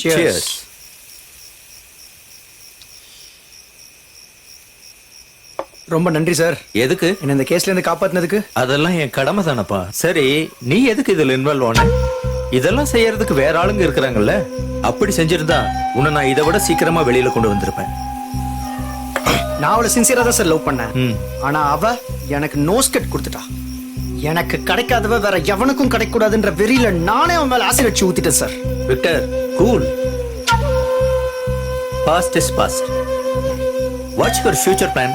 Cheers. ரொம்ப நன்றி sir. எதுக்கு? என்ன இந்த கேஸ்ல இருந்து காப்பாத்தினதுக்கு. அதெல்லாம் என் கடமை தானப்பா. சரி, நீ எதுக்கு இதுல இன்வால்வ் ஆன? இதெல்லாம் செய்யறதுக்கு வேற ஆளுங்க இருக்கிறாங்கல்ல. அப்படி செஞ்சிருந்தா உன்னை நான் இதை விட சீக்கிரமா வெளியில கொண்டு வந்திருப்பேன். நான் அவளை சின்சியரா தான் சார் லவ் பண்ணேன். ஆனா அவ எனக்கு நோஸ்கட் கொடுத்துட்டா. எனக்கு கிடைக்காதவ வேற எவனுக்கும் கிடைக்கூடாதுன்ற வெறியில நானே அவன் மேல ஆசிட் வச்சு ஊத்திட்டேன் sir. Victor, cool. Past is past. What's your future plan?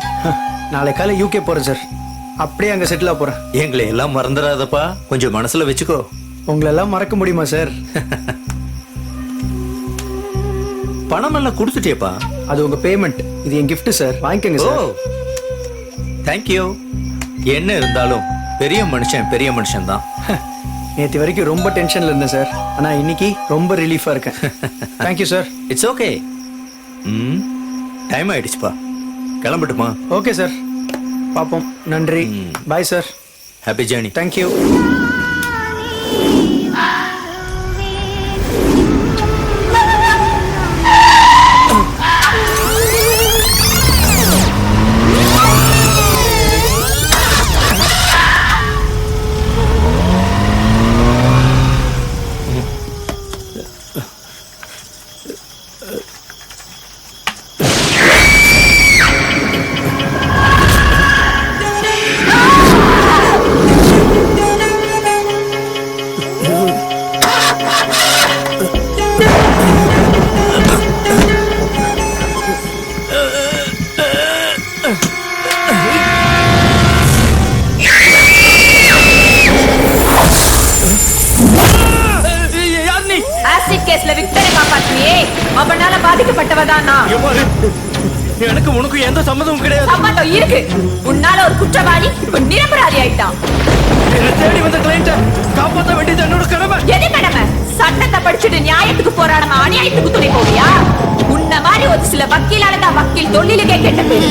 நாளை காலை யூகே போறேன் சார். அப்படியே அங்க செட்டில் ஆக போறேன். எங்களை எல்லாம் மறந்துடாதப்பா, கொஞ்சம் மனசுல வச்சுக்கோ. உங்களை எல்லாம் மறக்க முடியுமா சார்? பணம் எல்லாம் கொடுத்துட்டேப்பா. அது உங்க பேமெண்ட், இது என் gift சார். வாங்கிக்கங்க சார். தேங்க்யூ. என்ன இருந்தாலும் பெரிய மனுஷன் தான். நேற்று வரைக்கும் ரொம்ப டென்ஷன்ல இருந்தேன் சார். ஆனா இன்னைக்கு ரொம்ப ரிலீஃபா இருக்கேன். Thank you sir. It's okay. Time ஆயிடுச்சுப்பா, கிளம்பட்டுமா? ஓகே சார், பாப்போம். நன்றி. Bye sir. Happy journey. Thank you. அவனால பாதிக்கப்பட்டவதான் நான். எனக்கு உனக்கு எந்த சம்மதமும் கிடையாது. சம்மதம் இருக்கு. உன்னால ஒரு குற்றவாளி இப்ப நிரபராதி ஆயிட்டான். என்ன தேடி வந்த கிளையண்ட காப்பாற்ற வேண்டியது என்னோட கடமை. எது கடமை? சட்டத்தை படிச்சுட்டு நியாயத்துக்கு போராடாம அநியாயத்துக்கு துணை போவியா? உன்ன மாதிரி ஒரு சில வக்கீலால தான் வக்கீல் தொழிலுக்கே கெட்ட பேரு.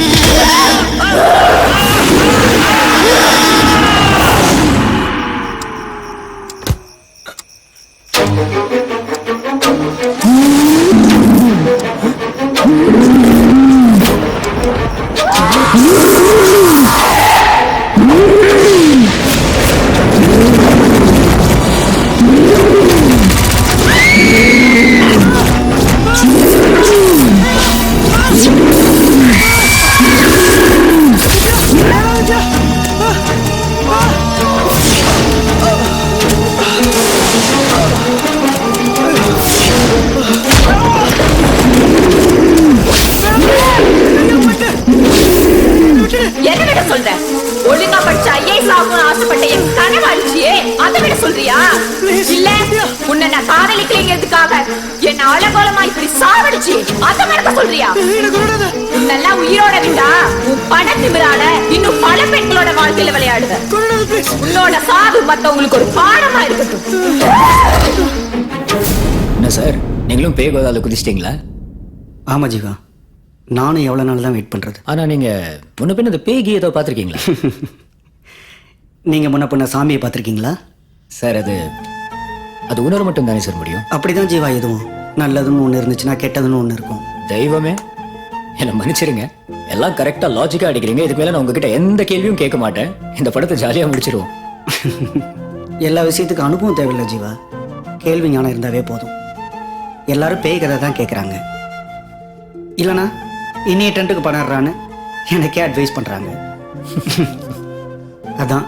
ஒழுங்கா படிச்ச ஐஏஎஸ் ஆகணும்னு ஆசைப்பட்ட என் கனவாளிச்சியே, அதை விட சொல்றியா? இல்ல உன்னை நான் காதலிக்கலைங்கிறதுக்காக என்ன அலங்கோலமா இப்படி சாவடிச்சு அதை மறக்க சொல்றியா? உன்னெல்லாம் உயிரோட விட்டா உன் பண திமிரால இன்னும் பல பெண்களோட வாழ்க்கையில விளையாடுவ. உன்னோட சாவு மத்தவங்களுக்கு ஒரு பாடமா இருக்கட்டும். என்ன சார், நீங்களும் பேய் கோதால குதிச்சிட்டீங்களா? ஆமா ஜீவா, நானும் எவ்வளவு நாள் தான் வெயிட் பண்றது. ஆனா நீங்க முன்ன பின்ன இந்த பேய் கீ ஏதோ பாத்திருக்கீங்களா? நீங்க முன்ன பின்ன சாமியை பாத்திருக்கீங்களா? சார் அது உணர மட்டும் தானே சார் முடியும். அப்படிதான் ஜீவா, எதுவும் நல்லதுன்னு ஒண்ணு இருந்துச்சுன்னா கெட்டதுன்னு ஒண்ணு இருக்கும். தெய்வமே என்ன மன்னிச்சிருங்க, எல்லாம் கரெக்டா லாஜிக்கா அடிக்கிறீங்க. இதுக்கு மேல நான் உங்ககிட்ட எந்த கேள்வியும் கேட்க மாட்டேன். இந்த படத்தை ஜாலியா முடிச்சிருவோம். எல்லா விஷயத்துக்கும் அனுபவம் தேவையில்லை ஜீவா, கேள்வி ஞானம் இருந்தாவே போதும். எல்லாரும் பேய் கதை தான் கேட்கறாங்க. இல்லனா இன்னைய டென்ட்டுக்கு பண்ணறான்னு எனக்கே அட்வைஸ் பண்றாங்க. அதான்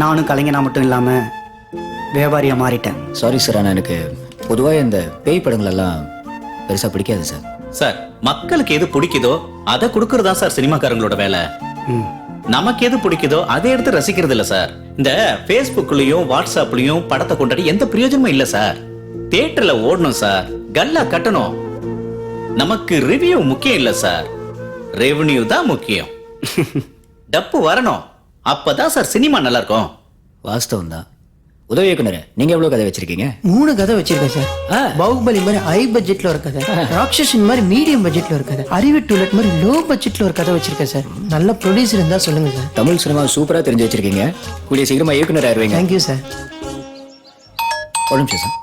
நானும் கலைஞனா மட்டும் இல்லாம வியாபாரியா மாறிட்டேன். சாரி சார், ஆனா எனக்கு பொதுவாக இந்த பேய் படங்கள் எல்லாம் பெருசா பிடிக்காது சார். சார், மக்களுக்கு எது பிடிக்குதோ அதை கொடுக்கறதா சார் சினிமாக்காரங்களோட வேலை. நமக்கு எது பிடிக்குதோ அதை எடுத்து ரசிக்கிறது இல்ல சார். இந்த Facebookலயும் வாட்ஸ்அப்லயும் படத்தை கொண்டாடி எந்த பிரயோஜனமும் இல்ல சார். தியேட்டர்ல ஓடணும் சார், கல்லா கட்டணும். நமக்கு ரிவ்யூ முக்கியம் இல்ல சார், ரெவென்யூ தான் முக்கியம். டப்பு வரணும், அப்பதான் சார் சினிமா நல்லா இருக்கும். வாஸ்தவம் தான். உதவி இயக்குனரே, நீங்க எவ்வளவு கதை வச்சிருக்கீங்க? 3 கதை வச்சிருக்கேன் சார். பாகுபலி மாதிரி ஹை பட்ஜெட்ல ஒரு கதை, ராட்சசன் மாதிரி மீடியம் பட்ஜெட்ல ஒரு கதை, அறிவு டூலெட் மாதிரி லோ பட்ஜெட்ல ஒரு கதை வச்சிருக்கேன் சார். நல்ல ப்ரொடியூசர் இருந்தா சொல்லுங்க சார். தமிழ் சினிமா சூப்பரா தெரிஞ்சு வச்சிருக்கீங்க. கூடிய சீக்கிரமா இயக்குனர் ஆயிருவீங்க. Thank you sir. ஒரு நிமிஷம் சார்.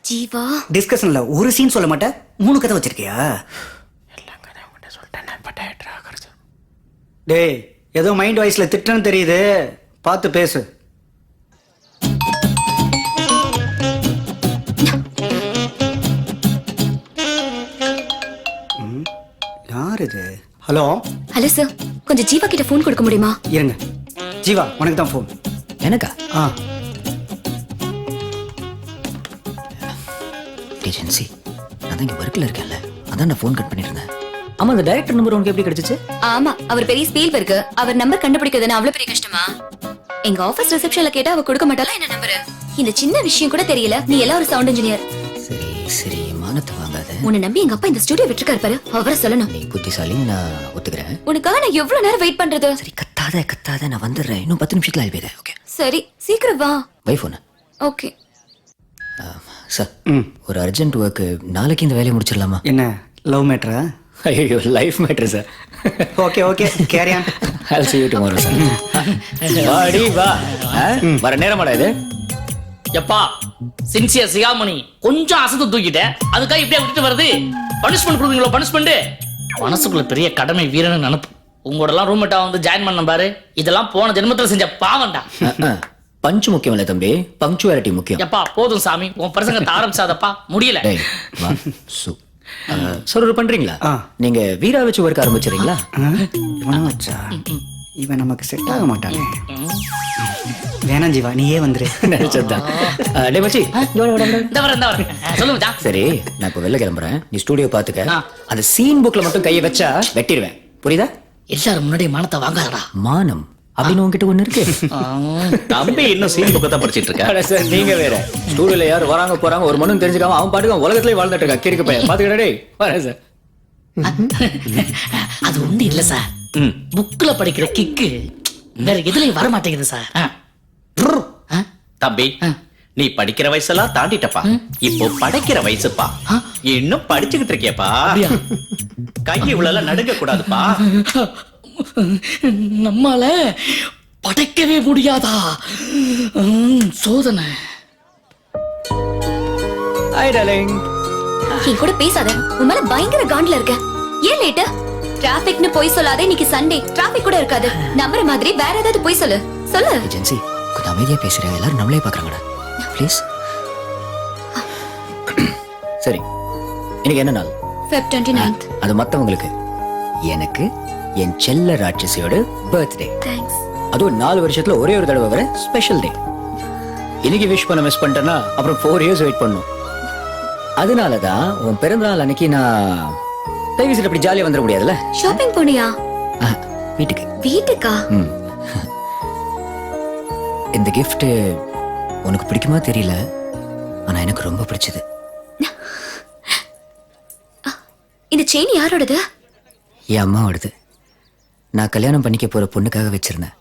ஜீவா டிஸ்கஷன்ல ஒரு சீன் சொல்ல மாட்டேன் 3 கதை வச்சிருக்கியா டேய் ஏதோ மைண்ட் வாய்ஸ்ல திட்டுன்னு தெரியுது பார்த்து பேசு யார் இது ஹலோ ஹலோ சார் கொஞ்சம் ஜீவா கிட்ட ஃபோன் கொடுக்க முடியுமா? இருங்க ஜீவா உனக்கு தான் ஃபோன் எனக்கா? ஆ ஏஜென்சி நான் தான் இங்கே ஒர்க்கில் இருக்கேன்ல, அதான் நான் ஃபோன் கட் பண்ணியிருந்தேன். ஆமா, அந்த டைரக்டர் நம்பர் உனக்கு எப்படி கிடைச்சிச்சு? ஆமா, அவர் பெரிய ஸ்பீல்பர்க். அவர் நம்பர் கண்டுபிடிக்கிறதுன்னு அவ்வளவு பெரிய கஷ்டமா? எங்க ஆபீஸ் ரிசப்ஷன்ல கேட்டா அவ கொடுக்க மாட்டாளா என்ன நம்பர்? இந்த சின்ன விஷயம் கூட தெரியல, நீ எல்லாம் ஒரு சவுண்ட் இன்ஜினியர். சரி சரி, மானத்தை வாங்காத. உன்னை நம்பி எங்க அப்பா இந்த ஸ்டுடியோ விட்டுருக்காரு பாரு, அவரை சொல்லணும். நீ புத்திசாலின்னு நான் ஒத்துக்கிறேன். உனக்காக நான் எவ்வளவு நேரம் வெயிட் பண்றது? சரி, கத்தாத கத்தாத, நான் வந்துடுறேன். இன்னும் 10 நிமிஷத்துல ஆயிடுவேன். ஓகே சரி சீக்கிரம் வா. Bye phone. ஓகே சார், ஒரு அர்ஜென்ட் ஒர்க்கு, நாளைக்கு இந்த வேலையை முடிச்சிடலாமா? என்ன லவ் மேட்டரா? ஐயோ, life matter sir. Okay okay carry on. I'll see you tomorrow sir. வாடி வா. வர நேரமாடா இது? எப்பா சின்சியர் சிகாமணி கொஞ்சம் அசத்து தூக்கிட்ட, அதுக்காக இப்படியே விட்டுட்டு வருது? பனிஷ்மெண்ட் கொடுப்பீங்களோ? பனிஷ்மெண்ட் மனசுக்குள்ள பெரிய கடமை வீரன்னு நினைப்பு. உங்களோட எல்லாம் ரூம்மேட்டா வந்து ஜாயின் பண்ண பாரு, இதெல்லாம் போன ஜென்மத்துல செஞ்ச பாவம்டா. பஞ்சு முக்கியம் இல்ல தம்பி, பங்க்சுவாலிட்டி முக்கியம். எப்பா போதும் சாமி, உன் பிரசங்கத்தை ஆரம்பிச்சாதப்பா, முடியல. டேய் வா சு. சார் ஒரு பண்றீங்களா? ஆ. நீங்க வீரா வச்சு ஒர்க் ஆரம்பிச்சிடுறீங்களா? இவனா வச்சா இவன் நமக்கு செட் ஆக மாட்டானே. வேணாம் ஜீவா நீயே வந்துரு. நினைச்சதுதான். டேய் மச்சி, இங்க வாடா, வாடா, வாடா. இந்த வரேன் சொல்லு மச்சான். சரி, நான் இப்ப வெளில கிளம்புறேன், நீ ஸ்டுடியோ பாத்துக்க. ஆ. அந்த சீன் புக்ல மட்டும் கையை வச்சா வெட்டிடுவேன், புரியுதா? எல்லாரும் முன்னாடி மானத்தை வாங்காதடா. மானம் அப்படின்னு உங்ககிட்ட ஒண்ணு இருக்கு. தம்பி இன்னும் சீன் புக்கை தான் படிச்சிட்டு இருக்க. அட சார், நீங்க வேற. ஸ்டூடியோல யார் வராங்க போறாங்க ஒரு மண்ணும் தெரிஞ்சுக்காம அவன் பாட்டுக்கு உலகத்திலே வாழ்ந்துட்டு இருக்கா. கிறுக்கு பையன் பாத்துக்கிட்டே வரேன் சார். அது ஒண்ணு இல்ல சார், புக்ல படிக்கிற கிக்கு வேற எதுலயும் வர மாட்டேங்குது சார். தம்பி நீ படிக்கிற வயசெல்லாம் தாண்டிட்டப்பா, இப்போ படைக்கிற வயசுப்பா. இன்னும் படிச்சுக்கிட்டு இருக்கியப்பா. கை இவ்வளவு நடுங்க கூடாதுப்பா. நம்மால படைக்கவே முடியாதா? சோதனை. Hi darling. என் கூட பேசாத, உன் மேல பயங்கர காண்ட்ல இருக்க. ஏன் லேட்டு? டிராபிக்னு போய் சொல்லாதே, இன்னைக்கு சண்டே, டிராபிக் கூட இருக்காது. நம்புற மாதிரி வேற ஏதாவது போய் சொல்லு. சொல்லு. ஏஜென்சி கொஞ்சம் அமைதியா பேசுறேன், எல்லாரும் நம்மளே பாக்குறாங்கடா. ப்ளீஸ். சரி, இன்னைக்கு என்ன நாள்? Feb 29th. அது மத்தவங்களுக்கு, எனக்கு என் செல்ல ராட்சசியோட பர்த்டே. Thanks. அதுவும் 4 வருஷத்துல ஒரே ஒரு தடவை வர ஸ்பெஷல் டே. இன்னைக்கு விஷ் பண்ண மிஸ் பண்ணிட்டேன்னா அப்புறம் 4 இயர்ஸ் வெயிட் பண்ணும். அதனாலதான் உன் பிறந்தநாள் அன்னைக்கு நான் தயவு அப்படி ஜாலியா வந்துட முடியாதுல்ல. ஷாப்பிங் போனியா? வீட்டுக்கு. வீட்டுக்கா? இந்த gift உனக்கு பிடிக்குமா தெரியல, ஆனா எனக்கு ரொம்ப பிடிச்சது. இந்த செயின் யாரோடது? என் அம்மாவோடது. நான் கல்யாணம் பண்ணிக்க போற பொண்ணுக்காக வச்சிருந்தேன்.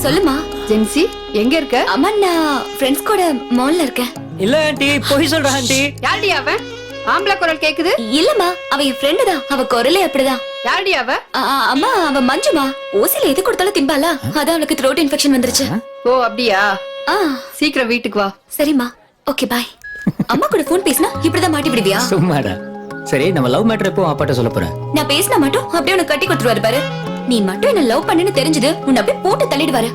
சொல்லுமா. ஜென்சி எங்க இருக்க? அம்மா, நான் ஃப்ரெண்ட்ஸ் கூட மால்ல இருக்கேன். இல்ல ஆண்டி, போய் சொல்ற ஆண்டி. யாருடி அவ? ஆம்பளை குரல் கேக்குது. இல்லம்மா, அவ என் ஃப்ரெண்டு தான். அவ குரலே அப்படிதான். யாருடி அவ? அம்மா, அவ மஞ்சுமா. ஓசில எது கொடுத்தாலும் திம்பாலா, அதான் அவளுக்கு த்ரோட் இன்ஃபெக்ஷன் வந்துருச்சு. ஓ அப்படியா? ஆ, சீக்கிரம் வீட்டுக்கு வா. சரிம்மா. Okay bye. அம்மா கூட போன் பேசினா இப்படிதான் மாட்டி விடுவியா? சும்மாடா. சரி, நம்ம லவ் மேட்டர் எப்போ அப்பாட்ட சொல்ல போறேன்? நான் பேசினா மட்டும் அப்படியே உனக்கு கட்டி கொடுத்துருவாரு பாரு. நீ மட்டும் என்ன லவ் பண்ணுன்னு தெரிஞ்சது உன்னை அப்படியே போட்டு தள்ளிடுவாரு.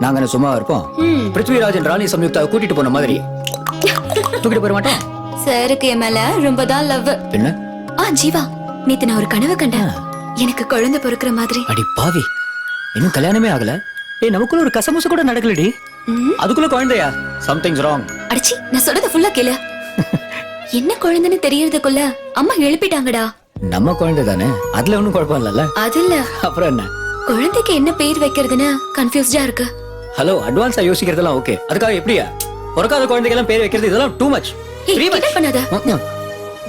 நாங்க என்ன சும்மா இருப்போம்? பிருத்விராஜன் ராணி சம்யுக்தாவை கூட்டிட்டு போன மாதிரி தூக்கிட்டு போற மாட்டோம். சாருக்கு என் மேல ரொம்ப தான் லவ். என்ன? ஜீவா, நேத்து நான் ஒரு கனவு கண்டேன். எனக்கு குழந்தை பிறக்கிற மாதிரி. அடி பாவி, இன்னும் கல்யாணமே ஆகல. நமக்குள்ள ஒரு கசமுசு கூட நடக்கலடி, அதுக்குள்ள குழந்தையா? Somethings wrong. அடிச்சி, நான் சொல்றத ஃபுல்லா கேளு. என்ன குழந்தைன்னு தெரியறதுக்குள்ள அம்மா எழுப்பிட்டாங்கடா. நம்ம குழந்தை தானே, அதுல ஒண்ணும் குழப்பம் இல்லல்ல. அது இல்ல, அப்புறம் என்ன? குழந்தைக்கு என்ன பேர் வைக்கிறதுன்னு கன்ஃபியூஸ்டா இருக்கு. ஹலோ, அட்வான்ஸா யோசிக்கிறதெல்லாம் ஓகே, அதுக்காக எப்படியா பிறக்காத குழந்தைக்கு எல்லாம் பேர் வைக்கிறது இதெல்லாம் டூ மச். பண்ணாத.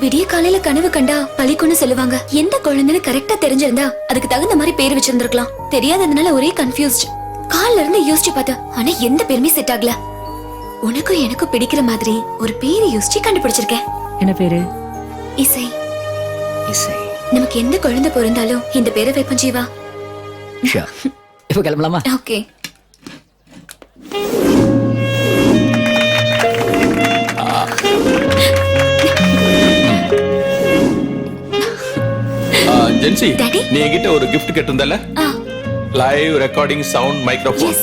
விடிய காலையில கனவு கண்டா பழிக்குன்னு சொல்லுவாங்க. எந்த குழந்தைன்னு கரெக்டா தெரிஞ்சிருந்தா அதுக்கு தகுந்த மாதிரி பேர் வச்சிருந்திருக்கலாம். தெரியாததுனால ஒரே கன்ஃபியூஸ்ட். கால்ல இருந்து யோசிச்சு பார்த்தேன், ஆனா எந்த பேருமே செட் ஆகல. உனக்கும் எனக்கும் பிடிக்கிற மாதிரி ஒரு பேரை யோசிச்சு கண்டுபிடிச்சிருக்கேன். என்ன பேரு? இசை. இசை. நமக்கு எந்த குழந்தை பிறந்தாலும் இந்த பேரை வைப்போம் ஜீவா. இப்ப கிளம்பலாமா? ஓகே. ஜென்சி Daddy? நீ என்கிட்ட ஒரு gift கேட்டிருந்தல ஆ, live recording sound microphone Yes.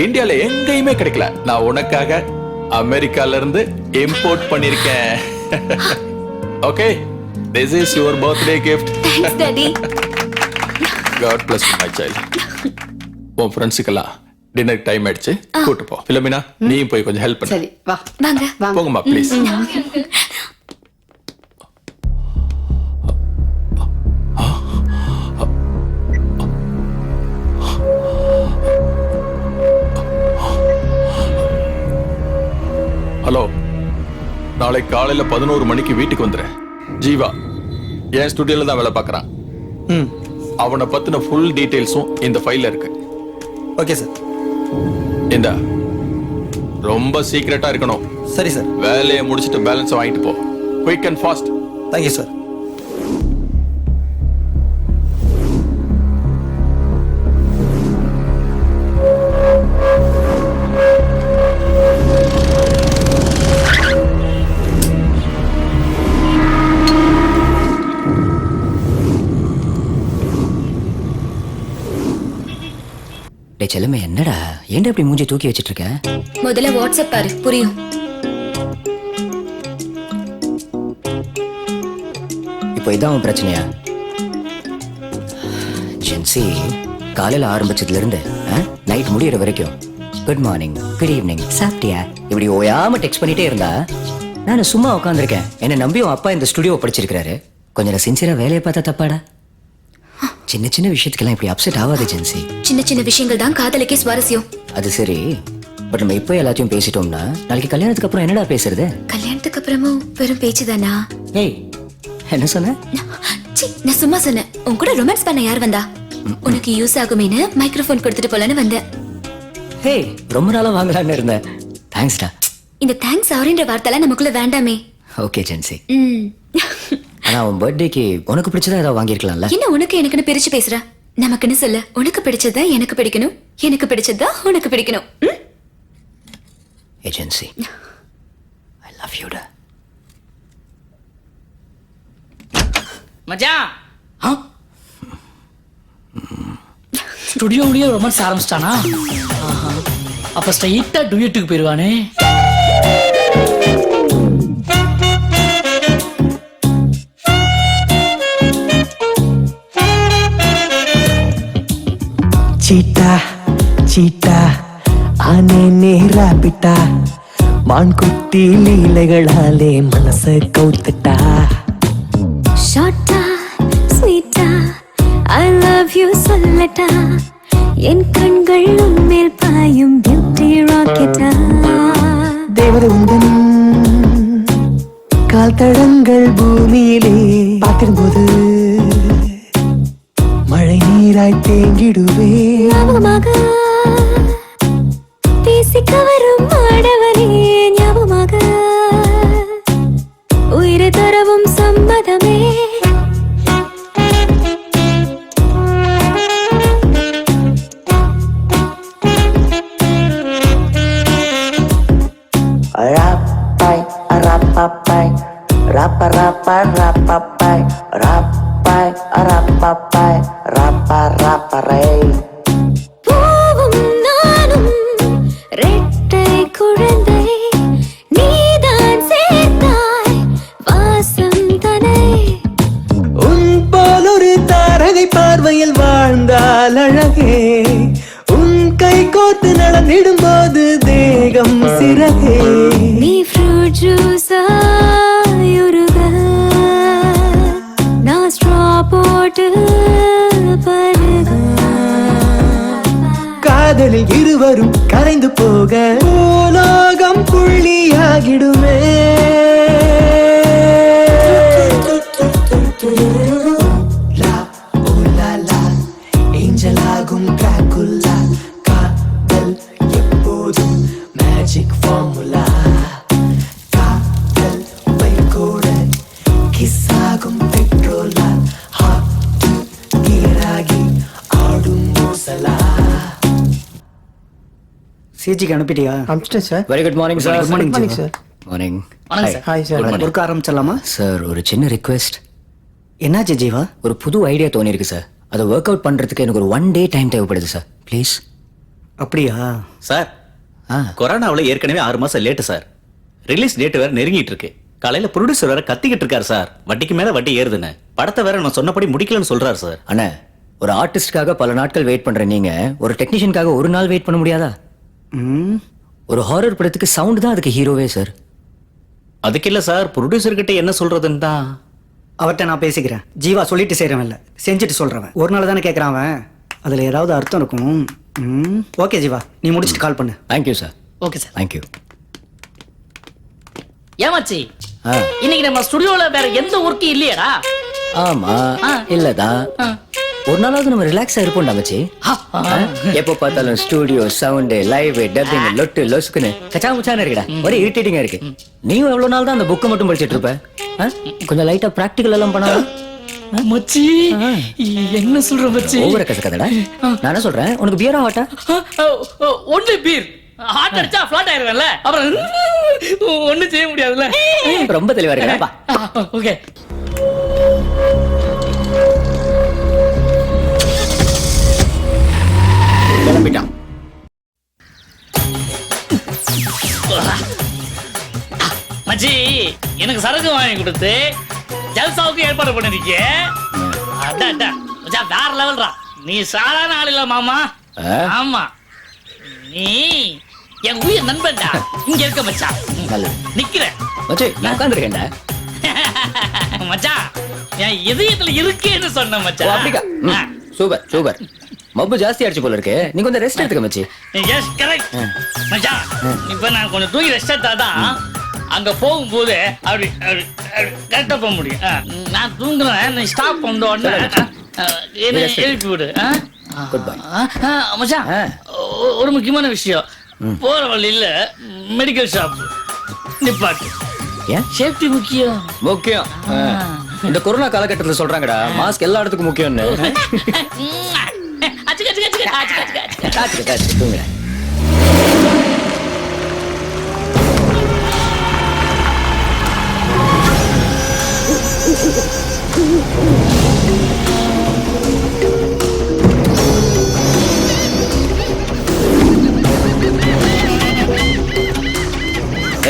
இந்தியால எங்கேயுமே கிடைக்கல. நான் உனக்காக அமெரிக்கால இருந்து இம்போர்ட் பண்ணிருக்கேன். Okay, this is your birthday gift. thanks daddy. God bless you, my child. உன் ஃப்ரெண்ட்ஸுக்கெல்லாம் டின்னர் டைம் ஆயிடுச்சு, கூட்டு போ. பிலோமினா நீயும் போய் கொஞ்சம் ஹெல்ப் பண்ணு. சரி வா வாங்க. போங்கம்மா ப்ளீஸ். ஹலோ, நாளை காலையில 11 மணிக்கு வீட்டுக்கு வந்துரு. ஜீவா என் ஸ்டுடியோல தான் வேலை பார்க்கறான். அவனை பத்தின ஃபுல் டீடைல்ஸும் இந்த ஃபைல்ல இருக்கு. Okay sir. இந்த ரொம்ப சீக்கிரட்டா இருக்கணும். சரி சார். வேலையை முடிச்சிட்டு பேலன்ஸ் வாங்கிட்டு போ. Quick and fast. Thank you sir. டே செல்லமே, என்னடா ஏன்டா இப்படி மூஞ்சி தூக்கி வச்சிட்டு இருக்க? முதல்ல வாட்ஸ்அப் பாரு, புரியும். இப்போ இதான் உன் பிரச்சனையா? ஜென்சி, காலையில ஆரம்பிச்சதுல இருந்து நைட் முடியற வரைக்கும் குட் மார்னிங், குட் ஈவினிங், சாப்பிட்டியா இப்படி ஓயாம டெக்ஸ்ட் பண்ணிட்டே இருந்தா நான் சும்மா உட்காந்துருக்கேன். என்ன நம்பி உன் அப்பா இந்த ஸ்டுடியோ படிச்சிருக்காரு. கொஞ்சம் சின்சியரா வேலையை பார்த்தா தப்பாடா? சின்ன சின்ன விஷயத்துக்கெல்லாம் இப்படி அப்செட் ஆகாது ஜென்சி. சின்ன சின்ன விஷயங்கள் தான் காதலுக்கே சுவாரஸ்யம். அது சரி, பட் நம்ம இப்போ எல்லாத்தையும் பேசிட்டோம்னா நாளைக்கு கல்யாணத்துக்கு அப்புறம் என்னடா பேசுறது? கல்யாணத்துக்கு அப்புறமும் வெறும் பேச்சுதானா? ஏய், என்ன சொன்ன? சி, நான் சும்மா சொன்னேன். உன் கூட ரொமான்ஸ் பண்ண யார் வந்தா? உனக்கு யூஸ் ஆகுமேனு மைக்ரோஃபோன் கொடுத்துட்டு போலான்னு வந்தேன். ஹே, ரொம்ப நாளா வாங்கலாம்னு இருந்தேன். தேங்க்ஸ்டா. இந்த தேங்க்ஸ் ஆரின்ற வார்த்தைலாம் நமக்குள்ள வேண்டாமே. ஓகே ஜென்சி. ம். ஆனா உன் பர்த்டேக்கு உனக்கு பிடிச்சதா ஏதாவது வாங்கியிருக்கலாம்ல? என்ன உனக்கு எனக்குன்னு பிரிச்சு பேசுற? நமக்குன்னு சொல்ல. உனக்கு பிடிச்சதா எனக்கு பிடிக்கணும், எனக்கு பிடிச்சதா உனக்கு பிடிக்கணும். ம்? ஏஜென்சி, ஐ லவ் யூ டா. மச்சான் ஸ்டுடியோலயே ரொமான்ஸ் ஆரம்பிச்சிட்டானா? அப்ப ஸ்ட்ரைட்டா டுயட்டுக்கு போயிருவானே. சீட்டா சீட்டா ஆனே நேரா பிட்டா மான்குட்டி லீலைகளாலே மனச கவுத்துட்டா. ஷார்ட்டா ஸ்வீட்டா ஐ லவ் யூ சொல்லட்டா. என் கண்கள் உன்மேல் பாயும் பியூட்டி ராக்கெட்டா. தேவதை உந்தன் கால் தடங்கள் பூமியிலே பார்த்திருந்தோது மழை நீராய் தேங்கிடுவே. ஞாபகமாக பேசிக்க வரும் ஆடவரே, ஞாபகமாக உயிரை தரவும் சம்மதமே. Rapai, rapapai, rapa rapa rapapai, rapai, rapapai, rapa rapa ray. பூவும் நானும் ரெட்டை குழந்தை, நீதான் சேர்த்தாய் வாசம் தனை. உன் போல் ஒரு தாரகை பார்வையில் வாழ்ந்தால் அழகே. உன் கை கோர்த்து நடந்திடும் போது தேகம் சிறகே. நீ ஃப்ரூட் ஜூஸா உருக, நான் ஸ்ட்ரா போட்டு பருக. காதலில் இருவரும் கரைந்து போக உலோகம் புள்ளியாகிடுமே. லா ஓ லா லா ஏஞ்சலாகும் டிராகுலா. காதல் எப்போதும் மேஜிக் ஃபார்முலா. காதல் வைகோட கிஸ் ஆகும் பெட்ரோலா. ஹாட் கீராகி ஆடும் மோசலா. சிஜிக்கு அனுப்பிட்டியா? அனுப்பிச்சிட்டேன் sir. Very good morning sir. Good morning, morning Jiva. Sir. Morning. வணக்கம் சார். Hi sir. கொடுக்க ஆரம்பிச்சிடலாமா? சார், ஒரு சின்ன ரிக்வெஸ்ட். என்னாச்சு ஜீவா? ஒரு புது ஐடியா தோணிருக்கு சார். அதை ஒர்க் அவுட் பண்றதுக்கு எனக்கு ஒரு 1 day டைம் தேவைப்படுது சார். ப்ளீஸ். அப்படியா? சார் கொரோனாவில் ஏற்கனவே 6 மாசம் லேட்டு சார். ரிலீஸ் டேட் வேற நெருங்கிட்டு இருக்கு. காலையில ப்ரொடியூசர் வேற கத்திக்கிட்டு இருக்காரு சார், வட்டிக்கு மேல வட்டி ஏறுதுன்னு. படத்தை வேற நான் சொன்னபடி முடிக்கலன்னு சொல்றாரு சார். அண்ணா, ஒரு ஆர்டிஸ்டுக்காக பல நாட்கள் வெயிட் பண்ற நீங்க ஒரு டெக்னீஷியனுக்காக ஒரு நாள் வெயிட் பண்ண முடியாதா? ஒரு ஹாரர் படத்துக்கு சவுண்ட் தான் அதுக்கு ஹீரோவே சார். அதுக்கு இல்ல சார், ப்ரொடியூசர் கிட்ட என்ன சொல்றதுன்னு தான். அவர்கிட்ட நான் பேசிக்கிறேன். ஜீவா சொல்லிட்டு செய்கிறவன் இல்லை, செஞ்சுட்டு சொல்கிறவன். ஒரு நாள் தானே கேட்குறான் அவன், அதில் ஏதாவது அர்த்தம் இருக்கும். ஓகே ஜீவா, நீ முடிச்சுட்டு கால் பண்ணு. Thank you sir. Okay sir. Thank you. ஏமாச்சி, இன்னைக்கு நம்ம ஸ்டுடியோல வேற எந்த ஒர்க்கும் இல்லையடா? ஆமா, இல்லதான். ஒரு நாளாவது நம்ம ரிலாக்ஸா இருப்போம் மச்சி. எப்போ பார்த்தாலும் ஸ்டுடியோ சவுண்ட், லைவ், டப்பிங், லொட்டு லொசுக்குன்னு கச்சா முச்சான்னு இருக்குடா. ஒரே இரிட்டேட்டிங்கா இருக்கு. நீயும் எவ்வளவு நாள் தான் அந்த புக்கை மட்டும் படிச்சிட்டு இருப்ப? கொஞ்சம் லைட்டா பிராக்டிகல் எல்லாம் பண்ணா மச்சி. என்ன சொல்ற மச்சி? ஓவர கசக்கதடா. நான் என்ன சொல்றேன், உனக்கு பியரா ஹாட்டா? Only beer. ஹார்ட் அடிச்சா ஃபிளாட் ஆயிருவேன்ல, அப்புறம் ஒண்ணும் செய்ய முடியாதுல்ல. ரொம்ப தெளிவா இருக்கா? ஓகே. கிளம்பிட்டான். மச்சி, எனக்கு சரக்கு வாங்கி கொடுத்து ஜல்சாவுக்கு ஏற்பாடு பண்ணிருக்கே. அதான் மச்சான், வேற லெவல்ரா. நீ சாதாரண ஆள் இல்ல மாமா. ஆமா, நீ என் உயிர் நண்பன்டா. இங்க இருக்க மச்சான், நிக்கிறேன் மச்சி. நான் உட்கார்ந்திருக்கேன்டா மச்சான். என் இதயத்துல இருக்கேன்னு சொன்ன மச்சான். அப்படிக்கா? Super super. மப்பு ஜாஸ்தி ஆயிடுச்சு போல இருக்கு. நீ கொஞ்சம் ரெஸ்ட் எடுத்துக்க மச்சி. எஸ் கரெக்ட் மச்சான். இப்ப நான் கொஞ்சம் தூங்கி ரெஸ்ட் எடுத்தாதான் அங்க போகும்போது அப்படி கரெக்டா போக முடியும். நான் தூங்குறேன், நீ ஸ்டாப் பண்ண உடனே என்ன எழுப்பி விடு. குட் பை மச்சான், ஒரு முக்கியமான விஷயம். போற வழியில மெடிக்கல் ஷாப் நிப்பாட்டு. ஏன்? சேஃப்டி முக்கியம். முக்கியம். இந்த கொரோனா காலகட்டத்தில் சொல்றாங்கடா, மாஸ்க் எல்லா இடத்துக்கும் முக்கியம்னு. தூங்குற.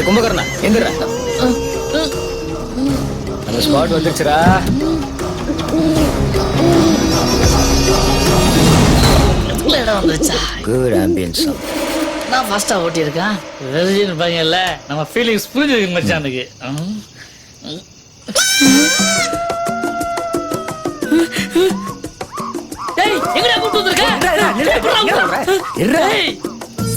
கும்பகர்ணா எந்திர. அந்த ஸ்பாட் வந்துருச்சுரா. இடம் வந்துருச்சா? Good ambience. நான் ஃபாஸ்டா ஓட்டி இருக்கேன். ரஜினி பையன்ல நம்ம ஃபீலிங்ஸ் புரிஞ்சிருக்கு மச்சானுக்கு. டேய், எங்கடா கூட்டு வந்திருக்க?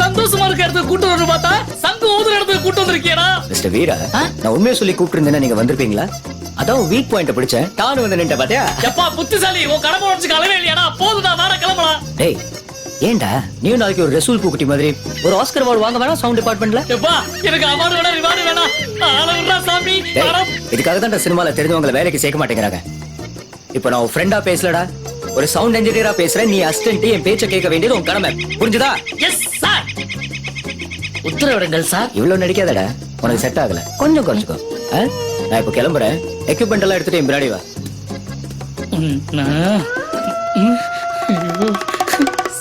சந்தோஷமா இருக்க இடத்துக்கு கூட்டு வந்து பார்த்தா சங்கு ஊதுற இடத்துக்கு கூட்டு வந்திருக்கியடா. மிஸ்டர் வீரா, நான் உண்மையை சொல்லி கூப்பிட்டு இருந்தேன்னா நீங்க வந்திருப்பீங்களா? அதான் வீக் பாயிண்ட் பிடிச்சேன். டானு வந்து நின்ற பாத்தியா? எப்பா புத்திசாலி, உன் கடமை உடச்சு கலவே இல்லையாடா? போதுடா, வேற கிளம்பலாம். டேய், ஏன்டா நீ நாளைக்கு ஒரு ரசூல் பூக்குட்டி மாதிரி ஒரு ஆஸ்கர் அவார்டு வாங்க வேணாம் சவுண்ட் டிபார்ட்மெண்ட்ல? எப்பா, எனக்கு அவார்டு வேணா, ரிவார்டு வேணா. ஆளவுடா சாமி. இதுக்காக தான் சினிமால தெரிஞ்சவங்களை வேலைக்கு சேர்க்க மாட்டேங்கிறாங்க. இப்போ நான் ஒரு ஃப்ரெண்டா பேசலடா, ஒரு சவுண்ட் இன்ஜினியரா பேசுறேன். நீ அசிஸ்டன்ட், என் பேச்ச கேட்க வேண்டியது உன் கடமை. புரிஞ்சுதா? Yes sir. உத்தரவிடுங்கள் சார். இவ்வளவு நடிக்காதடா, உனக்கு செட் ஆகல. கொஞ்சம் குறைச்சுக்கோ. நான் இப்போ கிளம்புறேன். எக்யூப்மெண்ட் எல்லாம் எடுத்துட்டு என் பின்னாடி வா.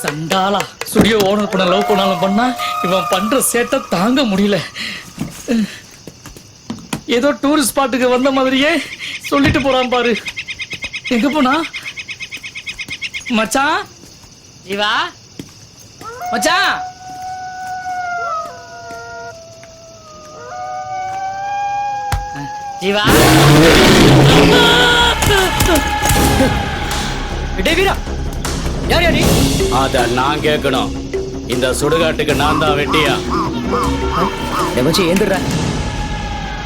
சண்டாளா, ஸ்டுடியோ ஓனர் பண்ண லவ் பண்ணாலும் பண்ணா இவன் பண்ற சேட்டை தாங்க முடியல. ஏதோ டூரிஸ்ட் ஸ்பாட்டுக்கு வந்த மாதிரியே சொல்லிட்டு போறான் பாரு. எங்க போனா? மச்சான், ஜீவா மச்சான். ஜீவா. டேய் வீரா, யார் யார் நீ? அத நான் கேட்கணும். இந்த சுடுகாட்டுக்கு நான் தான் வெட்டியா? டேய் மச்சி, ஏந்திரா.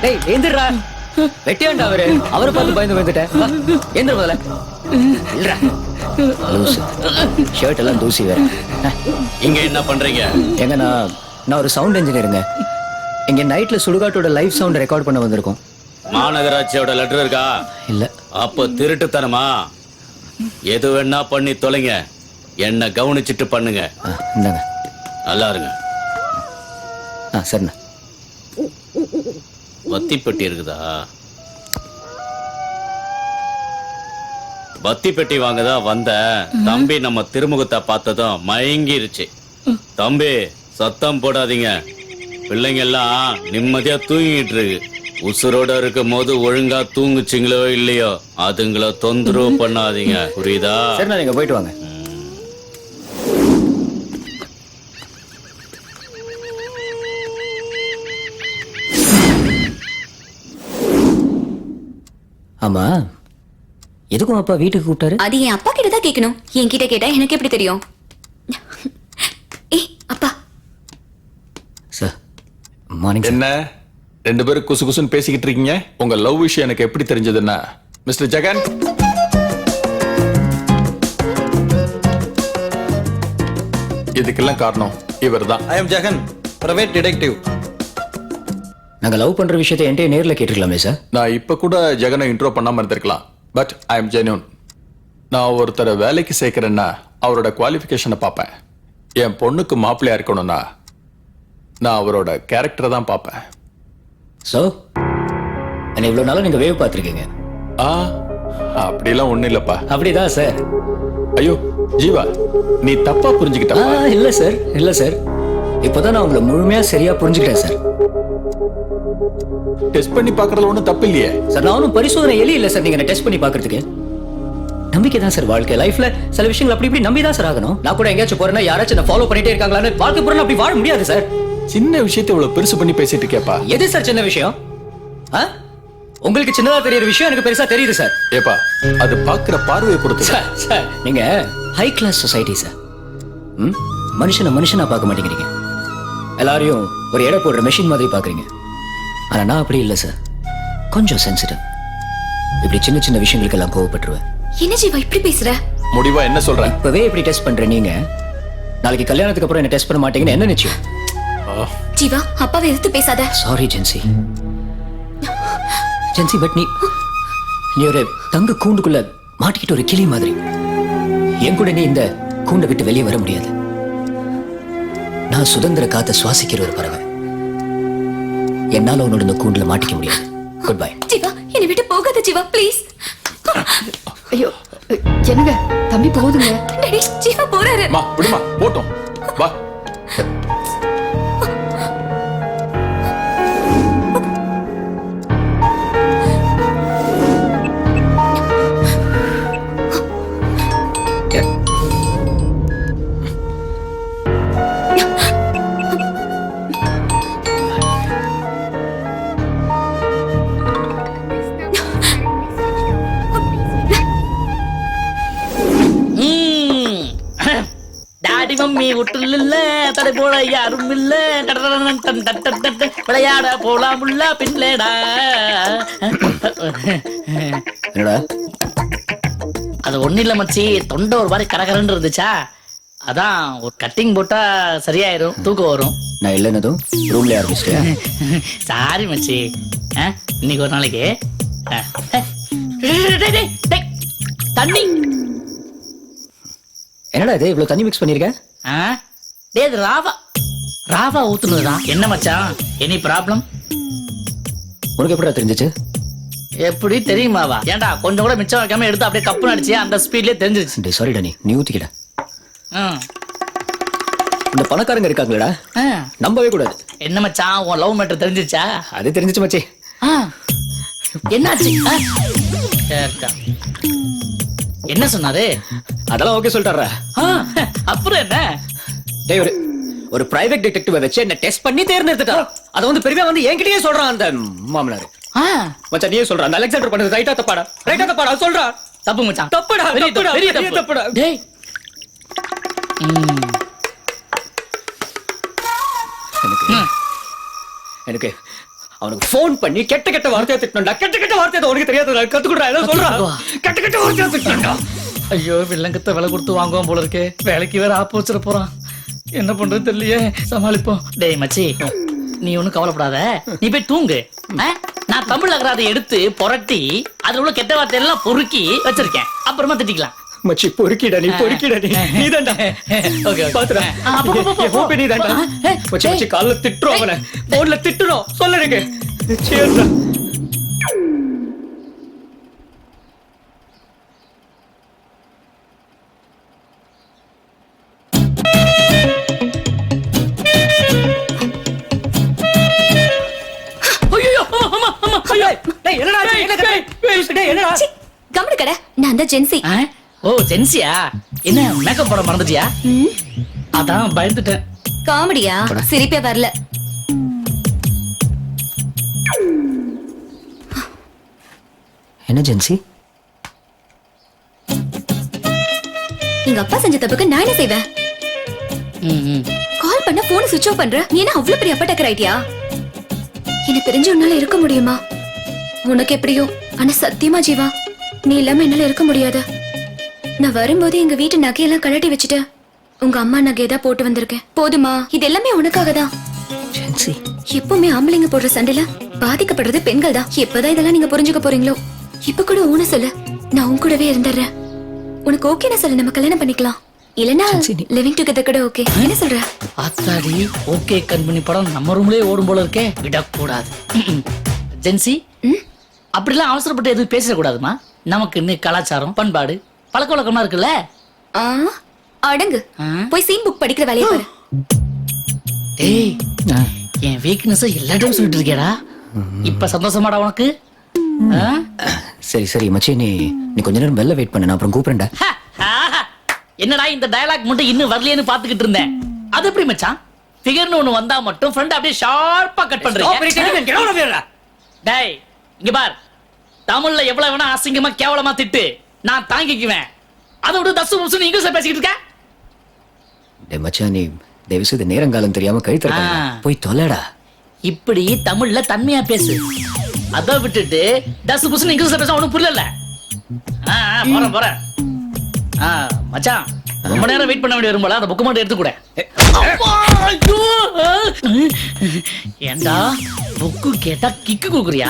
டேய் ஏந்திரா. வெட்டியாண்டா அவரு. அவரை பார்த்து பயந்து வந்துட்டேன். ஏந்திர முதல்ல. இல்லடா. லூசு. ஷர்ட் எல்லாம் தூசி வேற. இங்க என்ன பண்றீங்க? எங்க நான் ஒரு சவுண்ட் இன்ஜினியருங்க. இங்க நைட்ல சுடுகாட்டோட லைவ் சவுண்ட் ரெக்கார்ட் பண்ண வந்திருக்கோம். மாநகராட்சியோட லெட்டர் இருக்கா? இல்ல. அப்ப திருட்டுத்தனமா? எது வேணா பண்ணி தொலைங்க, என்ன கவனிச்சிட்டு பண்ணுங்க. இந்தாங்க. நல்லா இருங்க. சரிண்ணா. வத்தி பெட்டி இருக்குதா? பத்தி பெட்டி வாங்கதான் வந்த தம்பி நம்ம திருமுகத்தை பார்த்ததும் மயங்கிருச்சு. தம்பி சத்தம் போடாதீங்க, பிள்ளைங்க எல்லாம் நிம்மதியா தூங்கிட்டு இருக்கு. உசுரோட இருக்கும் போது ஒழுங்கா தூங்குச்சிங்களோ இல்லையோ அதுங்கள தொந்தரவு பண்ணாதீங்க, புரியுதா? சரி, நீங்க போயிட்டு வாங்க. ஆமா, எதுக்கும் அப்பா வீட்டுக்கு கூப்பிட்டாரு? அது என் அப்பா கிட்ட தான் கேட்கணும். என்கிட்ட கேட்டா எனக்கு எப்படி தெரியும்? ஏய் அப்பா. Sir morning. என்ன ரெண்டு பேரும் குசு குசுன்னு பேசிக்கிட்டு இருக்கீங்க? உங்க லவ் விஷயம் எனக்கு எப்படி தெரிஞ்சதுன்னா, மிஸ்டர் ஜெகன், இதுக்கெல்லாம் காரணம் இவர்தான். I am Jagan, private detective. நாங்க லவ் பண்ற விஷயத்தை என்கிட்ட நேர்ல கேட்டுக்கலாமே சார்? நான் இப்ப கூட ஜெகனை இன்ட்ரோ பண்ணாம இருந்திருக்கலாம். But I am genuine. நான் ஒருத்தரை வேலைக்கு சேர்க்கிறேன்னா அவரோட குவாலிஃபிகேஷனை பார்ப்பேன். என் பொண்ணுக்கு மாப்பிள்ளையா இருக்கணும்னா நான் அவரோட கேரக்டரை தான் பார்ப்பேன். சோ என்ன இவ்வளவு நாளா நீங்க வேவ் பார்த்திருக்கீங்க? அப்படிலாம் ஒண்ணும் இல்லப்பா. அப்படிதான் சார். ஐயோ ஜீவா, நீ தப்பா புரிஞ்சுக்கிட்ட. இல்ல சார், இல்ல சார், இப்பதான் நான் உங்களை முழுமையா சரியா புரிஞ்சுக்கிட்டேன் சார். டெஸ்ட் பண்ணி பார்க்கறதுல ஒண்ணும் தப்பு இல்லையே சார். நான் ஒன்றும் பரிசோதனை எலி இல்ல சார். நீங்க டெஸ்ட் பண்ணி பார்க்கிறதுக்கு நம்பிக்கை தான் சார் வாழ்க்கை. லைஃப்ல சில விஷயங்கள் அப்படி இப்படி நம்பி தான் சார் ஆகணும். நான் கூட எங்கேயாச்சும் போறேன்னா யாராச்சும் என்ன ஃபாலோ பண்ணிட்டே இருக்காங்களான்னு வாழ்க்கை பூரா அப்படி வாழ முடியாது சார். சின்ன விஷயத்தை இவ்வளவு பெருசு பண்ணி பேசிட்டு கேப்பா. எது சார் சின்ன விஷயம்? உங்களுக்கு சின்னதா தெரியற விஷயம் எனக்கு பெருசா தெரியுது சார். ஏப்பா, அது பாக்குற பார்வையை பொறுத்து. சார் நீங்க ஹை கிளாஸ் சொசைட்டி சார். மனுஷனை மனுஷனா பார்க்க மாட்டேங்கிறீங்க. எல்லாரையும் ஒரு எடை போடுற மெஷின் மாதிரி பாக்குறீங்க. ஆனா நான் அப்படி இல்லை சார். கொஞ்சம் சென்சிட்டிவ். இப்படி சின்ன சின்ன விஷயங்களுக்கு எல்லாம் கோவப்பட்டுருவேன். என்ன ஜீவா இப்படி பேசுற? முடிவா என்ன சொல்ற? இப்பவே இப்படி டெஸ்ட் பண்ற நீங்க நாளைக்கு கல்யாணத்துக்கு அப்புறம் என்ன டெஸ்ட் பண்ண மாட்டீங்கன்னு என்ன நிச்சயம்? ஜீவா அப்பாவை எதிர்த்து பேசாத. Sorry gen Z. ஜென்சி, பட் நீ ஒரு தங்க கூண்டுக்குள்ள மாட்டிக்கிட்டு ஒரு கிளி மாதிரி. என் கூட நீ இந்த கூண்டை விட்டு வெளியே வர முடியாது. நான் சுதந்திர காத்த சுவாசிக்கிற ஒரு பறவை. என்னால உன்னோட இந்த கூண்டுல மாட்டிக்க முடியாது. Good bye. ஜீவா என்னை விட்டு போகாத ஜீவா, ப்ளீஸ். ஐயோ என்னங்க தம்பி போகுதுங்க. டேடி ஜீவா போறாரு. மா விடுமா, போட்டும் வா. டாடி மம்மி விட்டுல இல்ல, தடை போல யாரும் இல்ல, விளையாட போலாமுல்ல பின்லேடா. என்னடா அது ஒண்ணு இல்ல மச்சி, தொண்டை ஒரு மாதிரி கரகரன்னு இருந்துச்சா, அதான் ஒரு கட்டிங் போட்டா சரியாயிரும், தூக்கம் வரும். நான் இல்லைன்னதும் ரூம்ல ஆரம்பிச்சிட்டேன். சாரி மச்சி. இன்னைக்கு ஒரு நாளைக்கு தண்ணி. என்னடா இது இவ்வளவு தண்ணி மிக்ஸ் பண்ணிருக்க? இது ராவா ராவா ஊத்துனதுடா. என்ன மச்சான், எனி ப்ராப்ளம்? உனக்கு எப்படிடா தெரிஞ்சிச்சு? எப்படி தெரியுமாவா? ஏன்டா கொஞ்சம் கூட மிச்சம் வைக்காம எடுத்து அப்படியே கப்பு அடிச்சு அந்த ஸ்பீட்லயே தெரிஞ்சிருச்சு. சாரிடா, நீ ஊத்திக்கிட. இந்த பணக்காரங்க இருக்காங்களா, நம்பவே கூடாது. என்ன மச்சான், உன் லவ் மேட்டர் தெரிஞ்சிச்சா? அது தெரிஞ்சிச்சு மச்சி. என்னாச்சு? என்ன சொன்னாரு? அதெல்லாம் ஓகே சொல்லிட்டாரா? அப்புறம் என்ன? டேய், ஒரு பிரைவேட் டிடெக்டிவ் வச்சு என்ன டெஸ்ட் பண்ணி தேர்ந்தெடுத்துட்டா. அத வந்து பெரியவா வந்து என்கிட்டயே சொல்றான் அந்த மாமனார். மச்சான் நீயே சொல்ற, அந்த அலெக்சாண்டர் பண்ணது ரைட்டா தப்பாடா? ரைட்டா தப்பாடா சொல்றா? தப்பு மச்சான், தப்புடா, தப்புடா, பெரிய தப்புடா. டேய் எனக்கு அவனுக்கு போன் பண்ணி கெட்ட கெட்ட வார்த்தையை திட்டணும்டா. கெட்ட கெட்ட வார்த்தை உனக்கு தெரியாது, கத்துக்குடா. ஏதோ சொல்றான், கெட்ட கெட்ட வார்த்தையை திட்டணும்டா. ஐயோ, வில்லங்கத்தை விலை கொடுத்து வாங்குவான் போல இருக்கே. வேலைக்கு வேற ஆப்பு வச்சிட போறான். என்ன பண்றது தெரியலையே, சமாளிப்போம். டேய் மச்சி, நீ ஒண்ணும் கவலைப்படாத, நீ போய் தூங்கு. நான் தமிழ் அகராதை எடுத்து புரட்டி அதுல உள்ள கெட்ட வார்த்தை எல்லாம் பொறுக்கி வச்சிருக்கேன், அப்புறமா திட்டிக்கலாம். மச்சி பொறுக்கிடா, நீ பொறுக்கிடா, நீ தான்டா. ஓகே பாத்துடா, நீ தான்டா. மச்சி மச்சி கால்ல திட்டுறோம், அவனை போன்ல திட்டுறோம், சொல்லுங்க. நான் தான் ஜென்சி. ஆ? ஓ ஜென்சியா? என்ன மேக்கப் போட மறந்துட்டியா? அதான் பயந்துட்டேன். காமெடியா? சிரிப்பே வரல. என்ன ஜென்சி? எங்க அப்பா செஞ்ச தப்புக்கு நான் என்ன செய்வேன்? கால் பண்ண போன் சுவிட்ச் ஆஃப் பண்ற. நீ என்ன அவ்வளவு பெரிய அப்பா டக்கர் ஆயிட்டியா? என்ன பிரிஞ்சு உன்னால இருக்க முடியுமா? உனக்கு எப்படியோ, ஆனா சத்தியமா ஜீவா, நீ இல்லாம என்னால இருக்க முடியாது. நான் வரும்போது எங்க வீட்டு நகையெல்லாம் கழட்டி வச்சுட்டு உங்க அம்மா நகையதான் போட்டு வந்திருக்கேன். போதுமா? இது எல்லாமே உனக்காக தான். ஜென்சி, எப்பவுமே ஆம்பளைங்க போடுற சண்டையில பாதிக்கப்படுறது பெண்கள் தான். எப்பதான் இதெல்லாம் நீங்க புரிஞ்சுக்க போறீங்களோ? இப்ப கூட ஊன சொல்லு, நான் உன் கூடவே இருந்துடுறேன். உனக்கு ஓகேனா சொல்லு, நம்ம கல்யாணம் பண்ணிக்கலாம். இல்லனா லிவிங் டுகெதர் கூட ஓகே. என்ன சொல்ற? ஆத்தாடி, ஓகே கண்மணி படம் நம்ம ரூம்லயே ஓடும் போல இருக்கே. விடக்கூடாது. ஜென்சி, அப்படிலாம் அவசரப்பட்டு எதுவும் பேசக்கூடாதுமா. நமக்கு இன்னும் கலாச்சாரம், பண்பாடு, பழக்க வழக்கமா இருக்குல்ல. ஆ, அடங்கு. போய் சீன் புக் படிக்கிற வேலையை பாரு. டேய், என் வீக்னஸ் எல்லா டைம் சொல்லிட்டு இருக்கேடா. இப்ப சந்தோஷமாடா உனக்கு? ஆ? சரி சரி மச்சி, நீ கொஞ்ச நேரம் வெளில வெயிட் பண்ணு, நான் அப்புறம் கூப்பிடுறேன்டா. என்னடா இந்த டயலாக் மட்டும் இன்னும் வரலையேன்னு பாத்துக்கிட்டு இருந்தேன். அது எப்படி மச்சான்? ஃபிகர்னு ஒண்ணு வந்தா மட்டும் ஃப்ரெண்ட் அப்படியே ஷார்ப்பா கட் பண்றீங்க. டேய், இங்க பார். தமிழ்ல எவ்வளவு வேணா அசிங்கமா கேவலமா திட்டு, நான் தாங்கிக்குவேன். அதை விட தசு புசுன்னு இங்கிலீஷ்ல பேசிக்கிட்டு இருக்க. டேய் மச்சான், நீ தயவு செய்து நேரங்காலம் தெரியாம கழுத்தற போய் தொலைடா. இப்படி தமிழ்ல தன்மையா பேசு. அத விட்டுட்டு தசு புசுன்னு இங்கிலீஷ்ல பேச உனக்கு புரியல. போறேன். மச்சான், ரொம்ப நேரம் வெயிட் பண்ண வேண்டிய வரும்போல அந்த புக்கு மட்டும் எடுத்து கூட. ஏண்டா புக்கு கேட்டா கிக்கு குக்குறியா?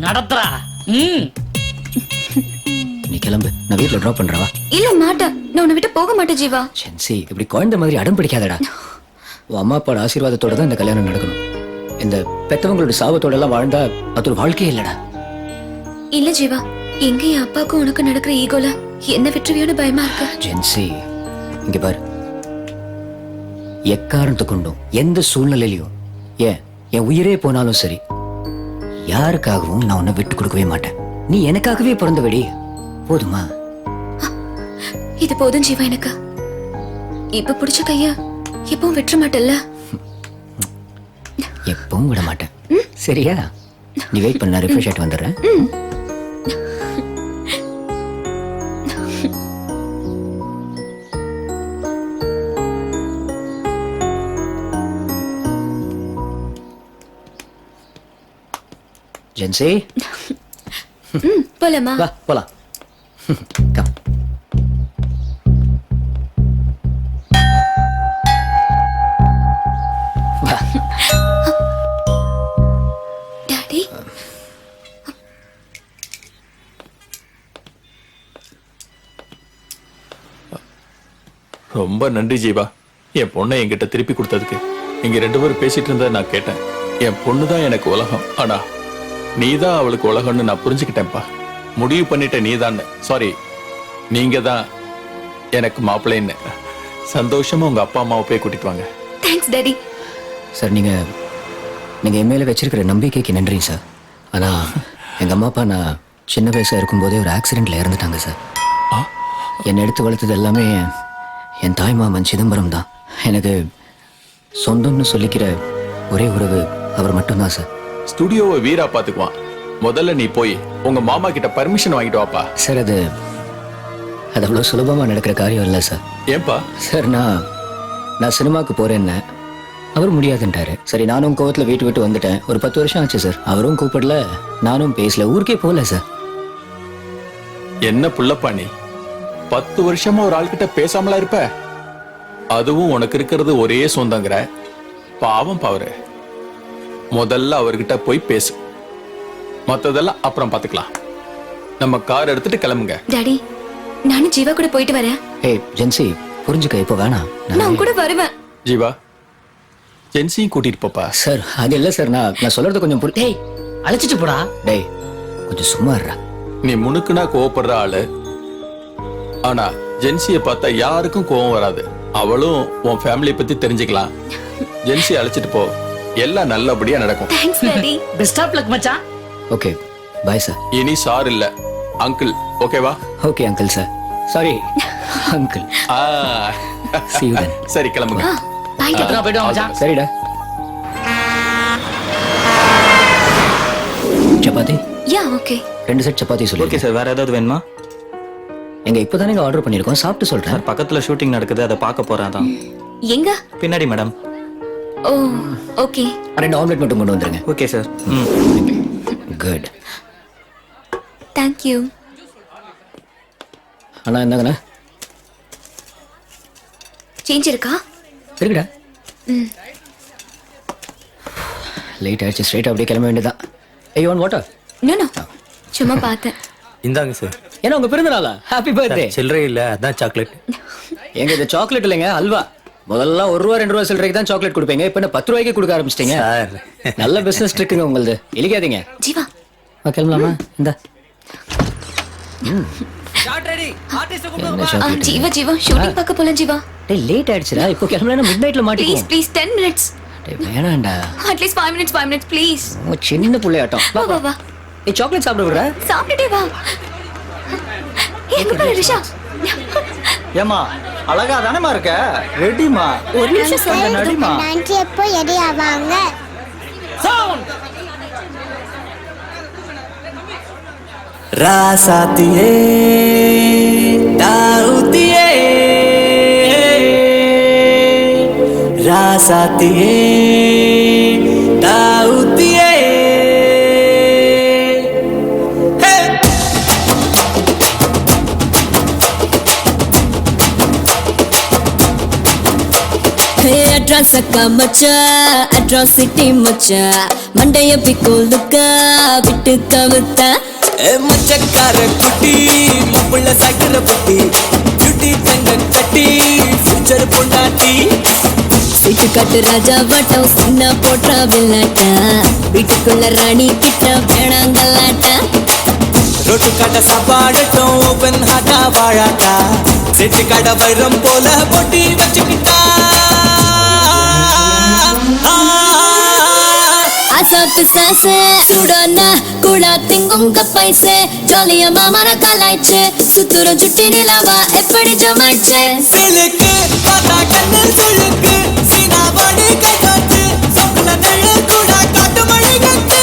நடத்துறா. நீ கிளம்பு, நான் வீட்ல டிராப் பண்றவா. இல்ல மாட்டேன், நான் உன்னை விட்டு போக மாட்டேன் ஜீவா. ஜென்சி, இப்படி குழந்தை மாதிரி அடம் பிடிக்காதடா. உன் அம்மா அப்பாவோட ஆசீர்வாதத்தோட தான் இந்த கல்யாணம் நடக்கணும். இந்த பெத்தவங்களோட சாபத்தோட எல்லாம் வாழ்ந்தா அது ஒரு வாழ்க்கையே இல்லடா. இல்ல ஜீவா, எங்க என் அப்பாவுக்கும் உனக்கு நடக்கிற ஈகோல என்ன விட்டுருவியோன்னு பயமா இருக்கு. ஜென்சி, இங்க பாரு, எக்காரணத்தை கொண்டும் எந்த சூழ்நிலையிலையும் ஏன் என் உயிரே போனாலும் சரி, யாருக்காகவும் நான் உன்னை விட்டு கொடுக்கவே மாட்டேன். நீ எனக்காகவே பிறந்தவடி, போதுமா? இது போதும் ஜீவா எனக்கு. இப்ப பிடிச்ச கைய எப்பவும் விட்டுற மாட்டல்ல? எப்பவும் விட மாட்டேன். சரியா? நீ வெயிட் பண்ண, ரிஃப்ரெஷ் ஆயிட்டு வந்துடுறேன். ஜென்சி, போலாமா? வா போலாம். கம். வா. டாடி, ரொம்ப நன்றி ஜீவா, என் பொண்ணை என்கிட்ட திருப்பி கொடுத்ததுக்கு. நீங்க 2 பேரும் பேசிட்டு இருந்ததை நான் கேட்டேன். என் பொண்ணு தான் எனக்கு உலகம், ஆனா நீதான் அவளுக்கு உலகம்னு நான் புரிஞ்சுக்கிட்டேன்ப்பா. முடிவு பண்ணிட்ட நீதான். சாரி, நீங்க தான் எனக்கு மாப்பிள்ளைன்னு. சந்தோஷமா உங்க அப்பா அம்மாவை போய் கூட்டிட்டு வாங்க. Thanks daddy. சார், நீங்க என் மேல வச்சிருக்கிற நம்பிக்கைக்கு நன்றி சார். ஆனா எங்க அம்மா அப்பா நான் சின்ன வயசா இருக்கும்போதே ஒரு ஆக்சிடென்ட்ல இறந்துட்டாங்க சார். என்னை எடுத்து வளர்த்தது எல்லாமே என் தாய் மாமன் சிதம்பரம் தான். எனக்கு சொந்தம்னு சொல்லிக்கிற ஒரே உறவு அவர் மட்டும்தான் சார். ஸ்டுடியோவை வீரா பாத்துக்குவான். முதல்ல நீ போய் உங்க மாமா கிட்ட பர்மிஷன் வாங்கிட்டு வாப்பா. சார், அது அவ்வளவு சுலபமா நடக்கிற காரியம் இல்லை சார். ஏன்பா? சார், நான் சினிமாவுக்கு போறேன்னு அவர் முடியாதுன்ட்டாரு. சரி, நானும் கோவத்துல வீட்டு விட்டு வந்துட்டேன். ஒரு 10 வருஷம் ஆச்சு சார். அவரும் கூப்பிடல, நானும் பேசல, ஊருக்கே போகல சார். என்ன புள்ளப்பா நீ 10 வருஷமா ஒரு ஆள்கிட்ட பேசாமலா இருப்ப? அதுவும் உனக்கு இருக்கிறது ஒரே சொந்தங்கிற. பாவம் பாவரு, முதல்ல அவர்கிட்ட போய் பேசு. மத்ததெல்லாம் அப்புறம் பாத்துக்கலாம். நம்ம கார் எடுத்துட்டு கிளம்புங்க. டாடி, நானும் ஜீவா கூட போயிட்டு வரேன். ஏய் ஜென்சி, புரிஞ்சுக்க, இப்போ வேணாம். நான் கூட வருவேன். ஜீவா, ஜென்சியும் கூட்டிட்டு போப்பா. சார், அது இல்ல சார், நான் சொல்றது கொஞ்சம் டேய், அழைச்சிட்டு போடா. டேய், கொஞ்சம் சும்மா இருடா. நீ முணுக்குனா கோவப்படுற ஆளு, ஆனா ஜென்சியை பார்த்தா யாருக்கும் கோவம் வராது. அவளும் உன் ஃபேமிலி பத்தி தெரிஞ்சுக்கலாம். ஜென்சி அழைச்சிட்டு போ, எல்லாம் நல்லபடியா நடக்கும். Thanks daddy. Best of luck மச்சான். Okay, bye sir. இனி சார் இல்ல, அங்கிள் ஓகேவா? Okay uncle sir. Sorry uncle. See you then. சரி கிளம்புங்க. பாய். பத்திரமா போயிட்டு வாங்க மச்சான். சரிடா. சப்பாத்தி யா ஓகே. 2 செட் சப்பாத்தி சொல்லு. ஓகே சார், வேற ஏதாவது வேணுமா? எங்க இப்பதானே ஆர்டர் பண்ணிருக்கோம், சாப்பிட்டு சொல்றேன். சார் பக்கத்துல ஷூட்டிங் நடக்குது, அதை பார்க்க போறேன் அதான். எங்க? பின்னாடி மேடம். ஓ ஓகே. 2 ஆம்லெட் மட்டும் கொண்டு வந்துருங்க. Okay sir. Good. Thank you. அண்ணா என்னங்கண்ணா? சேஞ்ச் இருக்கா? இருக்குடா. லேட் ஆயிடுச்சு, ஸ்ட்ரைட் அப்படியே கிளம்ப வேண்டியதான். ஐயோ ஒன் வாட்டர். நோ நோ, சும்மா பார்த்தேன். இந்தாங்க சார். ஏன்னா உங்க பிறந்த நாளா? Happy birthday. சில்லறை இல்ல, அதான் சாக்லேட். எங்க இது சாக்லேட் இல்லைங்க, அல்வா. முதல்ல 1 ரூபா 2 ரூபா சில்லறைக்கு தான் சாக்லேட் கொடுப்பீங்க, இப்ப என்ன 10 ரூபாய்க்கு கொடுக்க ஆரம்பிச்சிட்டீங்க. சார். நல்ல பிசினஸ் ட்ரிக்குங்க உங்களுது, இழிக்காதீங்க. ஜீவா கிளம்பலாமா? இந்த ஜீவா ஜீவா ஷூட்டிங் பார்க்க போலாம் ஜீவா. டேய் லேட் ஆயிடுச்சுடா, இப்போ கிளம்பலனா மிட் நைட்ல ப்ளீஸ் மாட்டிக்குவோம். Please 10 minutes. டேய் வேணாம்டா, அட்லீஸ்ட் 5 minutes ப்ளீஸ். உன் சின்ன புள்ளையாட்டம். வா வா வா. நீ சாக்லேட் சாப்பிட விடுற? சாப்பிட்டுட்டே வா. எங்க போற ரிஷா? ஏமா அழகா தானேமா இருக்க? ரெடிமா? ஒரு நிமிஷம் சார். நடிமா. ஆண்டி எப்போ ரெடி ஆவாங்க? ராசாத்தியே தாவுத்தியே ராசாத்தியே தாவுத்தியே அட்ராஸ் அக்கா மச்சா, அட்ராசிட்டி மச்சா, மண்டைய பிக்கோலுக்க விட்டு கவுத்தா. மச்சக்கார குட்டி முப்புள்ள சாக்கிற புட்டி குட்டி தங்க கட்டி ஃபியூச்சர் பொண்டாட்டி. சீட்டு காட்டு ராஜா வட்டம் சின்ன போட்டா வில்லாட்டா, வீட்டுக்குள்ள ராணி கிட்ட வேணாங்கல்லாட்டா. ரொட்டு கடை சாப்பாடட்டும் ஓபன் ஹாட்டா வாழாட்டா, செட்டு கடை வைரம் போல பொட்டி வச்சுக்கிட்டா. அசாத்து சாசே சுடனா கூட திங்குங்க பைசே, ஜாலியா மாமன கலாய்ச்சே, சுத்துற ஜுட்டி நிலவா எப்படி ஜமாச்சே. சிலுக்கு பார்த்தா கண்ணு சுழுக்கு, சீனா பாடி கை காட்டு, சொக்குல நெழு கூட காட்டு மழை கட்டு.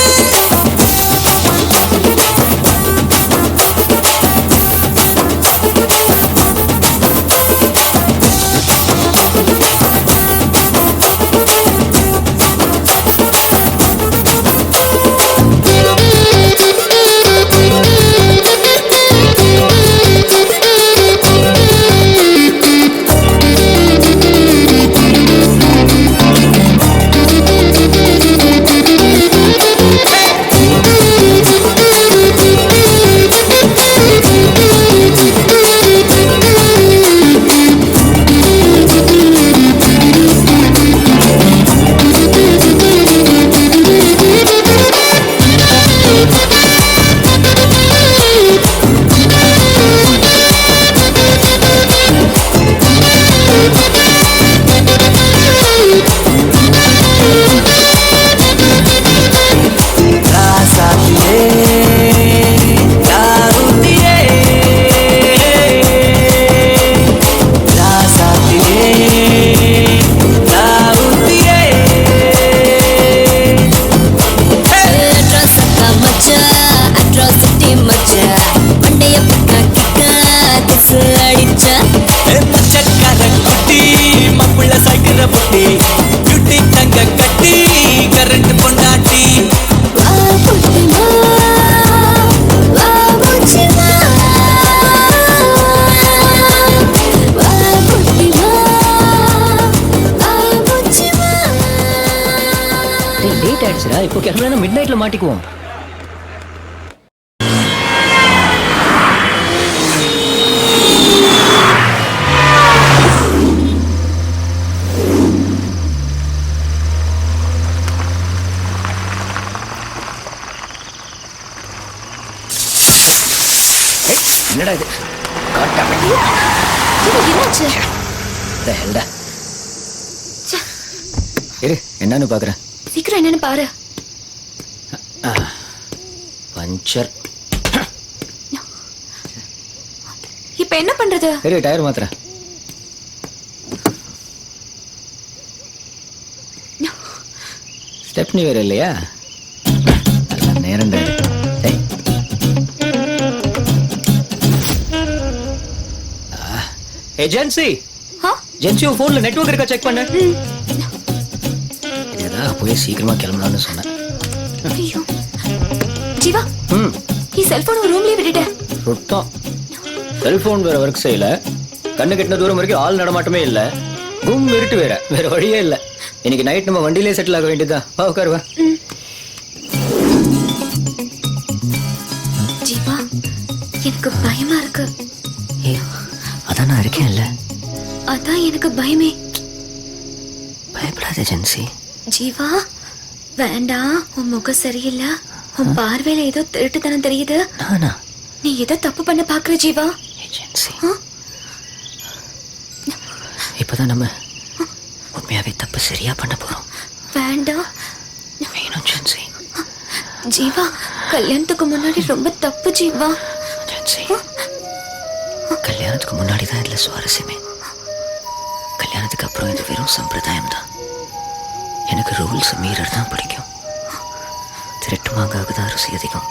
இப்போ கிளம்பலனா மிட் நைட்ல மாட்டிக்குவோம். என்னடா இது? என்னாச்சு? இரு என்னன்னு பாக்குறேன். சீக்கிரம் என்னன்னு பாரு. பஞ்சர். இப்ப என்ன பண்றது? சரி டயர் மாத்திர. ஸ்டெப்னி வேற இல்லையா? நேரம் ஏஜென்சி ஜென்சி போன்ல நெட்வொர்க் இருக்கா செக் பண்ண. இதுதான் போய் சீக்கிரமா கிளம்பலாம்னு சொன்னேன். ஐயோ ஜீவா, நீ செல்போன் ரூம்லயே விட்டுட்ட. சுத்தம் செல்போன் வேற ஒர்க் செய்யல. கண்ணு கெட்டின தூரம் வரைக்கும் ஆள் நடமாட்டமே இல்ல. ரூம் இருட்டு வேற வழியே இல்ல. இன்னைக்கு நைட் நம்ம வண்டியிலே செட்டில் ஆக வேண்டியதுதான். வா உட்காருவா. ஜீவா, எனக்கு பயமா இருக்கு. அதான் நான் இருக்கேன்ல. அதான் எனக்கு பயமே. பயப்படாத ஜென்சி. ஜீவா வேண்டாம், உன் முகம் சரியில்லை. உன் பார்வையில ஏதோ திருட்டுத்தனம் தெரியுது. நீ ஏதோ தப்பு பண்ண பாக்குற ஜீவா. இப்பதான் நம்ம உண்மையாவே தப்பு சரியா பண்ண போறோம். வேண்டாம் வேணும் ஜென்சி. ஜீவா, கல்யாணத்துக்கு முன்னாடி ரொம்ப தப்பு ஜீவா. ஜென்சி, கல்யாணத்துக்கு முன்னாடி தான் இதுல சுவாரஸ்யமே. கல்யாணத்துக்கு அப்புறம் இது வெறும் சம்பிரதாயம் தான். எனக்கு ரூல்ஸ் மீறர் தான் பிடிக்கும். திருட்டு மாங்காவுக்கு தான் ருசி அதிகம்.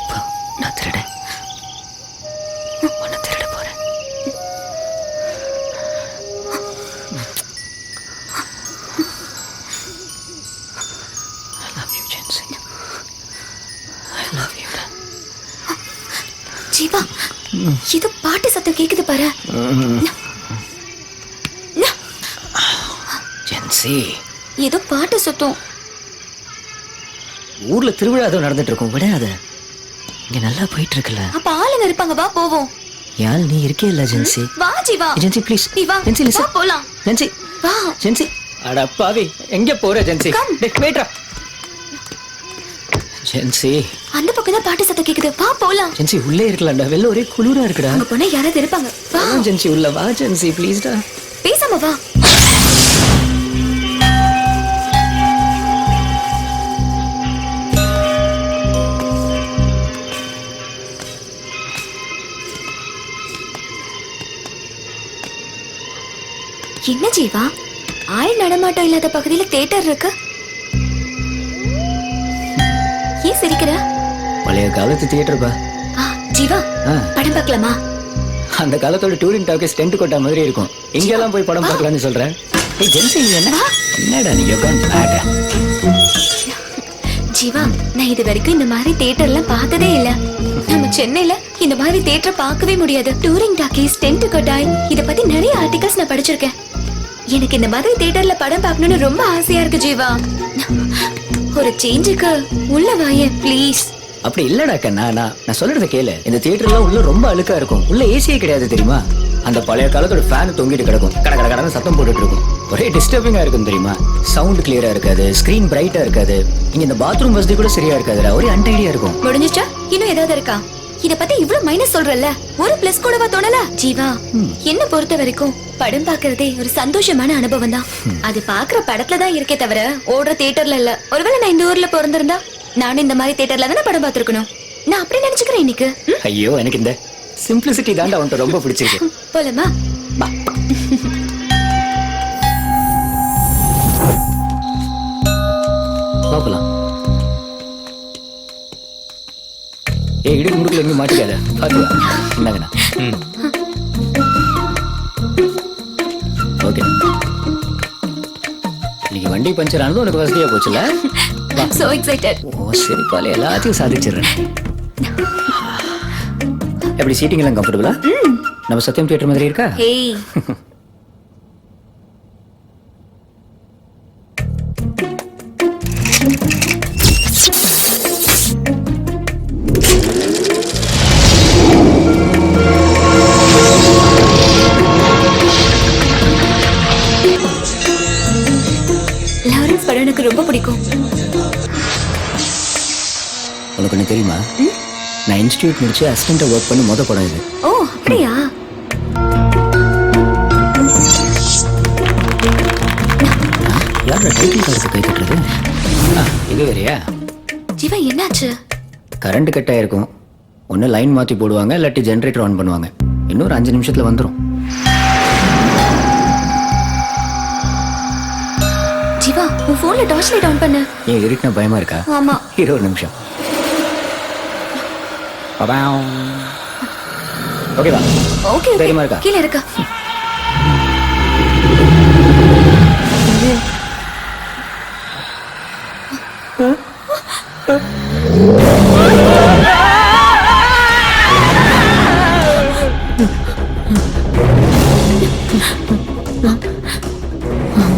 இப்போ நான் திருடேன். உன்னை திருட போறேன். I love you, Jensi. I love you. Jeeva, இது பாட்டு சத்தம் கேக்குது பாரு. ஜென்சி, ஏதோ பாட்டு சத்தம். ஊர்ல திருவிழா ஏதோ நடந்துட்டு இருக்கும். விடாத, இங்க நல்லா போயிட்டு இருக்குல்ல. அப்ப ஆளுங்க இருப்பாங்க, வா போவோம். யாழ் நீ இருக்கே இல்ல ஜென்சி. வா ஜீவா. Gen Z please. நீ வா. ஜென்சி வா லிசன். போலாம். ஜென்சி வா. ஜென்சி, அட பாவி, எங்க போற ஜென்சி? டேய் வெயிட்ரா. ஜென்சி, அந்த பக்கம் தான் பாட்டு சத்தம் கேக்குது, வா போலாம். ஜென்சி உள்ளே இருக்கலாம்டா. வெளில ஒரே குளிரா இருக்குடா. அங்க போனா யாராவது இருப்பாங்க, வா. ஜென்சி உள்ள வா ஜென்சி ப்ளீஸ்டா. பேசாம வா. என்ன ஜீவா, ஆள் நடமாட்டம் இல்லாத பகுதியில தியேட்டர் இருக்கு. ஏன் சிரிக்கிற? பழைய காலத்து தியேட்டர் பா. ஜீவா, படம் பார்க்கலாமா? அந்த காலத்தோட டூரிங் டாக்கீஸ் டென்ட் கொட்டா மாதிரி இருக்கும். இங்க எல்லாம் போய் படம் பார்க்கலாம்னு சொல்றேன். ஏய் ஜென்சி, என்னடா நீ யோகான்? ஜீவா, நான் இது வரைக்கும் இந்த மாதிரி தியேட்டர்லாம் பார்த்ததே இல்ல. நம்ம சென்னையில இந்த மாதிரி தியேட்டர் பார்க்கவே முடியாது. டூரிங் டாக்கீஸ், டென்ட் கொட்டாய், இத பத்தி நிறைய ஆர்டிகல்ஸ் நான் படிச்சிருக்கேன். எனக்கு இந்த மாதிரி தியேட்டர்ல படம் பார்க்கணும்னு ரொம்ப ஆசையா இருக்கு ஜீவா. ஒரு சேஞ்சுக்கு உள்ள வாயே ப்ளீஸ். அப்படி இல்லடா கண்ணா, நான் சொல்றத கேளு. இந்த தியேட்டர்லாம் உள்ள ரொம்ப அழுக்கா இருக்கும். உள்ள ஏசியே கிடையாது தெரியுமா? அந்த பழைய காலத்தோட ஃபேன் தொங்கிட்டு கிடக்கும். கடகடன்னு சத்தம் போட்டுட்டு இருக்கும். ஒரே டிஸ்டர்பிங்கா இருக்கும் தெரியுமா? சவுண்ட் கிளியரா இருக்காது, ஸ்கிரீன் பிரைட்டா இருக்காது. இங்க இந்த பாத்ரூம் வசதி கூட சரியா இருக்காதுடா. ஒரே அன்டைடியா இருக்கும். முடிஞ்சிச்சா? இன்னும் ஏதாவது இருக்கா? இத பத்தி இவ்ளோ மைனஸ் சொல்றல்ல, ஒரு பிளஸ் கூடவா தோணல? ஜீவா, என்ன பொறுத்த வரைக்கும் படம் பாக்குறதே ஒரு சந்தோஷமான அனுபவம் தான். அது பாக்குற படத்துல தான் இருக்கே தவிர ஓடுற தியேட்டர்ல இல்ல. ஒருவேளை நான் இந்த ஊர்ல பிறந்திருந்தா நானும் இந்த மாதிரி தியேட்டர்ல தானே படம் பார்த்திருக்கணும். நான் அப்படி நினைச்சுக்கிறேன் இன்னைக்கு. ஐயோ, எனக்கு இந்த சிம்பிளிசிட்டி தான்டா உன்கிட்ட ரொம்ப பிடிச்சிருக்கு. போலாமா? பாக்கலாம். இடி முடுக்கல எங்க மாட்டிக்காத. பாத்து என்னங்கண்ணா. ஓகே, இன்னைக்கு வண்டி பஞ்சர் ஆனது உனக்கு வசதியா போச்சுல. So excited. ஓ சரி, பாலே எல்லாத்தையும் சாதிச்சிடுறேன். எப்படி சீட்டிங் எல்லாம் கம்ஃபர்டபுளா? நம்ம சத்தியம் தியேட்டர் மாதிரி இருக்கா? ஏய், லாரன்ஸ் படம் எனக்கு ரொம்ப பிடிக்கும். உனக்கு ஒண்ணு தெரியுமா? நான் இன்ஸ்டிடியூட் முடிச்சு அசிஸ்டண்டா ஒர்க் பண்ணி மொத படம் இது. ஓ அப்படியா? யாரோட டைட்டில் கார்டுக்கு கை கட்டுறது? இது வேறையா? ஜீவா, என்னாச்சு? கரண்ட் கட் ஆயிருக்கும். ஒன்னு லைன் மாத்தி போடுவாங்க, இல்லாட்டி ஜெனரேட்டர் ஆன் பண்ணுவாங்க. இன்னொரு 5 நிமிஷத்துல வந்துரும். ஜீவா உன் போன்ல டார்ச் லைட் ஆன் பண்ணு. ஏன் இருட்டுனா பயமா இருக்கா? ஆமா. இரு ஒரு நிமிஷம். ஓகேவா? ஓகே தைரியமா இருக்கா? கீழே இருக்கா?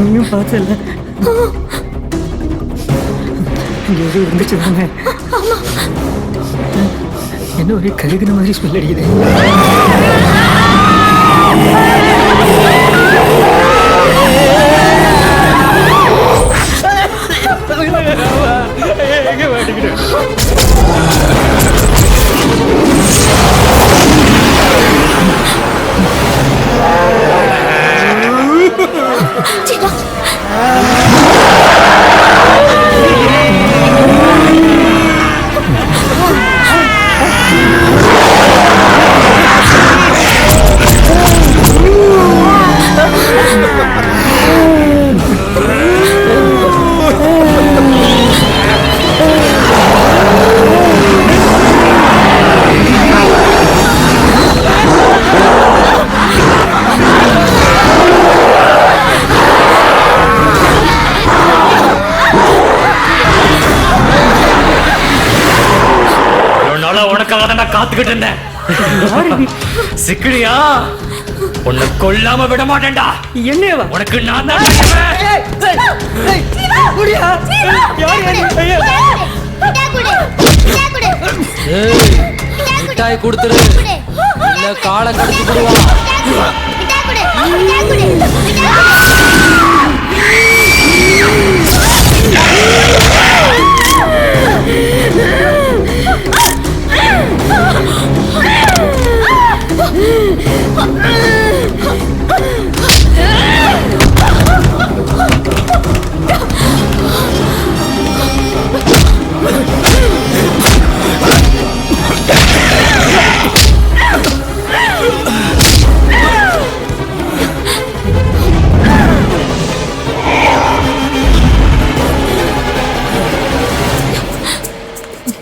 ஒன்றும் பார்த்தல இங்கே எதுவும் இருந்துச்சு தானே? என்ன ஒரே கருகுன மாதிரி ஸ்மெல் அடிக்குது. காத்துக்கிட்டு இருந்தேன். சிக்கிரியா உன்னை கொல்லாம விட மாட்டேன்டா. என்னவா உனக்கு நான் தான் மிட்டாய் கொடுத்துரு இல்ல காலை கடிச்சு போடுவான்.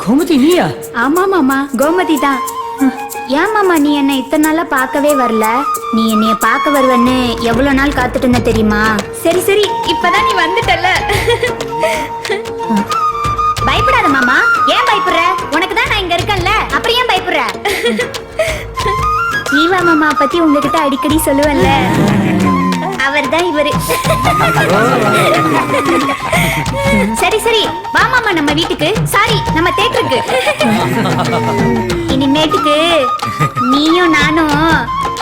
கோமதி நீயா? ஆமா மாமா, கோமதி தான். ஏன் மாமா நீ என்ன இத்தனை நாளா பார்க்கவே வரல? நீ என்னைய பார்க்க வருவன்னு எவ்வளவு நாள் காத்துட்டு இருந்த தெரியுமா? சரி சரி, இப்பதான் நீ வந்துட்டல. பயப்படாத மாமா. ஏன் பயப்படுற? உனக்கு தான் நான் இங்க இருக்கேன்ல, அப்புறம் ஏன் பயப்படுற? ஜீவா மாமா பத்தி உங்ககிட்ட அடிக்கடி சொல்லுவல்ல, அவர் தான் இவரு. சரி சரி, வா மாமா நம்ம வீட்டுக்கு, சாரி நம்ம தேட்டருக்கு. இனிமேட்டுக்கு நீயும் நானும்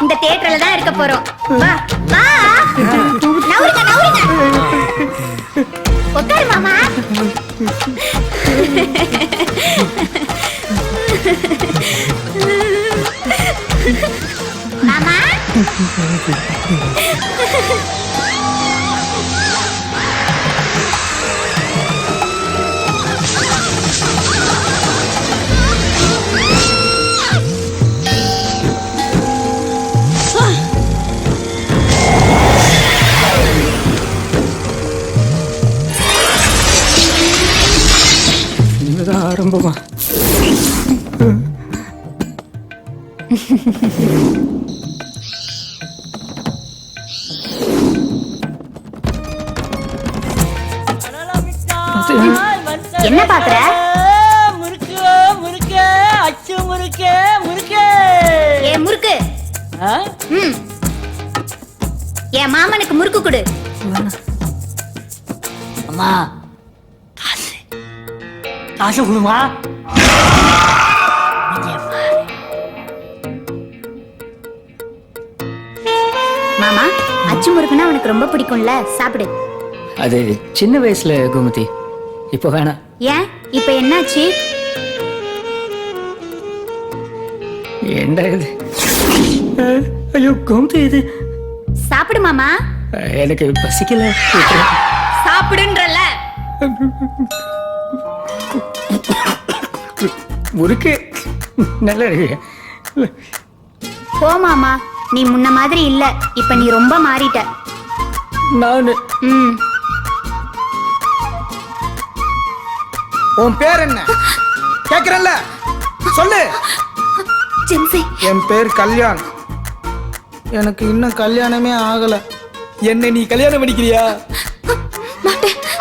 இந்த தியேட்டர்ல தான் இருக்க போறோம். வா வா, நவுருங்க நவுருங்க, உட்காரு மாமா. மாமா இதுதான் ஆரம்பமா? என்ன பாக்குற? முறுக்கு முறுக்கு அச்சு முறுக்கு முறுக்கு. ஏ முறுக்கு, என் மாமனுக்கு முறுக்கு கொடு. அம்மா காசு கொடுமா. மாமா, அச்சு முறுக்குன்னா உனக்கு ரொம்ப பிடிக்கும்ல, சாப்பிடு. அது சின்ன வயசுல கோமதி, இப்போ வேணாம். ஏன் இப்ப என்னாச்சு? ஏண்டா இது? ஐயோ கோமதி, இது சாப்பிடு மாமா. எனக்கு பசிக்கல. சாப்பிடுன்றல. முறுக்கு நல்லா இருக்கு. போமாமா, நீ முன்ன மாதிரி இல்ல. இப்ப நீ ரொம்ப மாறிட்ட. நானு உன் பேர் என்ன கேக்குறல்ல, சொல்லு. ஜென்சி, என் பேர் கல்யாண். எனக்கு இன்னும் கல்யாணமே ஆகல. என்ன நீ கல்யாணம் பண்ணிக்கிறியா?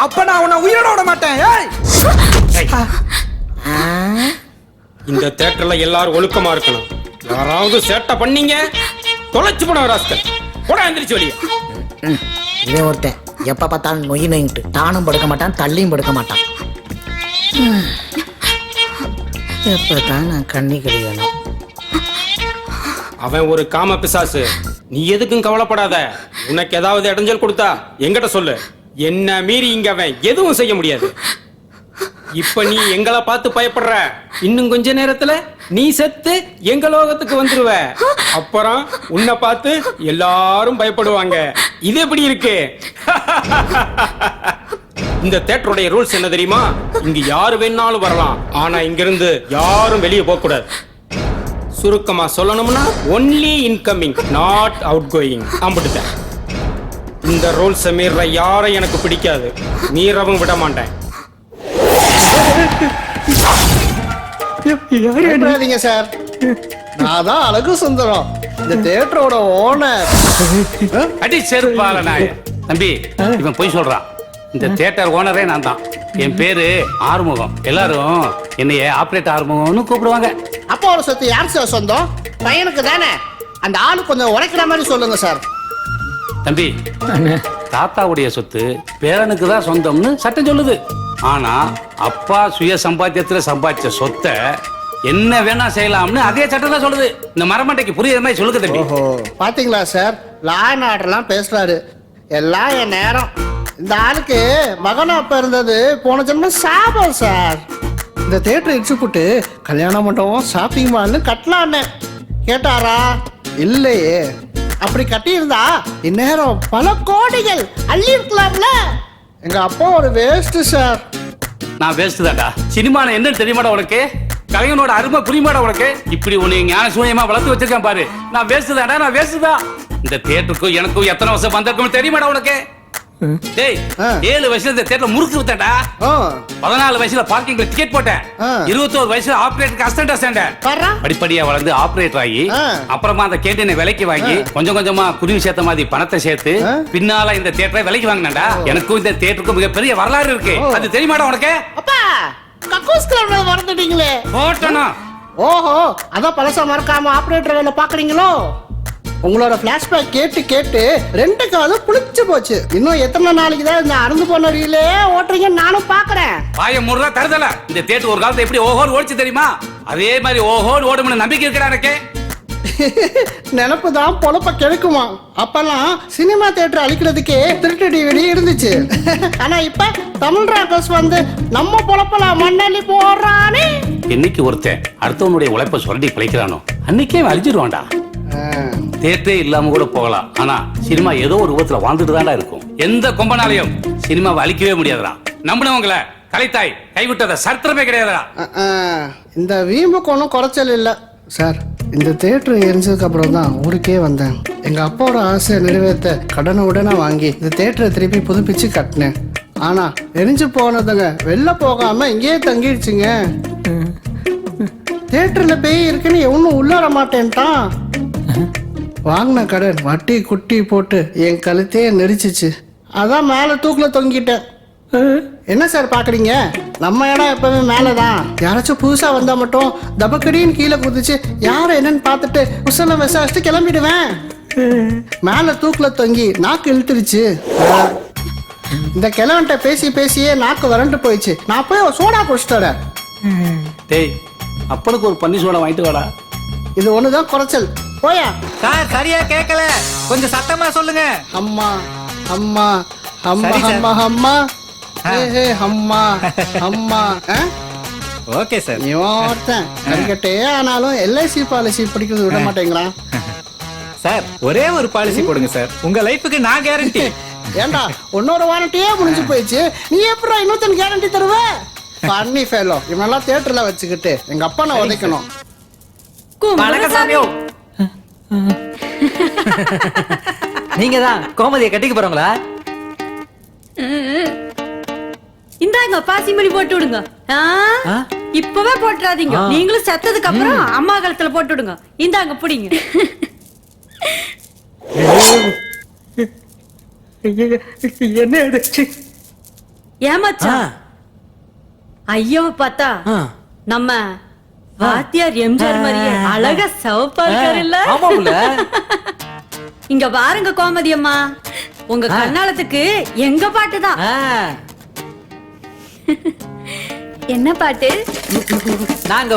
அப்ப நான் உன்னை உயிரோட விட மாட்டேன். ஏய்! இந்த தேட்டர்ல எல்லாரும் ஒழுக்கமா இருக்கணும். யாராவது சேட்டை பண்ணீங்க தொலைச்சு போன ராஸ்கல் கூட எந்திரிச்சு வெளியே. இவன் ஒருத்தன் எப்ப பார்த்தாலும் நொய் நொயிட்டு தானும் படுக்க மாட்டான், தள்ளியும் படுக்க மாட்டான். எப்பதான் நான் கண்ணி கிடையாது. அவன் ஒரு காம பிசாசு. நீ எதுக்கும் கவலைப்படாத. உனக்கு ஏதாவது இடைஞ்சல் கொடுத்தா என்கிட்ட சொல்லு. என்ன மீறி இங்க அவன் எதுவும் செய்ய முடியாது. இப்ப நீ எங்களை பார்த்து பயப்படுற. இன்னும் கொஞ்ச நேரத்துல நீ செத்து எங்க லோகத்துக்கு வந்துருவ. அப்புறம் உன்னை பார்த்து எல்லாரும் பயப்படுவாங்க. இது எப்படி இருக்கு? இந்த தியேட்டருடைய ரூல்ஸ் என்ன தெரியுமா? இங்க யாரு வேணாலும் வரலாம், ஆனா இங்க இருந்து யாரும் வெளியே போக கூடாது. சுருக்கமா சொல்லணும்னா only incoming, not outgoing. அம்பிட்டுட்டேன். இந்த ரூல்ஸ் மீற யாரும் எனக்கு பிடிக்காது, மீறவும் விட மாட்டேன். சார், நான் தான் அழகு சுந்தரம், இந்த தியேட்டரோட ஓனர். அடி செருப்பால நாய. தம்பி, இவன் போய் சொல்றான். இந்த தியேட்டர் ஓனரே நான் தான். என் பேரு ஆறுமுகம். எல்லாரும் என்னைய ஆபரேட் ஆறுமுகம்னு கூப்பிடுவாங்க. அப்பா ஒரு சொத்து யார் சார் சொந்தம்? பையனுக்கு தானே. அந்த ஆளு கொஞ்சம் உரைக்கிற மாதிரி சொல்லுங்க சார். தம்பி, தாத்தாவுடைய சொத்து பேரனுக்கு தான் சொந்தம்னு சட்டம் சொல்லுது. ஆனா அப்பா சுய சம்பாத்தியத்துல சம்பாதிச்ச சொத்தை என்ன வேணா செய்யலாம்னு அதே சட்டம் தான் சொல்லுது. இந்த மரமண்டைக்கு புரியுற மாதிரி சொல்லுங்க தம்பி. ஓஹோ, பாத்தீங்களா சார், லா அண்ட் ஆர்டர்லாம் பேசுறாரு. எல்லாம் என் நேரம். இந்த ஆளுக்கு மகனா அப்ப இருந்தது போன ஜென்மம் சாபம் சார். இந்த தியேட்டர் இடிச்சு போட்டு கல்யாண மண்டபம் ஷாப்பிங் மால்னு கட்டலான்னு கேட்டாரா? இல்லையே. அப்படி கட்டியிருந்தா இந்நேரம் பல கோடிகள் அள்ளி இருக்கலாம்ல. எங்க அப்பா ஒரு வேஸ்ட் சார். நான் வேஸ்ட் தான்டா. சினிமான என்னன்னு தெரியுமாடா உனக்கு? கலைஞனோட அருமை புரியுமாடா உனக்கு? இப்படி உன்னை ஞான சூன்யமா வளர்த்து வச்சிருக்கேன் பாரு. நான் வேஸ்ட் தான்டா, நான் வேஸ்ட் தான். இந்த தியேட்டருக்கும் எனக்கும் எத்தனை வருஷம் வந்திருக்கும் தெரியுமாடா உனக்கு? டேய், 7 வயசுல இந்த தியேட்டர் முறுக்கு விட்டேன்டா. 14 வயசுல பார்க்கிங்ல டிக்கெட் போட்டேன். 21 வயசுல ஆபரேட்டருக்கு அசிஸ்டன்ட் சேர்ந்தேன். படிப்படியா வளர்ந்து ஆபரேட்டர் ஆகி அப்புறமா அந்த கேண்டீனை விலைக்கு வாங்கி கொஞ்சம் கொஞ்சமா குருவி சேர்த்த மாதிரி பணத்தை சேர்த்து பின்னால இந்த தியேட்டரை விலைக்கு வாங்கினேன்டா. எனக்கும் இந்த தியேட்டருக்கும் மிகப்பெரிய வரலாறு இருக்கு. அது தெரியுமாடா உனக்கு? அப்பா, கக்கூஸ் கிளப்ல மறந்துட்டீங்களே. போட்டனா? ஓஹோ, அதான் பழசா மறக்காம ஆபரேட்டர் வேலை பாக்குறீங்களோ? உங்களோட பிளாஷ்பேக் கேட்டு கேட்டு 2 காலும் புளிச்சு போச்சு. இன்னும் எத்தனை நாளைக்கு தான் இந்த அறுந்து போன ரீலே ஓட்டுறீங்கன்னு நானும் பாக்குறேன். பாய முருகா தருதல. இந்த தியேட்டர் ஒரு காலத்துல எப்படி ஓஹோன்னு ஓடிச்சு தெரியுமா? அதே மாதிரி ஓஹோன்னு ஓடும்னு நம்பிக்கை இருக்கா எனக்கு? நினப்பு தான் பொழப்ப கெடுக்குமா? அப்பெல்லாம் சினிமா தியேட்டர் அழிக்கிறதுக்கே திருட்டு டிவிடி இருந்துச்சு. ஆனா இப்ப தமிழ் ராக்கர்ஸ் வந்து நம்ம பொழப்பலாம் மண்ணள்ளி போடுறானே. என்னைக்கு ஒருத்தன் அடுத்தவனுடைய உழைப்ப சுரண்டி பிழைக்கிறானோ அன்னைக்கே அழிஞ்சிருவான்டா. தியேட்டரே இல்லாம கூட போகலாம், ஆனா சினிமா ஏதோ ஒரு ரூபத்துல வாழ்ந்துட்டு தான்டா இருக்கும். எந்த கொம்பனாலையும் சினிமாவை அழிக்கவே முடியாதுடா. நம்பினவங்களை கலைத்தாய் கைவிட்டத சரித்திரமே கிடையாதுடா. இந்த வீம்புக்கு ஒன்றும் குறைச்சல் இல்லை சார். இந்த தியேட்டர் எரிஞ்சதுக்கு அப்புறம் தான் ஊருக்கே வந்தேன். எங்க அப்பாவோட ஆசையை நிறைவேற்ற கடனை உடனே வாங்கி இந்த தியேட்டரை திருப்பி புதுப்பிச்சு கட்டினேன். ஆனா எரிஞ்சு போனதுங்க வெளில போகாம இங்கேயே தங்கிடுச்சுங்க. தியேட்டர்ல பேய் இருக்குன்னு எவனும் உள்ளார மாட்டேன்ட்டான். வாங்கின கடன் வட்டி குட்டி போட்டு என் கழுத்தையே நெரிச்சிச்சு. அதான் மேலே தூக்கில் தொங்கிட்டேன். என்ன சார் பாக்குறீங்க? நம்ம இடம் எப்பவுமே மேலதான். யாராச்சும் புதுசா வந்தா மட்டும் தபக்கடின்னு கீழே குதிச்சு யார என்னன்னு பார்த்துட்டு உசல விசாரிச்சுட்டு கிளம்பிடுவேன். மேல தூக்குல தொங்கி நாக்கு இழுத்துருச்சு. இந்த கிழவன்ட்ட பேசி பேசியே நாக்கு வறண்டு போயிடுச்சு. நான் போய் ஒரு சோடா குடிச்சிட்டேன். டேய், அப்பனுக்கு ஒரு பன்னி சோடா வாங்கிட்டு வாடா. இது ஒண்ணுதான் குறைச்சல். போயா சார், சரியா கேட்கல, கொஞ்சம் சத்தமா சொல்லுங்க. அம்மா அம்மா அம்மா அம்மா அம்மா அம்மா அம்மா. Okay sir. இவன் ஒருத்தன் கறிக்கட்டே ஆனாலும் எல்ஐசி பாலிசி பிடிக்கிறது விட மாட்டேங்கிறான். சார், ஒரே ஒரு பாலிசி போடுங்க சார், உங்க லைஃபுக்கு நான் கேரண்டி. ஏண்டா, இன்னொரு வாரண்டியே முடிஞ்சு போயிடுச்சு, நீ எப்படி இன்னொருத்தன் கேரண்டி தருவ? பண்ணி ஃபெலோ இவனெல்லாம் தியேட்டர்ல வச்சுக்கிட்டு எங்க அப்பா நான் உதைக்கணும். வணக்கம் சாமியோ. நீங்க தான் கோமதியை கட்டிக்க போறவங்களா? இந்தாங்க பாசிமணி போட்டு விடுங்க. இப்பவே போட்டுறாதீங்க. நீங்களும் செத்ததுக்கு அப்புறம் அம்மா காலத்துல போட்டு விடுங்க. இந்தாங்க புடிங்க. என்ன ஏமாச்சா ஐயோ பார்த்தா நம்ம வாத்தியார் எம்ஜிஆர் மாதிரியே அழகா சிவப்பா இருக்காரு இல்ல? இங்க பாருங்க கோமதி அம்மா, உங்க கண்ணாலத்துக்கு எங்க பாட்டுதான். என்ன பாட்டு? நாங்க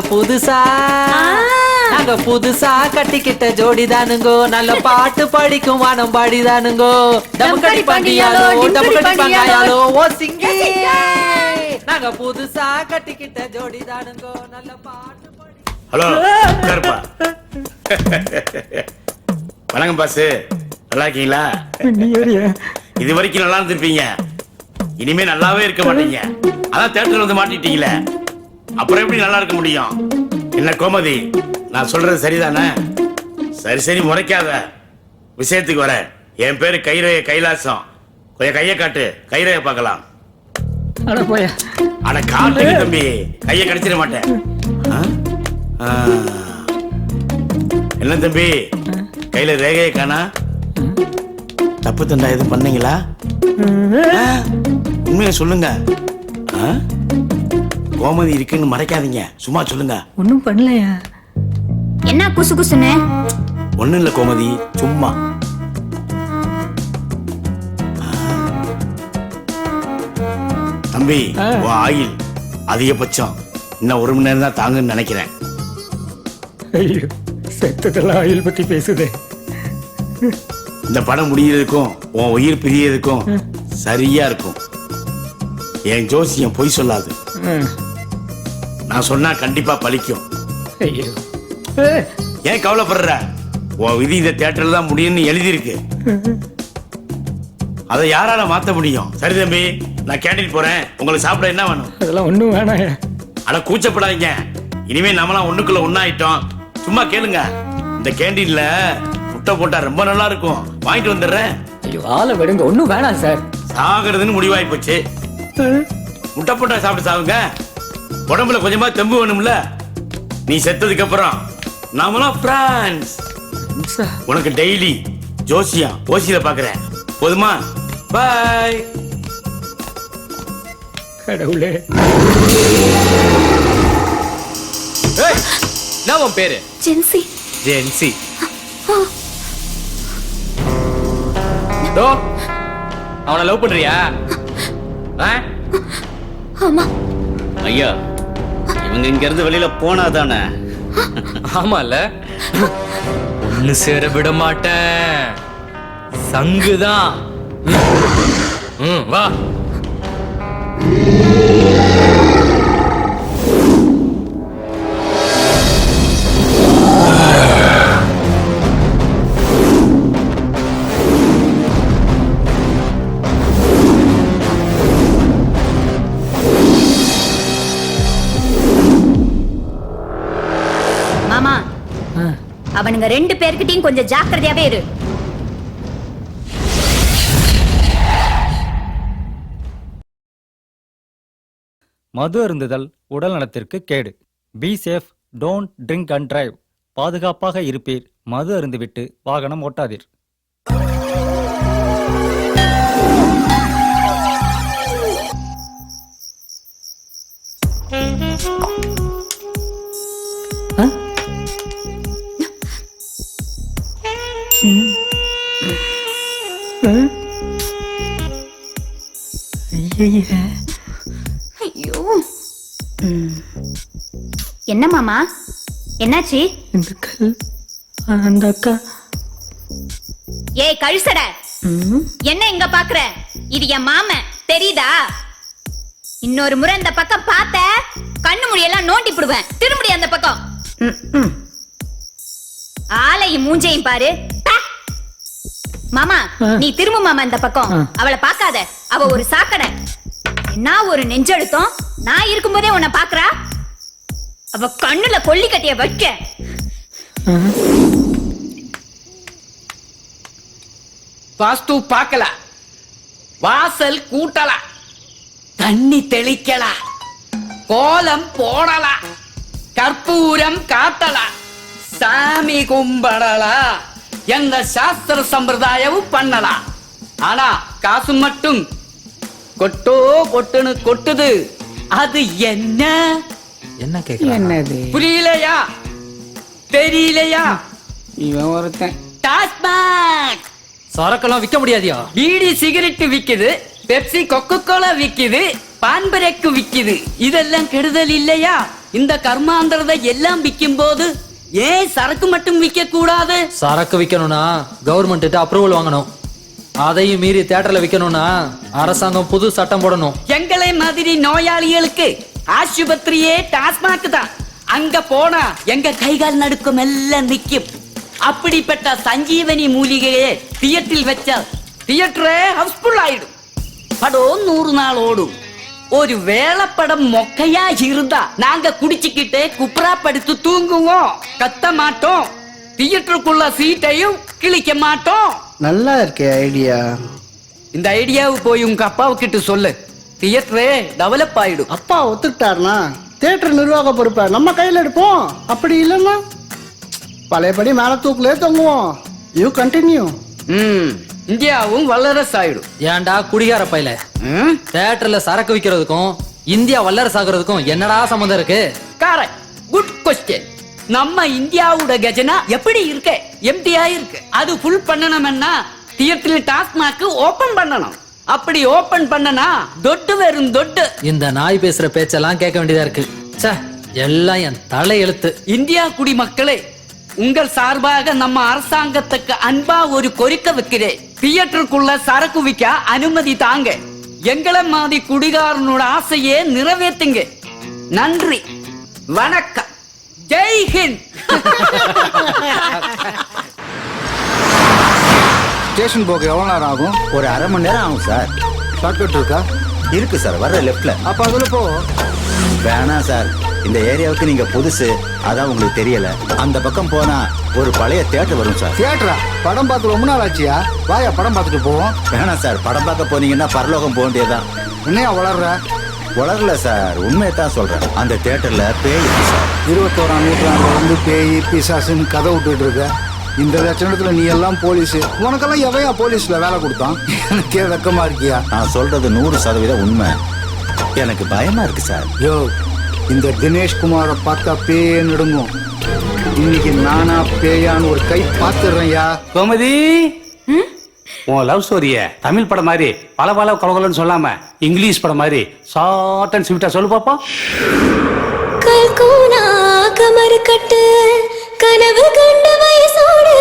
புதுசா கட்டிக்கிட்ட ஜோடிதானுங்கோ, நல்ல பாட்டு படிக்கும் வானம் பாடிதானுங்கோ. டமுக்கடி பாண்டியாலோ டமுக்கடி பாண்டியாலோ ஓ சிங்கி. நாங்க புதுசா கட்டிக்கிட்ட ஜோடிதானுங்கோ, நல்ல பாட்டு படி. ஹலோ உட்காருப்பா. வணக்கம் பாஸ், நல்லா இருக்கீங்களா? இது வரைக்கும் நல்லா இருந்திருப்பீங்க, இனிமே நல்லாவே இருக்க மாட்டீங்க. அதான் தேட்டர்ல வந்து மாட்டிட்டீங்களே, அப்புறம் எப்படி நல்லா இருக்க முடியும்? என்ன கோமதி, நான் சொல்றது சரிதானே? சரி முறைக்காத, விஷயத்துக்கு வர. என் பேரு கைரேய கைலாசம். கொஞ்சம் கையை காட்டு, கைரேய பார்க்கலாம். அட காட்டுங்க தம்பி, கையை கடிச்சிட மாட்டேன். என்ன தம்பி, கையில ரேகையை காணா? தப்பு தண்டா எதுவும் பண்ணீங்களா? உண்மையை சொல்லுங்க. கோமதி இருக்குன்னு மறைக்காதீங்க, சும்மா சொல்லுங்க. ஒண்ணும் பண்ணலையா? என்ன குசு குசுன்னு? ஒண்ணும் இல்ல கோமதி, சும்மா. தம்பி, உன் ஆயில் அதிகபட்சம் இன்னும் 1 மணி நேரம் தான் தாங்குன்னு நினைக்கிறேன். ஐயோ, செத்ததெல்லாம் ஆயில் பத்தி பேசுதே. இந்த படம் முடியறதுக்கும் உன் உயிர் பிரியறதுக்கும் சரியா இருக்கும். என் ஜோசியம் பொய் சொல்லாது. நான் சொன்னா கண்டிப்பா பலிக்கும். ஏன் கவலைப்படுற? உன் விதி இந்த தியேட்டர்ல தான் முடியும்னு எழுதியிருக்கு. அதை யாரால மாத்த முடியும்? சரி தம்பி, நான் கேண்டீன் போறேன். உங்களுக்கு சாப்பிட என்ன வேணும்? அதெல்லாம் ஒண்ணும் வேணாம். அட கூச்சப்படாதீங்க, இனிமே நம்மளாம் ஒண்ணுக்குள்ள ஒண்ணாயிட்டோம். சும்மா கேளுங்க. இந்த கேண்டீன்ல முட்டை போட்டா ரொம்ப நல்லா இருக்கும், வாங்கிட்டு வந்துடுறேன். ஐயோ ஆளை விடுங்க, ஒண்ணும் வேணாம் சார். சாகிறதுன்னு முடிவாய் போச்சு. முட்டை போட்டா சாப்பிட்டு சாவுங்க. உடம்புல கொஞ்சமா தெம்பு வேணும்ல. நீ செத்ததுக்கு அப்புறம் நாமலாம் பிரான்ஸ். உனக்கு டெய்லி ஜோசியம் ஓசியில பாக்குறேன். போதுமா? பாய். கடவுளே. என்ன உன் பேரு? ஜென்சி. ஜென்சி. டோ, அவனை லவ் பண்றியா? ஆமா. ஐயா, இவங்க இங்க இருந்து வெளியில போனாதானே? ஆமால, ஒண்ணு சேர விட மாட்டேன். சங்குதான். வா. மாமா, அவனுங்க 2 பேர்கிட்டயும் கொஞ்சம் ஜாக்கிரதையாவே இரு. மது அருந்துதல் உடல் நலத்திற்கு கேடு. Be safe, don't drink and drive. பாதுகாப்பாக இருப்பீர், மது அருந்துவிட்டு வாகனம் ஓட்டாதீர். ஐயோ, என்ன மாமா, என்னாச்சு? இந்த கல், அந்த அக்கா. ஏய் கழுசட, என்ன இங்க பாக்குற? இது என் மாமன், தெரியுதா? இன்னொரு முறை இந்த பக்கம் பார்த்த கண்ணு முடியெல்லாம் நோண்டி போடுவேன். திரும்படி அந்த பக்கம். ஆளையும் மூஞ்சையும் பாரு. மாமா, நீ திரும்ப மாமா இந்த பக்கம். அவளை பார்க்காத, அவ ஒரு சாக்கடை. நான் ஒரு நெஞ்செழுத்தம். நான் இருக்கும்போதே உன்னை பாக்குறா. அவ கண்ணுல கொல்லி கட்டிய வைக்க. வாஸ்து பார்க்கல, வாசல் கூட்டல, தண்ணி தெளிக்கல, கோலம் போடல, கற்பூரம் காட்டல, சாமி கும்பிடல, எந்த சாஸ்திர சம்பிரதாயமும் பண்ணல. ஆனா காசு மட்டும் கொட்டோ கொட்டுன்னு கொட்டுது. அது என்ன? என்ன கேக்குற? என்னது புரியலையா? தெரியலையா? இவன் ஒருத்தன். டாஸ்மாக் சரக்கெல்லாம் விற்க முடியாதியா? பீடி சிகரெட் விக்குது, பெப்சி கொக்கோ கோலா விக்குது, பான்பரேக்கு விக்குது. இதெல்லாம் கெடுதல் இல்லையா? இந்த கர்மாந்திரதை எல்லாம் விற்கும் போது ஏன் சரக்கு மட்டும் விற்க கூடாது? சரக்கு விற்கணும்னா கவர்மெண்ட் அப்ரூவல் வாங்கணும். அதையும் மீறி தியேட்டர்ல விற்கணும்னா அரசாங்கம் புது சட்டம் போடணும். எங்களை மாதிரி நோயாளிகளுக்கு ஆஸ்பத்திரியே டாஸ்மாக் தான். அங்க போனா எங்க கைகால் நடுக்கம் எல்லாம் நிக்கும். அப்படிப்பட்ட சஞ்சீவனி மூலிகையே தியேட்டரில் வச்சா தியேட்டரே ஹவுஸ்ஃபுல் ஆயிடும். படம் 100 நாள் ஓடும். ஒரு வேளை படம் மொக்கையா இருந்தா நாங்க குடிச்சுக்கிட்டே குப்புறா படுத்து தூங்குவோம், கத்த மாட்டோம், தியேட்டருக்குள்ள சீட்டையும் கிழிக்க மாட்டோம். நல்லா இருக்கே ஐடியா. இந்த ஐடியாவை போய் உங்க அப்பாவுக்கிட்ட சொல்லு, தியேட்டரே டெவலப் ஆயிடும். அப்பா ஒத்துக்கிட்டாருனா தியேட்டர் நிர்வாக பொறுப்பை நம்ம கையில் எடுப்போம். அப்படி இல்லைன்னா பழையபடி மேல தூக்குலே தொங்குவோம். You continue. இந்தியாவும் வல்லரசு ஆயிடும். ஏன்டா குடிகார பையல, தியேட்டர்ல சரக்கு விக்கிறதுக்கும் இந்தியா வல்லரசு ஆகுறதுக்கும் என்னடா சம்பந்தம் இருக்கு? Correct, good question. நம்ம இந்தியாவோட கஜனா எப்படி இருக்கு? எம்டியா இருக்கு. அது ஃபுல் பண்ணணும்னா தியேட்டர்ல டாஸ்மாக் ஓபன் பண்ணணும். அப்படி ஓபன் பண்ணனா தொட்டு வெறும் தொட்டு. இந்த நாய் பேசுற பேச்செல்லாம் கேட்க வேண்டியதா இருக்கு. ச்சே, எல்லாம் என் தலை எழுத்து. இந்தியா குடிமக்களே, உங்கள் சார்பாக நம்ம அரசாங்கத்துக்கு அன்பா ஒரு கோரிக்கை வைக்கிறேன். தியேட்டருக்குள்ள சரக்கு விற்க அனுமதி தாங்க. எங்களை மாதிரி குடிகாரனோட ஆசையே நிறைவேற்றுங்க. நன்றி, வணக்கம், ஜெய் ஹிந்த். ஸ்டேஷன் போக எவ்வளோ நேரம் ஆகும்? ஒரு அரை மணி நேரம் ஆகும் சார். ஷார்ட்கட் இருக்கா? இருக்கு சார், வர்ற லெஃப்ட்ல. அப்போ அதில் போ. வேணாம் சார், இந்த ஏரியாவுக்கு நீங்க புதுசு, அதான் உங்களுக்கு தெரியல. அந்த பக்கம் போனா ஒரு பழைய தியேட்டர் வரும் சார். தியேட்டரா? படம் பார்த்து ரொம்ப நாள் ஆச்சியா? வாயா படம் பார்த்துட்டு போவோம். வேணாம் சார், படம் பார்க்க போனீங்கன்னா பரலோகம் போக வேண்டியதுதான். என்னையா வளர்ற? வளரல சார், உண்மையை தான் சொல்றேன். அந்த தியேட்டர்ல பேய் இருக்கு சார். 21ஆம் நூற்றாண்டுல வந்து பேய் பிசாசுன்னு கதை விட்டுட்டு இருக்க. இந்த லட்சணத்துல நீ எல்லாம் போலீஸ். உனக்கெல்லாம் எவையா போலீஸ்ல வேலை கொடுத்தான்? எனக்கே வெக்கமா இருக்கியா? நான் சொல்றது 100% உண்மை. எனக்கு பயமா இருக்கு சார். யோ, இந்த தினேஷ் குமாரை பார்த்தா பேயே நடுங்கும். இன்னைக்கு நானா பேயான்னு ஒரு கை பார்த்துடுறேன்யா. கோமதி, உன் லவ் ஸ்டோரிய தமிழ் படம் மாதிரி பல கலகலன்னு சொல்லாம இங்கிலீஷ் படம் மாதிரி ஷார்ட் அண்ட் ஸ்வீட்டா சொல்லு பாப்பா. கல்கோனா கமர் கட்டு கனவு கண்ட வயசோடு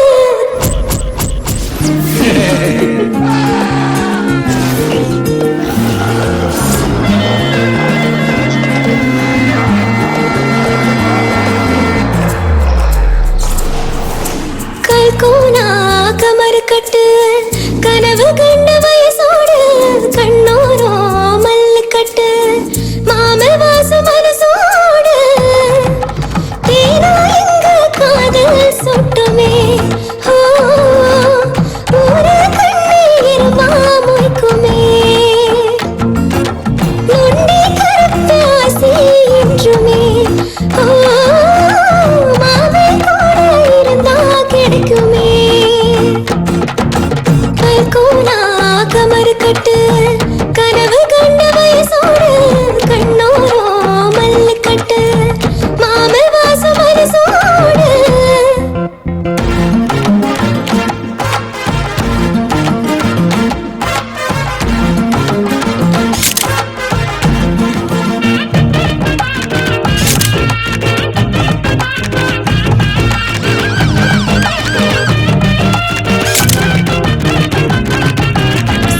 கல்கோனா கமர் கட்டு கனவு கண்ட வயசோடு கண்ணோரோ மல்லு கட்டு மாமல் வாசம் மனசோடு தேனா எங்க காதல் சொட்டுமே. ஒரு கண்ணீர் மாமுய்க்குமே நொண்டி கருப்பாசி என்றுமே. மாமே கூட இருந்தா கிடைக்குமே. கல்கோனா கமர் கட்டு கனவு கண்ட வயசோடு கண்ணோரோ மல்லு கட்டு மாமல் வாசம் மனசோடு.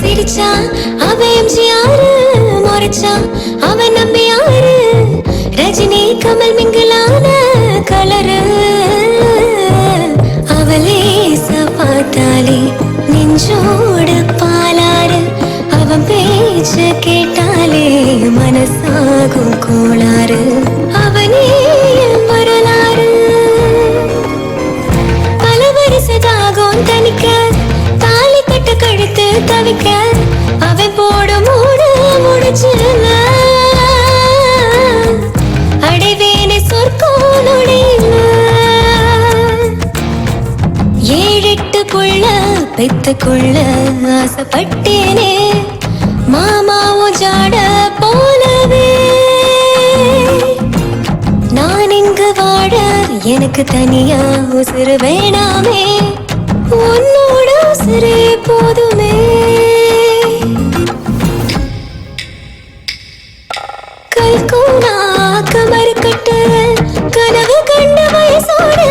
சிரிச்சா அவ எம்ஜிஆர், முறைச்சா அவ நம்பியாரு, ரஜினி கமல் மிங்கலான கலரு. அவளே பார்த்தாலே நெஞ்சோடு பாலாறு, அவன் பேச்ச கேட்டாலே மனசாகும் கோளாறு. அவனே வரலாறு பல வருஷதாகும் தனிக்க தாலி கட்ட உள்ளத்துக்குள்ள ஆசைப்பட்டேனே மாமாவும் ஜாட போலவே நான் இங்கு வாழ எனக்கு தனியா உசுறு வேணாமே உன்னோட உசுரே போதுமே கல்கூனா கமர் கட்டு கனவு கண்ட வயசோடு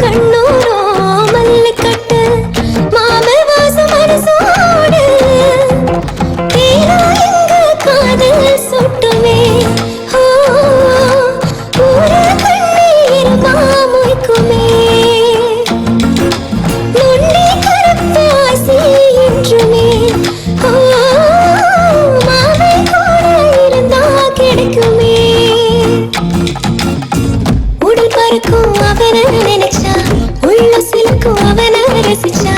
கண்ணூரோ மல்லு கட்டு மாம வாசம் மனசோடு தேனா எங்க காதல் சொட்டுமே ஊர கண்ணீர் மாமுய்க்குமே நொண்டி கருப்பாசி என்றுமே மாமை கூட இருந்தா கிடைக்குமே உடல் பறக்கும் அவனை நினைச்சா உள்ள சிலுக்கும் அவனை ரசிச்சா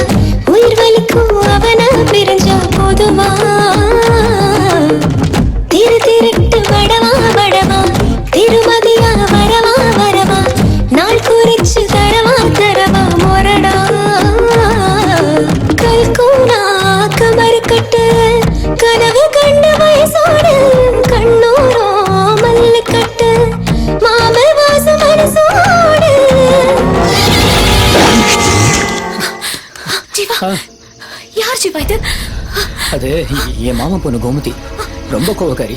உயிர் வலிக்கும் அவனை பிரிஞ்சா போதுமா திரு திருட்டு வடவா வடவா திருமதியா வரவா வரவா நாள் குறிச்சு தரவா தரவா மொரடா கல்கூனா கமர் கட்டு கனவு கண்ட வயசோடு கண்ணூரோ மல்லு கட்டு மாம வாசம் மனசோடு ஜீவா யார் ஜீவா இது அது என் மாமா பொண்ணு கோமதி ரொம்ப கோவக்காரி.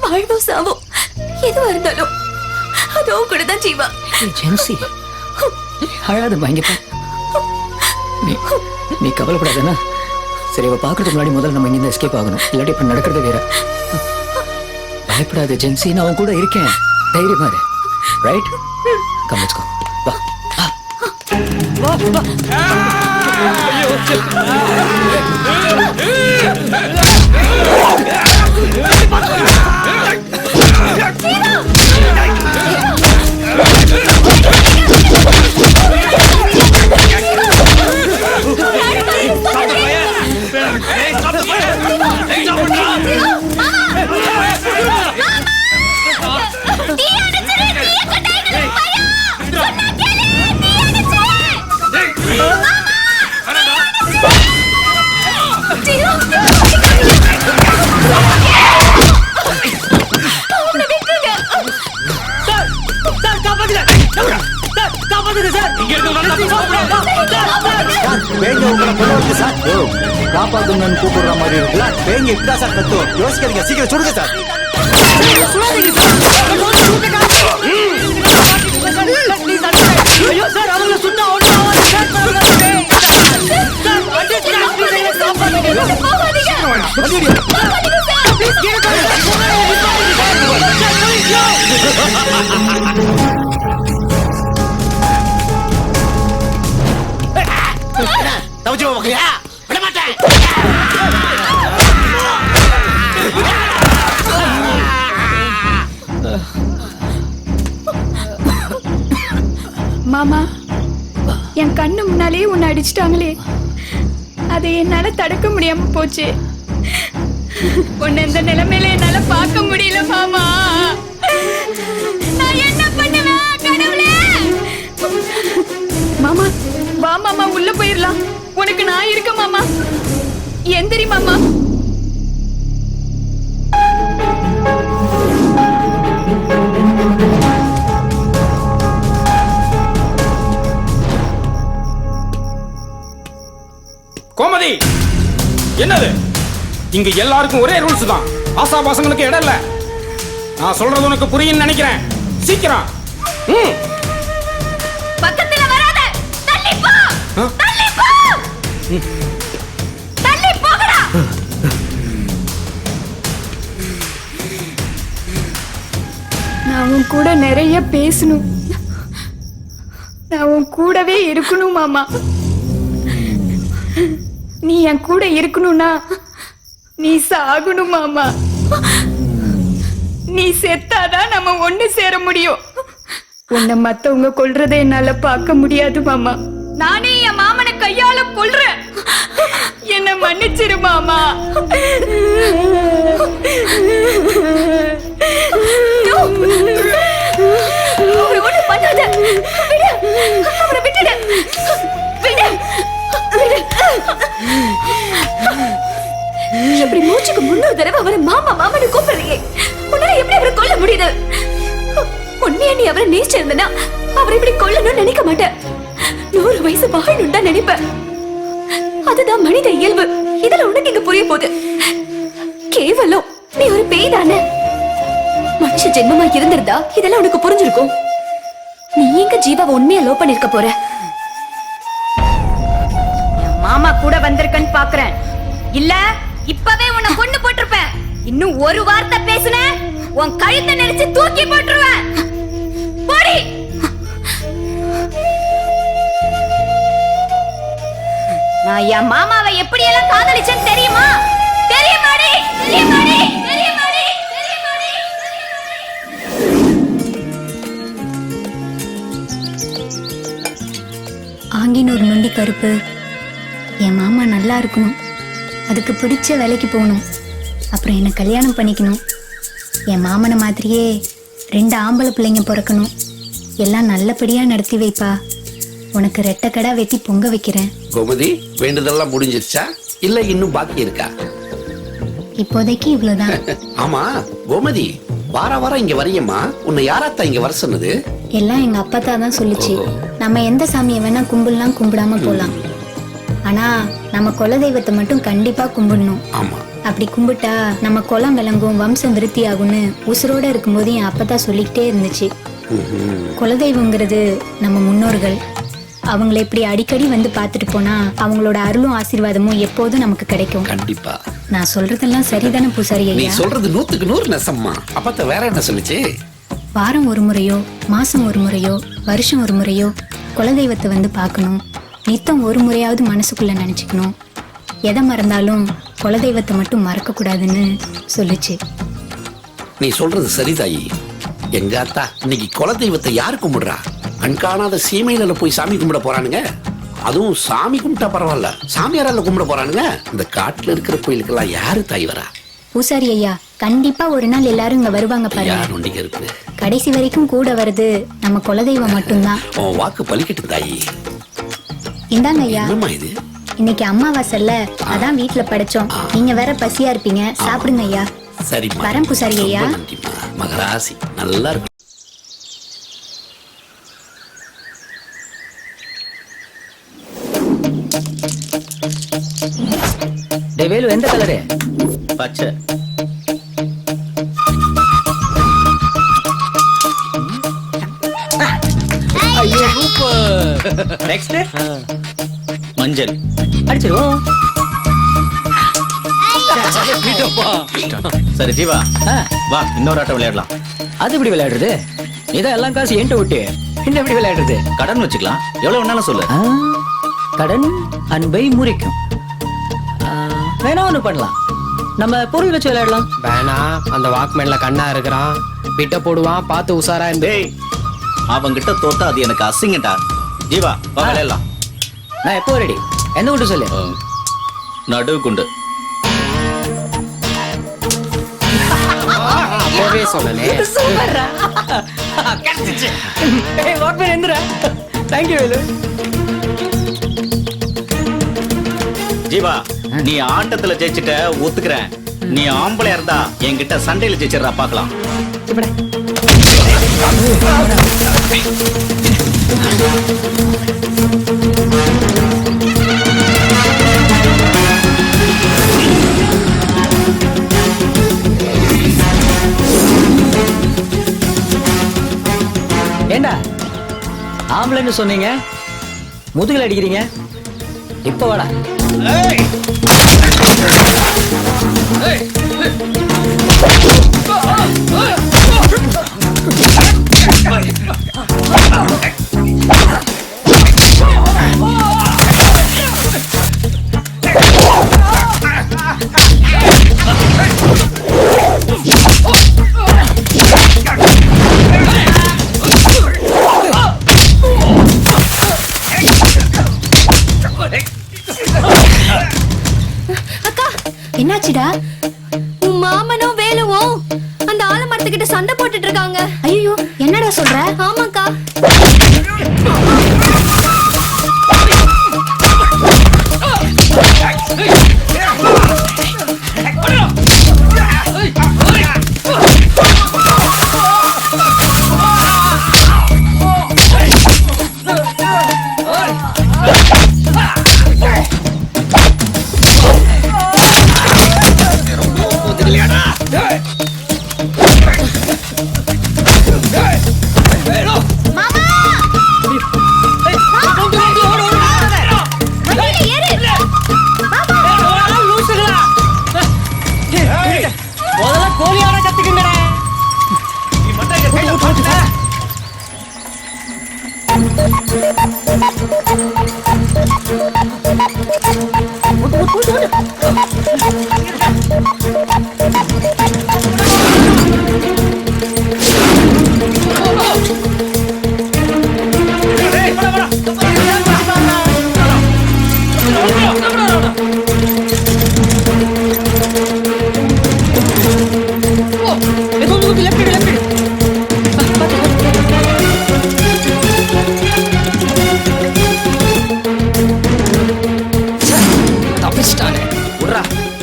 வாழ்வோ சாவோ எதுவா இருந்தாலும் அதோ கூட தான் ஜீவா. ஜென்சி அழாதம்மா இங்க பா. நீ கவலைப்படாதனா. சரி அவ பாக்குறதுக்கு முன்னாடி முதல்ல நம்ம இங்க எஸ்கேப் ஆகணும். இல்லாட்டி இப்ப நடக்கிறது வேற. பயப்படாத ஜென்சி, நான் உன் கூட இருக்கேன். தைரியமா இரு. ரைட்? Come let's go. வா வா காப்பாத்துங்கன்னு கூப்பிடுற மாதிரி இருக்குல்ல. பேங்க இப்படிதான் சார் கத்தும். யோசிக்காதீங்க, சீக்கிரம் சுடுங்க சார். மாமா, என் கண்ணு முன்னாலேயே உன்னை அடிச்சிட்டாங்களே, அதை என்னால தடுக்க முடியாம போச்சு. உன்னை இந்த நிலைமையில என்னால பார்க்க முடியல மாமா. நான் என்ன பண்ணுவேன் கடவுளே? மாமா வா மாமா, உள்ள போயிடலாம். உனக்கு நான் இருக்க மாமா. எந்திரி மாமா. கோமதி, என்னது இங்க எல்லாருக்கும் ஒரே ரூல்ஸ் தான். ஆசாபாசங்களுக்கு இடம் இல்ல. நான் சொல்றது உனக்கு புரியும் நினைக்கிறேன். சீக்கிரம். பக்கத்துல வராத. தள்ளி போ. தள்ளி போ. தள்ளி போகடா. நான் உன் கூட நிறைய பேசணும். நான் உன் கூடவே இருக்கணும் மாமா. நீ என் கூட இருக்கணும்னா நீ சாகணும் மாமா. நீ செத்தாதான் நம்ம ஒண்ணு சேர முடியும். உன்னை மத்தவங்க கொல்றதை என்னால பார்க்க முடியாது மாமா. நானே என் மாமனை கையால கொல்றேன். என்ன மன்னிச்சிரு மாமா. ஒண்ணு பண்ணாத. விடு, அவரை விட்டுடு. விடு. இன்னொரு தடவை அவரை மாமா மாமான்னு கூப்பிடுறீங்க. உன்னால எப்படி அவரை கொல்ல முடியுது? உண்மையா நீ அவரை நேசிச்சிருந்தனா அவரை இப்படி கொல்லணும்னு நினைக்க மாட்டேன். 100 வயசு வாழணும் தான் நினைப்பேன். அதுதான் மனித இயல்பு. இதுல உனக்கு இங்க புரிய போகுது. கேவலம் நீ ஒரு பேய் தானே. மனுஷ ஜென்மமா இருந்திருந்தா இதெல்லாம் உனக்கு புரிஞ்சிருக்கும். நீ எங்க ஜீவாவை உண்மையா லவ் பண்ணிருக்க போற? மாமா கூட வந்திருக்கன்னு பாக்குறேன். இல்ல இப்பவே உன்னை கொண்டு போட்டிருப்பேன். இன்னும் ஒரு வார்த்தை பேசுன உன் கழுத்தை நெரிச்சு தூக்கி போட்டுருவேன். போடி. நான் என் மாமாவை எப்படி எல்லாம் காதலிச்சேன்னு தெரியுமா? தெரியுமாடி? தெரியுமாடி? தெரியுமாடி? தெரியுமாடி? ஆங்கின்னு ஒரு நொண்டி கருப்பு. என் மாமா நல்லா இருக்கணும், அதுக்கு பிடிச்ச வேலைக்கு போகணும், அப்புறம் என்னை கல்யாணம் பண்ணிக்கணும். என் மாமனை மாதிரியே 2 ஆம்பளை பிள்ளைங்க பிறக்கணும். எல்லாம் நல்லபடியா நடத்தி வைப்பா. உனக்கு ரெட்டக்கடா வெட்டி பொங்க வைக்கிறேன். கோமதி, வேண்டுதெல்லாம் முடிஞ்சிருச்சா இல்ல இன்னும் பாக்கி இருக்கா? இப்போதைக்கு இவ்வளவுதான். ஆமா கோமதி, வாரம் இங்க வரையம்மா. உன்னை யாராத்தான் இங்க வர சொன்னது? எல்லாம் எங்க அப்பா தான் சொல்லுச்சு. நம்ம எந்த சாமியை வேணா கும்பிடலாம், கும்பிடாம போலாம். ஆனா நம்ம குலதெய்வத்தை மட்டும் கண்டிப்பா கும்பிடணும். ஆமா, அப்படி கும்பிட்டா நம்ம குலம் விளங்கும், வம்சம் விருத்தி ஆகும்னு உசுரோட இருக்கும்போது என் அப்பா சொல்லிக்கிட்டே இருந்துச்சு. குலதெய்வங்கிறது நம்ம முன்னோர்கள். அவங்களை இப்படி அடிக்கடி வந்து பார்த்துட்டு போனா அவங்களோட அருளும் ஆசீர்வாதமும் எப்போதும் நமக்கு கிடைக்கும். கண்டிப்பா. நான் சொல்றதெல்லாம் சரிதானே பூசாரி நீ ஐயா? சொல்றது 100க்கு 100 நெசம்மா. அப்பத்த வேற என்ன சொல்லுச்சு? வாரம் ஒரு முறையோ, மாசம் ஒரு முறையோ, வருஷம் ஒரு முறையோ குலதெய்வத்தை வந்து பார்க்கணும். நித்தம் ஒரு முறையாவது மனசுக்குள்ள நினைச்சுக்கணும். எதை மறந்தாலும் குலதெய்வத்தை மட்டும் மறக்க கூடாதுன்னு சொல்லுச்சு. நீ சொல்றது சரிதாயி. எங்க அத்தா இன்னைக்கு குலதெய்வத்தை யாரு கும்பிடுறா? கண்காணாத சீமையில போய் சாமி கும்பிட போறானுங்க. அதுவும் சாமி கும்பிட்டா பரவாயில்ல, சாமியாரால கும்பிட போறானுங்க. இந்த காட்டுல இருக்கிற கோயிலுக்கெல்லாம் யாரு தாய் வரா? பூசாரி ஐயா, கண்டிப்பா ஒரு நாள் எல்லாரும் இங்க வருவாங்க பாருங்க. இருக்கு. கடைசி வரைக்கும் கூட வருது நம்ம குலதெய்வம் மட்டும்தான். உன் வாக்கு பலிக்கட்டும் தாயி. இந்தாங்க ஐயா. என்னம்மா இது? இன்னைக்கு அம்மாவாசைல, அதான் வீட்டுல படைச்சோம். நீங்க வேற பசியா இருப்பீங்க, சாப்பிடுங்க ஐயா. சரி வரேன் பூசாரி ஐயா. மகராசி நல்லா இருக்கும். வேலு, எந்த கலரு? பச்சை. நெக்ஸ்ட் மஞ்சள். அடிச்சிருவோம். சரி ஜீவா, வா இன்னொரு ஆட்டம் விளையாடலாம். அது எப்படி விளையாடுறது? இதான் எல்லாம் காசு என்கிட்ட விட்டு என்ன எப்படி விளையாடுறது? கடன் வச்சுக்கலாம், எவ்வளவு வேணாலும் சொல்லு. கடன் அன்பை முறிக்கும். வேணா ஒண்ணு பண்ணலாம், நம்ம பொருள் வச்சு விளையாடலாம். வேணா, அந்த வாக்மேன்ல கண்ணா இருக்கிறான், பிட்ட போடுவான், பார்த்து உசாரா இருந்தே. அவங்கிட்ட தோத்தா அது எனக்கு அசிங்கடா. ஜீவா வா விளையாடலாம். நான் எப்போ ரெடி? என்ன கொண்டு சொல்லு. நடு குண்டு. அப்பவே சொன்னனே. சூப்பர்ரா. கரெக்ட். ஏய் Walkman Enthira. Thank you Velu. Jeeva, நீ ஆட்டத்துல ஜெயிச்சிட்ட ஒத்துக்கிறேன். நீ ஆம்பளையா இருந்தா என்கிட்ட சண்டையில ஜெயிச்சிடறா, பாக்கலாம். ஏண்டா ஆம்பளைன்னு சொன்னீங்க, முதுகுல அடிக்கிறீங்க. இப்ப வாடா. என்னாச்சுடா? உன் மாமனும் வேலுவும் அந்த ஆலமரத்துக்கிட்ட சண்டை போட்டுட்டு இருக்காங்க. ஐயோ, என்னடா சொல்ற? ஆமாக்கா. முதல்ல கோழியாட கத்துக்குங்கடா.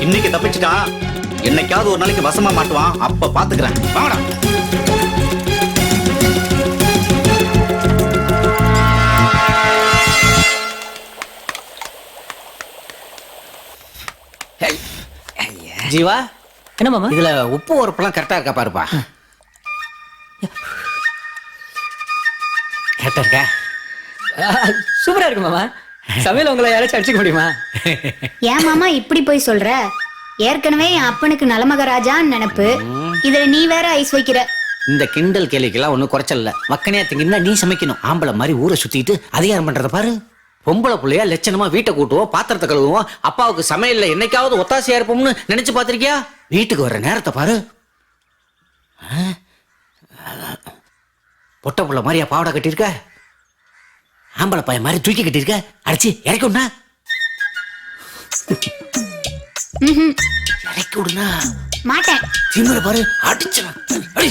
இன்னைக்கு தப்பிச்சுட்டா என்னைக்காவது ஒரு நாளைக்கு வசமா மாட்டுவான், அப்ப பாத்துக்கிறேன். வாங்கடா. ஜீவா, என்ன மாமா? இதுல உப்பு உரப்பெல்லாம் கரெக்டா இருக்கா பாருப்பா. கரெக்டா இருக்கா? சூப்பரா இருக்கு மாமா. சமையல் உங்களை யாராச்சும் அடிச்சுக்க முடியுமா? ஏன் மாமா இப்படி போய் சொல்ற? ஏற்கனவே என் அப்பனுக்கு நலமகராஜான்னு நினைப்பு, இதுல நீ வேற ஐஸ் வைக்கிற. இந்த கிண்டல் கேலிக்கெல்லாம் ஒன்றும் குறைச்சல் இல்ல. மக்கனையா திங்கன்னா நீ சமைக்கணும். ஆம்பளை மாதிரி ஊரை சுத்திட்டு அதிகாரம் பண்றத பாரு. பொம்பளை புள்ளையா லட்சணமா வீட்டை கூட்டுவோம், பாத்திரத்தை கழுவுவோம், அப்பாவுக்கு சமையல்ல என்னைக்காவது ஒத்தாசையா இருப்போம்னு நினைச்சு பாத்திருக்கியா? வீட்டுக்கு வர்ற நேரத்தை பாரு. பொட்ட புள்ள மாதிரியா பாவடை கட்டியிருக்க? ஆம்பளை பையன் மாதிரி தூக்கி கட்டியிருக்க? அடிச்சு இறக்கி விடனா? இறக்கி விடுனா? மாட்டேன். திமிர பாரு, அடிச்சு அடி.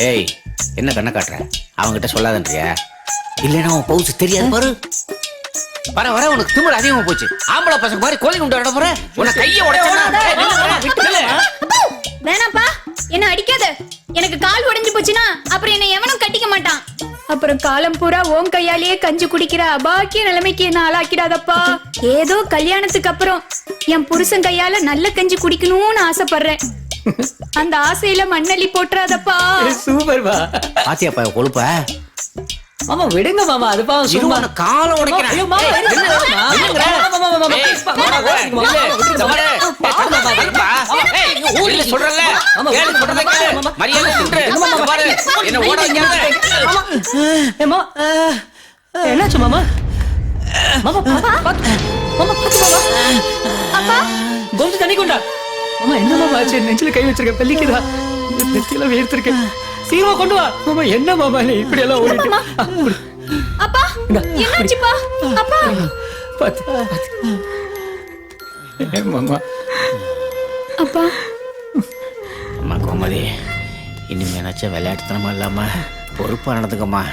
ஏய், என்ன கண்ணை காட்டுற? அவன்கிட்ட சொல்லாதன்றியா? இல்லைன்னா அவன் பவுச்சு தெரியாது பாரு. வர வர உனக்கு திமிர அதிகமா போச்சு. ஆம்பளை பசங்க மாதிரி கோழி குண்டு விட போற. உன்னை கையை உடைச்சா வேணாப்பா, என்ன அடிக்காத. எனக்கு கால் உடைஞ்சு போச்சுன்னா அப்புறம் என்ன எவனும் கட்டிக்க மாட்டான். அப்புறம் காலம் பூரா ஓம் கையாலேயே கஞ்சி குடிக்கிற அபாக்கிய நிலைமைக்கு என்ன ஆளாக்கிடாதப்பா. ஏதோ கல்யாணத்துக்கு அப்புறம் என் புருஷன் கையால நல்ல கஞ்சி குடிக்கணும்னு ஆசைப்படுறேன். அந்த ஆசையில மண்ணள்ளி போட்டுறாதப்பா. சூப்பர்பா. பாத்தியாப்பா கொழுப்ப? மாமா விடுங்க மாமா, அது பாவம். சும்மா காலம் உடைக்கிறேன். ஐயோ மாமா, என்னாச்சு மாமா? மாமா பாத்து மாமா, கொஞ்சம் தண்ணி கொண்டா. மாமா என்ன மாமா ஆச்சு? நெஞ்சில கை வச்சிருக்க, பெல்லிக்குதா? நெத்தியில வேர்த்திருக்கேன். சீக்கிரமா கொண்டு வா. மாமா என்ன மாமா நீ இப்படி எல்லாம் ஓடிட்டு? அப்பா என்னாச்சுப்பா? அப்பா பாத்து மாமா. அப்பா அம்மா கோமதி, இனிமே நினைச்ச விளையாட்டுத்தனமா இல்லாம பொறுப்பா நடந்துக்கம்மா.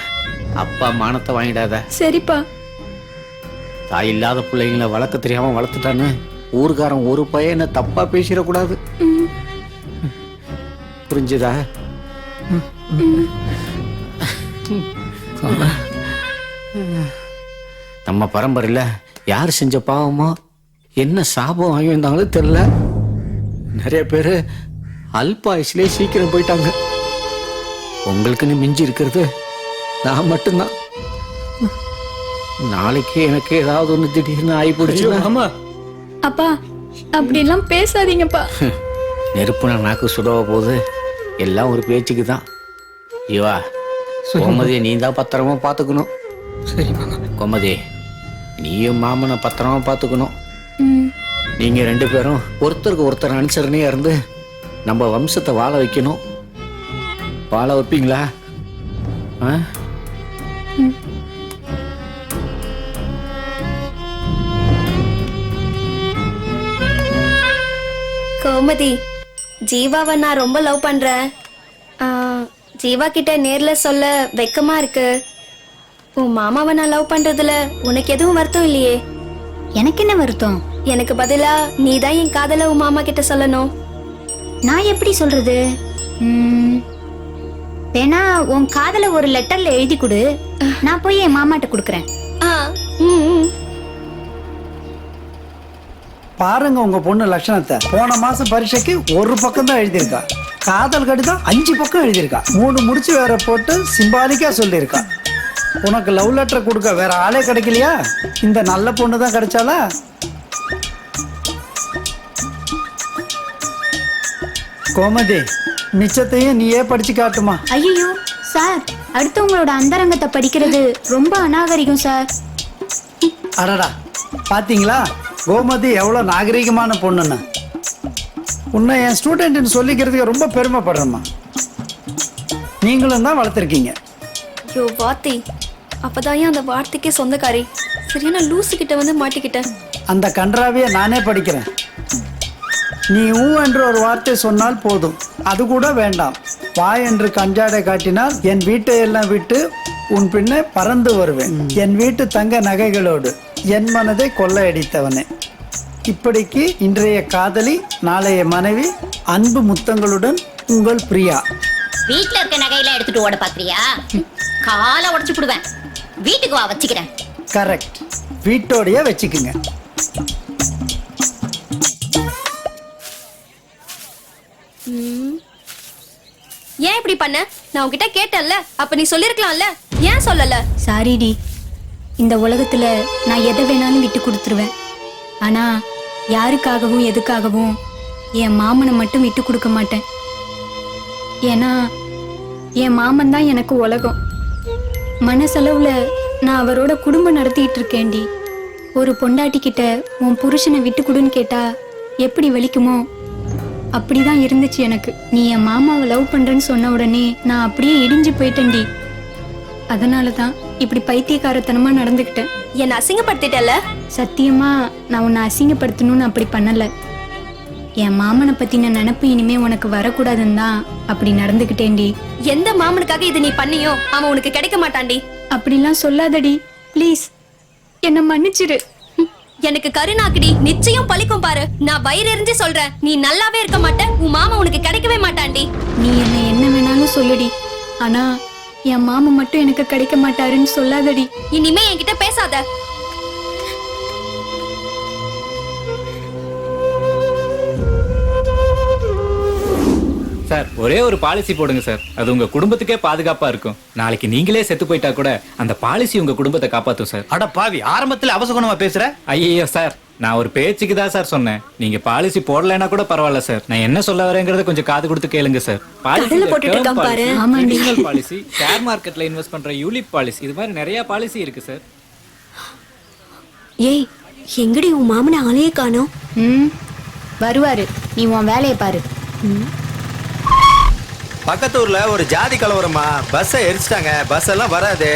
அப்பா மானத்தை வாங்கிடாத. சரிப்பா. தாய் இல்லாத பிள்ளைங்களை வளர்க்க தெரியாம வளர்த்துட்டான்னு ஊருக்காரன் ஒரு பையனை தப்பா பேசிடக்கூடாது. புரிஞ்சுதா? நம்ம பரம்பரையில யார் செஞ்ச பாவமோ என்ன சாபம் வாங்கி வந்தாங்களும் தெரியல. நிறைய பேரு அல்பாயுஸ்லயே சீக்கிரம் போயிட்டாங்க. உங்களுக்குன்னு மிஞ்சி இருக்கிறது நான் மட்டும்தான். நாளைக்கு எனக்கு ஏதாவது ஒண்ணு திடீர்னு ஆகி போடுச்சு. அப்பா அப்படிலாம் பேசாதீங்கப்பா. நெருப்புனா நாக்கு சுடவ போகுது. எல்லாம் ஒரு பேச்சுக்கு தான். ஐயோ கோமதியை நீ தான் பத்திரமா பாத்துக்கணும். சரி மாமா. கோமதி, நீயும் மாமனை பத்திரமா பாத்துக்கணும். நீங்க ரெண்டு பேரும் ஒருத்தருக்கு ஒருத்தர் அனுசரணையா இருந்து நம்ம வம்சத்தை வாழ வைக்கணும். வாழ வைப்பீங்களா? கோமதி, ஜீவாவை நான் ரொம்ப லவ் பண்றேன். ஜீவா கிட்ட நேர்ல சொல்ல வெக்கமா இருக்கு. உன் மாமாவை நான் லவ் பண்றதுல உனக்கு எதுவும் வருத்தம் இல்லையே? எனக்கு என்ன வருத்தம்? எனக்கு பதிலா நீ தான் என் காதல உன் மாமா கிட்ட சொல்லணும். நான் எப்படி சொல்றது? வேணா உன் காதல ஒரு லெட்டர்ல எழுதி கொடு, நான் போய் என் மாமாட்ட கொடுக்கறேன். பாருங்க உங்க பொண்ணு லட்சணத்தை. போன மாசம் பரீட்சைக்கு ஒரு பக்கம் தான் எழுதியிருக்கா. காதல் கடிதம் 5 பக்கம் எழுதியிருக்கா. 3 முடிச்சு வேற போட்டு சிம்பாலிக்கா சொல்லியிருக்கா. உனக்கு லவ் லெட்டர் கொடுக்க வேற ஆளே கிடைக்கலையா? இந்த நல்ல பொண்ணு தான் கிடைச்சாலா? கோமதி, மிச்சத்தையும் நீயே படிச்சு காட்டுமா. ஐயோ சார், அடுத்தவங்களோட அந்தரங்கத்தை படிக்கிறது ரொம்ப அநாகரிகம் சார். அடடா, பாத்தீங்களா கோமதி எவ்வளவு நாகரிகமான பொண்ணுன்னு. உன்னை என் ஸ்டூடெண்ட்னு சொல்லிக்கிறதுக்கு ரொம்ப பெருமைப்படுறேம்மா. நீங்களும் தான் வளர்த்துருக்கீங்க. யோ வார்த்தை, அப்பதான் அந்த வார்த்தைக்கே சொந்தக்காரி. சரியான லூசு கிட்ட வந்து மாட்டிக்கிட்டேன். அந்த கன்றாவிய நானே படிக்கிறேன். நீ ஊ என்று ஒரு வார்த்தை சொன்னால் போதும், அது கூட வேண்டாம். வாய் என்று கஞ்சாடை காட்டினால் என் வீட்டை எல்லாம் விட்டு உன் பின்னே பறந்து வருவேன். என் வீட்டு தங்க நகைகளோடு என் மனதை கொள்ளையடித்தவனே. இப்படிக்கு இன்றைய காதலி, நாளைய மனைவி, அன்பு முத்தங்களுடன் உங்கள் பிரியா. வீட்ல இருக்க நகையெல்லாம் எடுத்துட்டு ஓட பாக்குறியா? காலை உடைச்சு போடுவேன். வீட்டுக்கு வா, வச்சுக்கிறேன். கரெக்ட், வீட்டோடய வச்சுக்குங்க. ஏன் இப்படி பண்ண? நான் உன்கிட்ட கேட்டேன்ல, அப்ப நீ சொல்லிருக்கலாம்ல, ஏன் சொல்லல? சாரிடி, இந்த உலகத்துல நான் எதை வேணாலும் விட்டு கொடுத்துருவேன். ஆனா யாருக்காகவும் எதுக்காகவும் என் மாமனை மட்டும் விட்டு கொடுக்க மாட்டேன். ஏன்னா என் மாமன் தான் எனக்கு உலகம். மனசளவுல நான் அவரோட குடும்பம் நடத்திட்டு இருக்கேன்டி. ஒரு பொண்டாட்டி கிட்ட உன் புருஷனை விட்டு கொடுன்னு கேட்டா எப்படி வலிக்குமோ அப்படிதான் இருந்துச்சு எனக்கு. நீ என் மாமாவை லவ் பண்றேன்னு சொன்ன உடனே நான் அப்படியே இடிஞ்சு போயிட்டேன்டி. அதனாலதான் இப்படி பைத்தியக்காரத்தனமா நடந்துக்கிட்டேன். என்ன அசிங்கப்படுத்திட்டல? சத்தியமா நான் உன்னை அசிங்கப்படுத்தணும்னு அப்படி பண்ணல. என் மாமனை பத்தின நினைப்பு இனிமே உனக்கு வரக்கூடாதுன்னு தான் அப்படி நடந்துக்கிட்டேன்டி. எந்த மாமனுக்காக இது நீ பண்ணியோ அவன் உனக்கு கிடைக்க மாட்டான்டி. அப்படிலாம் சொல்லாதடி ப்ளீஸ், என்ன மன்னிச்சிரு. எனக்கு கருணாக்குடி, நிச்சயம் பழிக்கும் பாரு. நான் வயிறு எரிஞ்சு சொல்றேன், நீ நல்லாவே இருக்க மாட்ட. உன் மாமா உனக்கு கிடைக்கவே மாட்டான்டி. நீ என்ன என்ன வேணாலும் சொல்லுடி, ஆனா என் மாமா மட்டும் எனக்கு கிடைக்க மாட்டாருன்னு சொல்லாதடி. இனிமே என்கிட்ட பேசாத. சார், ஒரே ஒரு பாலிசி போடுங்க சார். அது உங்க குடும்பத்துக்கே பாதுகாப்பா இருக்கும். நாளைக்கு நீங்களே செத்து போயிட்டா கூட அந்த பாலிசி உங்க குடும்பத்தை காப்பாத்தும் சார். அட பாவி, ஆரம்பத்துல அவசகுணமா பேசுற. ஐயோ சார், நான் ஒரு பேச்சுக்கு தான் சார் சொன்னேன். நீங்க பாலிசி போடலைன்னா கூட பரவாயில்ல சார். நான் என்ன சொல்ல வரேங்கிறத கொஞ்சம் காது கொடுத்து கேளுங்க சார். பாலிசி, ஷேர் மார்க்கெட்ல இன்வெஸ்ட் பண்ற யூலிப் பாலிசி, இது மாதிரி நிறைய பாலிசி இருக்கு சார். ஏய், எங்கடி உன் மாமனை ஆளையே காணோம்? வருவாரு, நீ உன் வேலையை பாரு. பக்கத்தூர்ல ஒரு ஜாதி கலவரமா, பஸ்ஸை எரிச்சிட்டாங்க. பஸ் எல்லாம் வராது.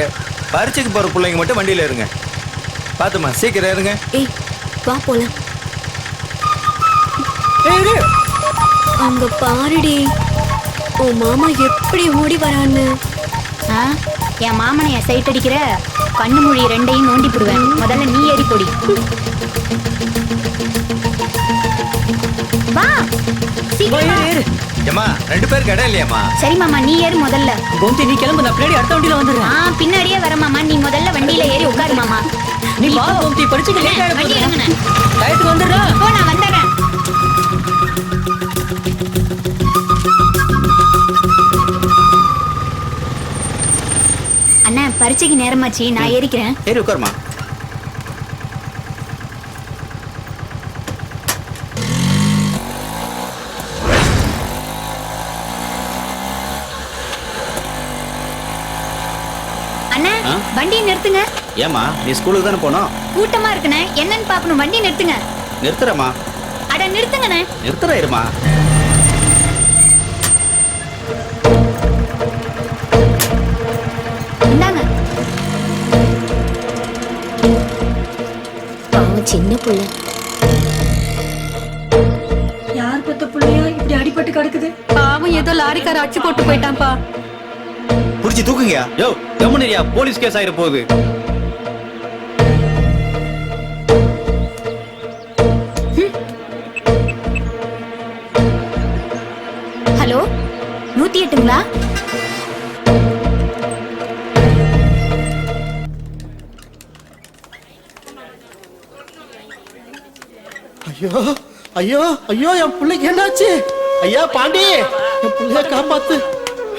பரீட்சைக்கு போற பிள்ளைங்க மட்டும் வண்டியில இருங்க. பாத்துமா, சீக்கிரம் இருங்க. ஏய் வா போலாம். அங்க பாருடி, உன் மாமா எப்படி ஓடி வரான்னு. என் மாமனை என் சைட் அடிக்கிற, கண்ணு மொழி ரெண்டையும் நோண்டி போடுவேன். முதல்ல நீ ஏறி போடி. வா சீக்கிரம். ஏமா, 2 பேருக்கு இடம் இல்லையாமா? சரி மாமா, நீ ஏறு முதல்ல. கோமதி, நீ கிளம்பு, நான் பின்னாடி அடுத்த வண்டியில வந்துடுறேன். பின்னாடியே வர மாமா, நீ முதல்ல வண்டியில ஏறி உட்காரு மாமா. நீ வா கோமதி, படிச்சுக்க லேட் ஆயிட வண்டி போகுது. இறங்குனே. டயத்துக்கு வந்துடுறா. போ, நான் வந்துடுறேன். அண்ணா, பரீட்சைக்கு நேரமாச்சு, நான் ஏறிக்கிறேன். ஏறி உட்காருமா. அண்ணா, வண்டியை நிறுத்துங்க. ஏமா, நீ ஸ்கூலுக்கு தானே போனோம்? கூட்டமா இருக்குண்ணே, என்னன்னு பாக்கணும். வண்டியை நிறுத்துங்க. நிறுத்துறமா? அட நிறுத்துங்கண்ணே. நிறுத்துற இருமா. இந்தாங்க. அவன் சின்ன புள்ள. யார் பத்த புள்ளையா இப்படி அடிபட்டு கிடக்குது? பாவம், ஏதோ லாரிக்கார அடிச்சு போட்டு போயிட்டான்ப்பா. புடிச்சு தூக்குங்க. யோ, கம்முனியா, போலீஸ் கேஸ் ஆயிர போகுது. ஹலோ, 108ங்களா? ஐயோ ஐயோ ஐயோ என் பிள்ளைக்கு என்னாச்சு? ஐயா பாண்டி, என் பிள்ளைய காப்பாத்து.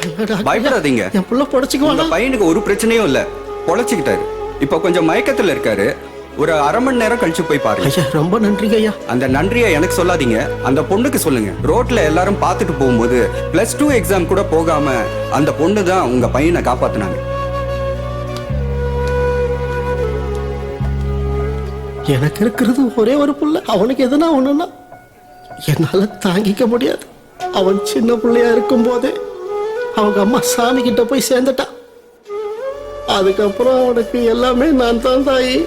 ஐயோ, டாக்டர், பயப்படாதீங்க. என் பிள்ளை பொழைச்சுக்குவானா? உங்க பையனுக்கு ஒரு பிரச்சனையும் இல்ல, பொழைச்சுக்கிட்டாரு. இப்ப கொஞ்சம் மயக்கத்துல இருக்காரு. ஒரு அரை மணி நேரம் கழிச்சு போய் பாருங்க. ஐயா ரொம்ப நன்றிங்க ஐயா. அந்த நன்றியை எனக்கு சொல்லாதீங்க, அந்த பொண்ணுக்கு சொல்லுங்க. ரோட்ல எல்லாரும் பார்த்துட்டு போகும்போது +2 எக்ஸாம் கூட போகாம அந்த பொண்ணு தான் உங்க பையனை காப்பாத்துனாங்க. எனக்கு இருக்கிறது ஒரே ஒரு புள்ள. அவனுக்கு எதுனா ஒண்ணுன்னா என்னால தாங்கிக்க முடியாது. அவன் சின்ன பிள்ளையா இருக்கும் போதே அவங்க அம்மா சாமி கிட்ட போய் சேர்ந்துட்டான். அதுக்கப்புறம் அவனுக்கு எல்லாமே நான் தான் தாயி.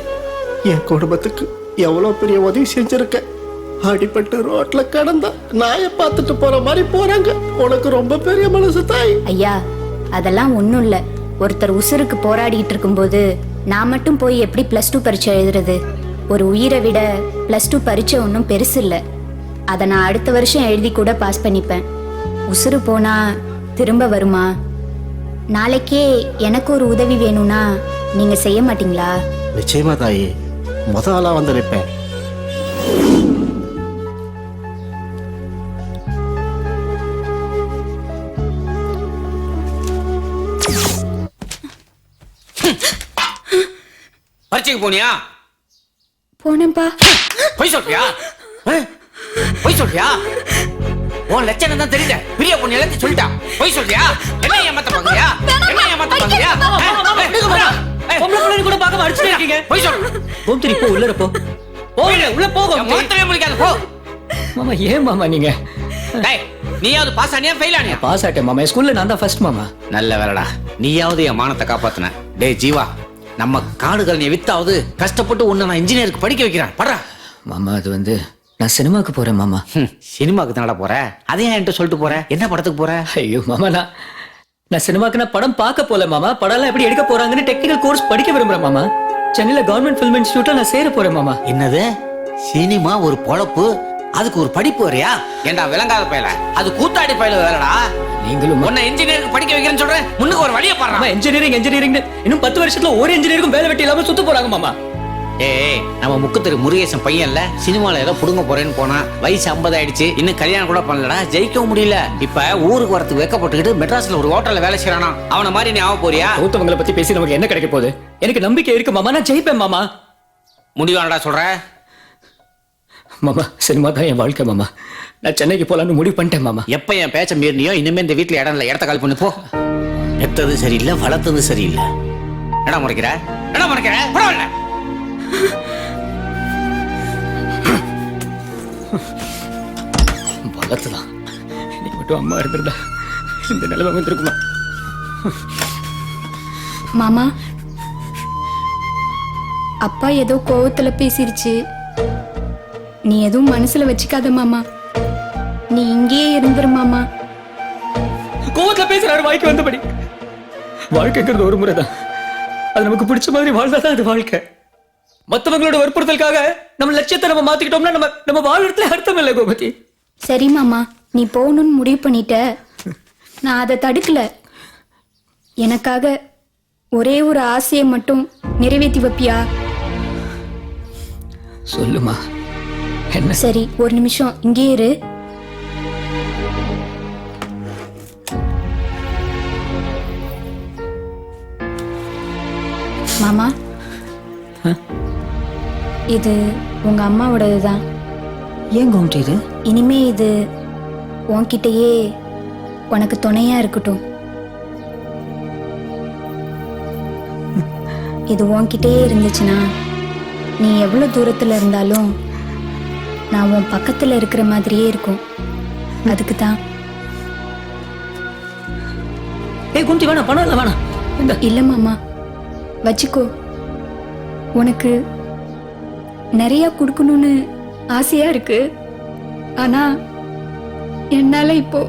என் குடும்பத்துக்கு எவ்வளவு பெரிய உதவி செஞ்சிருக்கேன். அடிபட்டு ரோட்ல கடந்தா நாயை பார்த்துட்டு போற மாதிரி போறாங்க. உனக்கு ரொம்ப பெரிய மனசு தாய். ஐயா அதெல்லாம் ஒண்ணும் இல்ல. ஒருத்தர் உசுருக்கு போராடிட்டு இருக்கும்போது நான் மட்டும் போய் எப்படி +2 பரீட்சை எழுதுறது? ஒரு உயிரை விட +2 பரீட்சை ஒன்றும் பெருசு இல்லை. அதை நான் அடுத்த வருஷம் எழுதி கூட பாஸ் பண்ணிப்பேன். உசுறு போனா திரும்ப வருமா? நாளைக்கே எனக்கு ஒரு உதவி வேணும்னா நீங்க செய்ய மாட்டீங்களா? நிச்சயமா தாயி, முத ஆளா வந்து நிற்பேன். பரீட்சைக்கு போனியா? போனேன்பா. பொய் சொல்றியா? பொய் சொல்றியா? உன் லட்சணம் தான் தெரியல. பெரிய பொண்ணு எல்லாத்தையும் சொல்லிட்டா. பொய் சொல்றியா? என்ன ஏமாத்த பாக்குறியா? என்ன ஏமாத்த பாக்குறியா? பொம்பளை கூட பார்க்க அடிச்சுட்டே இருக்கீங்க. பொய் சொல்லு. கோமதி போ, உள்ள போ. உள்ள போக மாத்திரமே முடிக்காத போ. மாமா ஏன் மாமா நீங்க? டேய் நீயாவது பாஸ் ஆனியா ஃபெயில் ஆனியா? பாஸ் ஆட்டேன் மாமா. ஸ்கூல்ல நான் தான் ஃபர்ஸ்ட் மாமா. நல்ல வேலைடா, நீயாவது என் மானத்தை காப்பாத்துன. டேய் ஜீவா, நம்ம காடுகள் நீ வித்தாவது கஷ்டப்பட்டு உன்னை நான் இன்ஜினியருக்கு படிக்க வைக்கிறேன். படுறா மாமா. அது வந்து நான் சினிமாக்கு போறேன் மாமா. சினிமாக்கு தானடா போற? அதையும் என்கிட்ட சொல்லிட்டு போற? என்ன படத்துக்கு போற? ஐயோ மாமா, நான் சினிமாக்கு நான் படம் பார்க்க போல மாமா. படம் எப்படி எடுக்க போறாங்கன்னு டெக்னிக்கல் கோர்ஸ் படிக்க விரும்புறேன் மாமா. சென்னையில கவர்மெண்ட் ஃபிலிம் இன்ஸ்டிடியூட்ல நான் சேர போறேன் மாமா. என்னது சினிமா ஒரு பொழப்பு, அதுக்கு ஒரு படிப்பு வரையா? ஏண்டா விளங்காத பயல, அது கூத்தாடி பயல வேலைடா. நீங்களும் உன்னை இன்ஜினியருக்கு படிக்க வைக்கிறேன்னு சொல்றேன். முன்னுக்கு ஒரு வழியை பாருங்க. இன்ஜினியரிங் இன்னும் 10 வருஷத்துல ஒரு இன்ஜினியருக்கும் வேலை வெட்டி இல்லாம சுத்த போறாங்க மாமா. ஏய் நம்ம முக்குத்திரு முருகேசன் பையன்ல சினிமால ஏதோ புடுங்க போறேன்னு போனா வயசு 50 ஆயிடுச்சு, இன்னும் கல்யாணம் கூட பண்ணலடா, ஜெயிக்கவும் முடியல. இப்ப ஊருக்கு வரத்துக்கு வெக்கப்பட்டுக்கிட்டு மெட்ராஸ்ல ஒரு ஹோட்டல்ல வேலை செய்யறானா. அவனை மாதிரி நீ ஆக போறியா? கௌதமங்களை பத்தி பேசி நமக்கு என்ன கிடைக்க போகுது? எனக்கு நம்பிக்கை இருக்கு மாமா, நான் ஜெயிப்பேன் மாமா. முடிவானடா சொல்ற மாமா? சினிமா தான் என் வாழ்க்கை மாமா. நான் சென்னைக்கு போலான்னு முடிவு பண்ணிட்டேன் மாமா. எப்ப என் பேச்ச மீறினியோ இனிமே இந்த வீட்டுல இடம் இல்ல, இடத்த கால் பண்ணி போ. எத்தது சரியில்லை, வளர்த்தது சரியில்லை. என்ன முறைக்கிற? என்ன முறைக்கிற? பரவாயில்ல. வளர்த்துதான் நீ மட்டும் அம்மா இருந்திருந்தா இந்த நிலைமை வந்திருக்குமா? மாமா அப்பா ஏதோ கோவத்துல பேசிருச்சு. நீ எதுவும் மனசுல வச்சுக்காத மாமா. நீ இங்கேயே இருந்துரு மாமா. கோவத்துல பேசுறாரு வாய்க்கு வந்தபடி. வாழ்க்கைங்கிறது ஒரு முறைதான், அது நமக்கு பிடிச்ச மாதிரி வாழ்ந்தாதான் அது வாழ்க்கை. மத்தவங்களோட வற்புறுத்தலுக்காக நம்ம லட்சியத்தை நம்ம மாத்திக்கிட்டோம்னா நம்ம வாழ்றதுல அர்த்தம் இல்லை கோமதி. சரி மாமா, நீ போகணும்னு முடிவு பண்ணிட்ட. நான் அதை தடுக்கல. எனக்காக ஒரே ஒரு ஆசையை மட்டும் நிறைவேற்றி வைப்பியா? சொல்லுமா என்ன? சரி ஒரு நிமிஷம் இங்கே இரு. மாமா இது உங்க அம்மாவோடதுதான். ஏன் கோமதி இது? இனிமே இது உன்கிட்டயே உனக்கு துணையா இருக்கட்டும். இது உன்கிட்டயே இருந்துச்சுன்னா நீ எவ்வளவு தூரத்துல இருந்தாலும் நான் உன் பக்கத்துல இருக்கிற மாதிரியே இருக்கும். அதுக்கு தான். ஏய் கோமதி வேணாம், பணம் இல்லை வேணாம். இல்ல மாமா வச்சுக்கோ. உனக்கு நிறைய கொடுக்கணும்னு ஆசையா இருக்கு. ஆனா என்னால இப்போ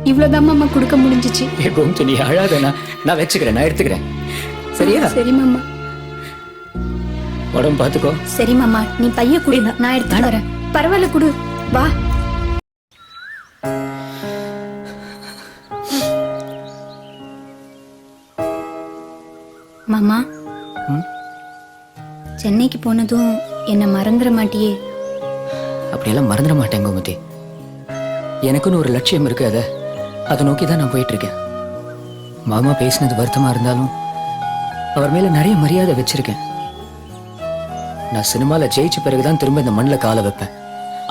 இவ்வளவுதான் மாமா கொடுக்க முடிஞ்சிச்சு. ஏ கோமதி நீ அழாதனா, நான் வச்சுக்கிறேன், நான் எடுத்துக்கிறேன். சரியா? சரி மாமா. உடம்பு பாத்துக்கோ. சரி மாமா, நீ பைய குடு, நான் எடுத்து வரேன். பரவாயில்ல குடு, வா. மாமா சென்னைக்கு போனதும் என்ன மறந்துட மாட்டியே? அப்படியெல்லாம் மறந்துட மாட்டேன் கோமதி. எனக்குன்னு ஒரு லட்சியம் இருக்கு, அதை நோக்கி தான் நான் போயிட்டு இருக்கேன். மாமா பேசினது வருத்தமா இருந்தாலும் அவர் மேல நிறைய மரியாதை வச்சிருக்கேன். நான் சினிமால ஜெயிச்ச பிறகுதான் திரும்ப இந்த மண்ணில் காலை வைப்பேன்.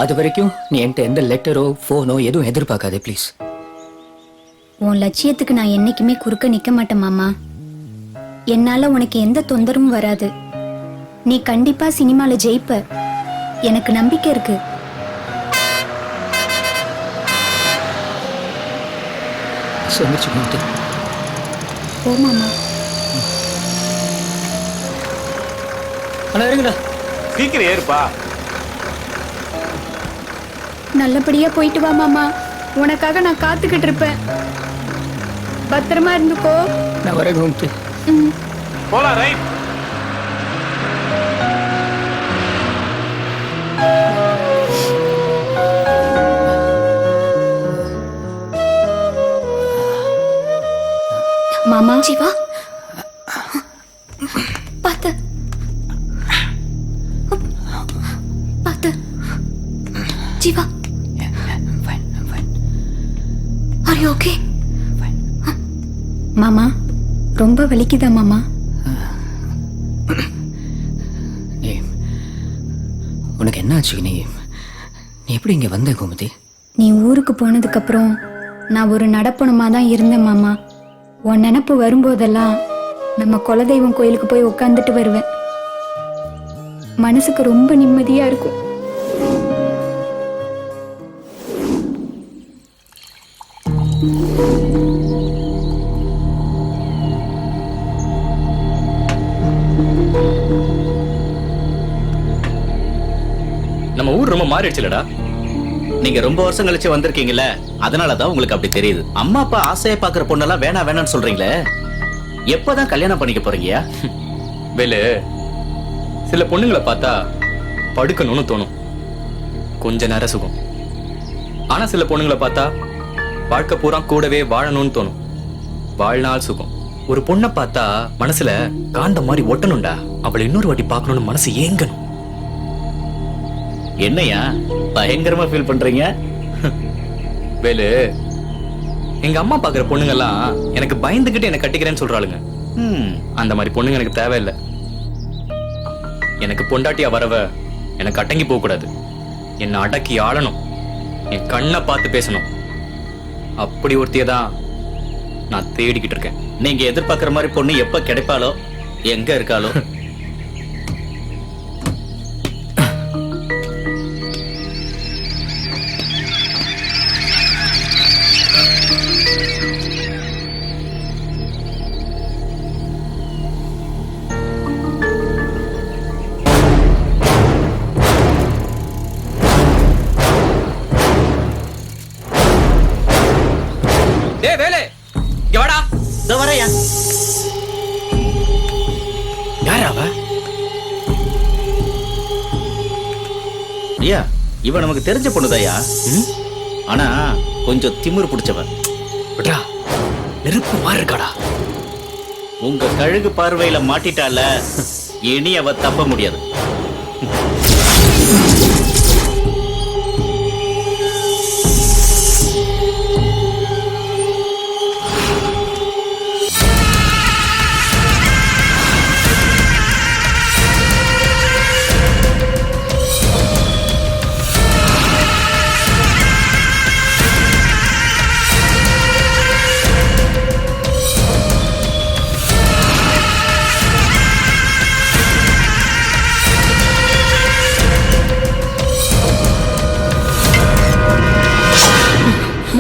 அது வரைக்கும் நீ என்கிட்ட எந்த லெட்டரோ ஃபோனோ எதுவும் எதிர்பார்க்காதே ப்ளீஸ். உன் லட்சியத்துக்கு நான் என்னைக்குமே குறுக்க நிக்க மாட்டேன் மாமா. என்னால உனக்கு எந்த தொந்தரவும் வராது. நீ கண்டிப்பா சினிமால ஜெயிப்ப, எனக்கு நம்பிக்கை இருக்கு. சொல்லிச்சு கோமதி. ஓ மாமா. அண்ணா இருங்கண்ணா. சீக்கிரம் ஏறுப்பா. நல்லபடியா போயிட்டு வா மாமா. உனக்காக நான் காத்துக்கிட்டு இருப்பேன். பத்திரமா இருந்துக்கோ. நான் வரேன் கோமதி. போலாம். ரைட். மாமா. ஜீவா பார்த்து பார்த்து. Jeeva are you okay? மாமா ரொம்ப வலிக்குதா மாமா? உனக்கு என்ன ஆச்சு? நீ எப்படி இங்க வந்த கோமதி? நீ ஊருக்கு போனதுக்கு அப்புறம் நான் ஒரு நடப்பணமா தான் இருந்தேன் மாமா. உன் நினப்பு வரும்போதெல்லாம் நம்ம குலதெய்வம் கோயிலுக்கு போய் உட்காந்துட்டு வருவேன். மனசுக்கு ரொம்ப நிம்மதியா இருக்கும். நம்ம ஊர் ரொம்ப மாறிடுச்சுலடா. நீங்க ரொம்ப வருஷம் கழிச்சு வந்திருக்கீங்கல்ல, அதனாலதான் உங்களுக்கு அப்படி தெரியுது. அம்மா அப்பா ஆசையை பாக்குற பொண்ணெல்லாம் வேணாம் வேணாம்னு சொல்றீங்களே, எப்பதான் கல்யாணம் பண்ணிக்க போறீங்க? வேலு, சில பொண்ணுங்களை பார்த்தா படுக்கணும்னு தோணும், கொஞ்ச நேரம் சுகம். ஆனா சில பொண்ணுங்களை பார்த்தா வாழ்க்கை பூரா கூடவே வாழணும்னு தோணும், வாழ்நாள் சுகம். ஒரு பொண்ணை பார்த்தா மனசுல காந்த மாதிரி ஒட்டணும்டா, அவளை இன்னொரு வாட்டி பார்க்கணும்னு மனசு ஏங்கணும். என்னையா பயங்கரமா ஃபீல் பண்றீங்க? வேலு, எங்க அம்மா பாக்குற பொண்ணுங்கெல்லாம் எனக்கு பயந்துகிட்டு என்ன கட்டிக்கிறேன்னு சொல்றாளுங்க. அந்த மாதிரி பொண்ணுங்க எனக்கு தேவையில்லை. எனக்கு பொண்டாட்டியா வரவ எனக்கு அடங்கி போக கூடாது, என்னை அடக்கி ஆளணும், என் கண்ணை பார்த்து பேசணும். அப்படி ஒருத்திய தான் நான் தேடிக்கிட்டு இருக்கேன். நீங்க எதிர்பார்க்கிற மாதிரி பொண்ணு எப்ப கிடைப்பாளோ, எங்க இருக்காளோ. ஐயா, இவ நமக்கு தெரிஞ்ச பொண்ணுதாயா, ஆனா கொஞ்சம் திமிரு பிடிச்சவன். நெருப்பு மாதிரி இருக்காடா. உங்க கழுகு பார்வையில மாட்டிட்டால, இனி அவ தப்ப முடியாது.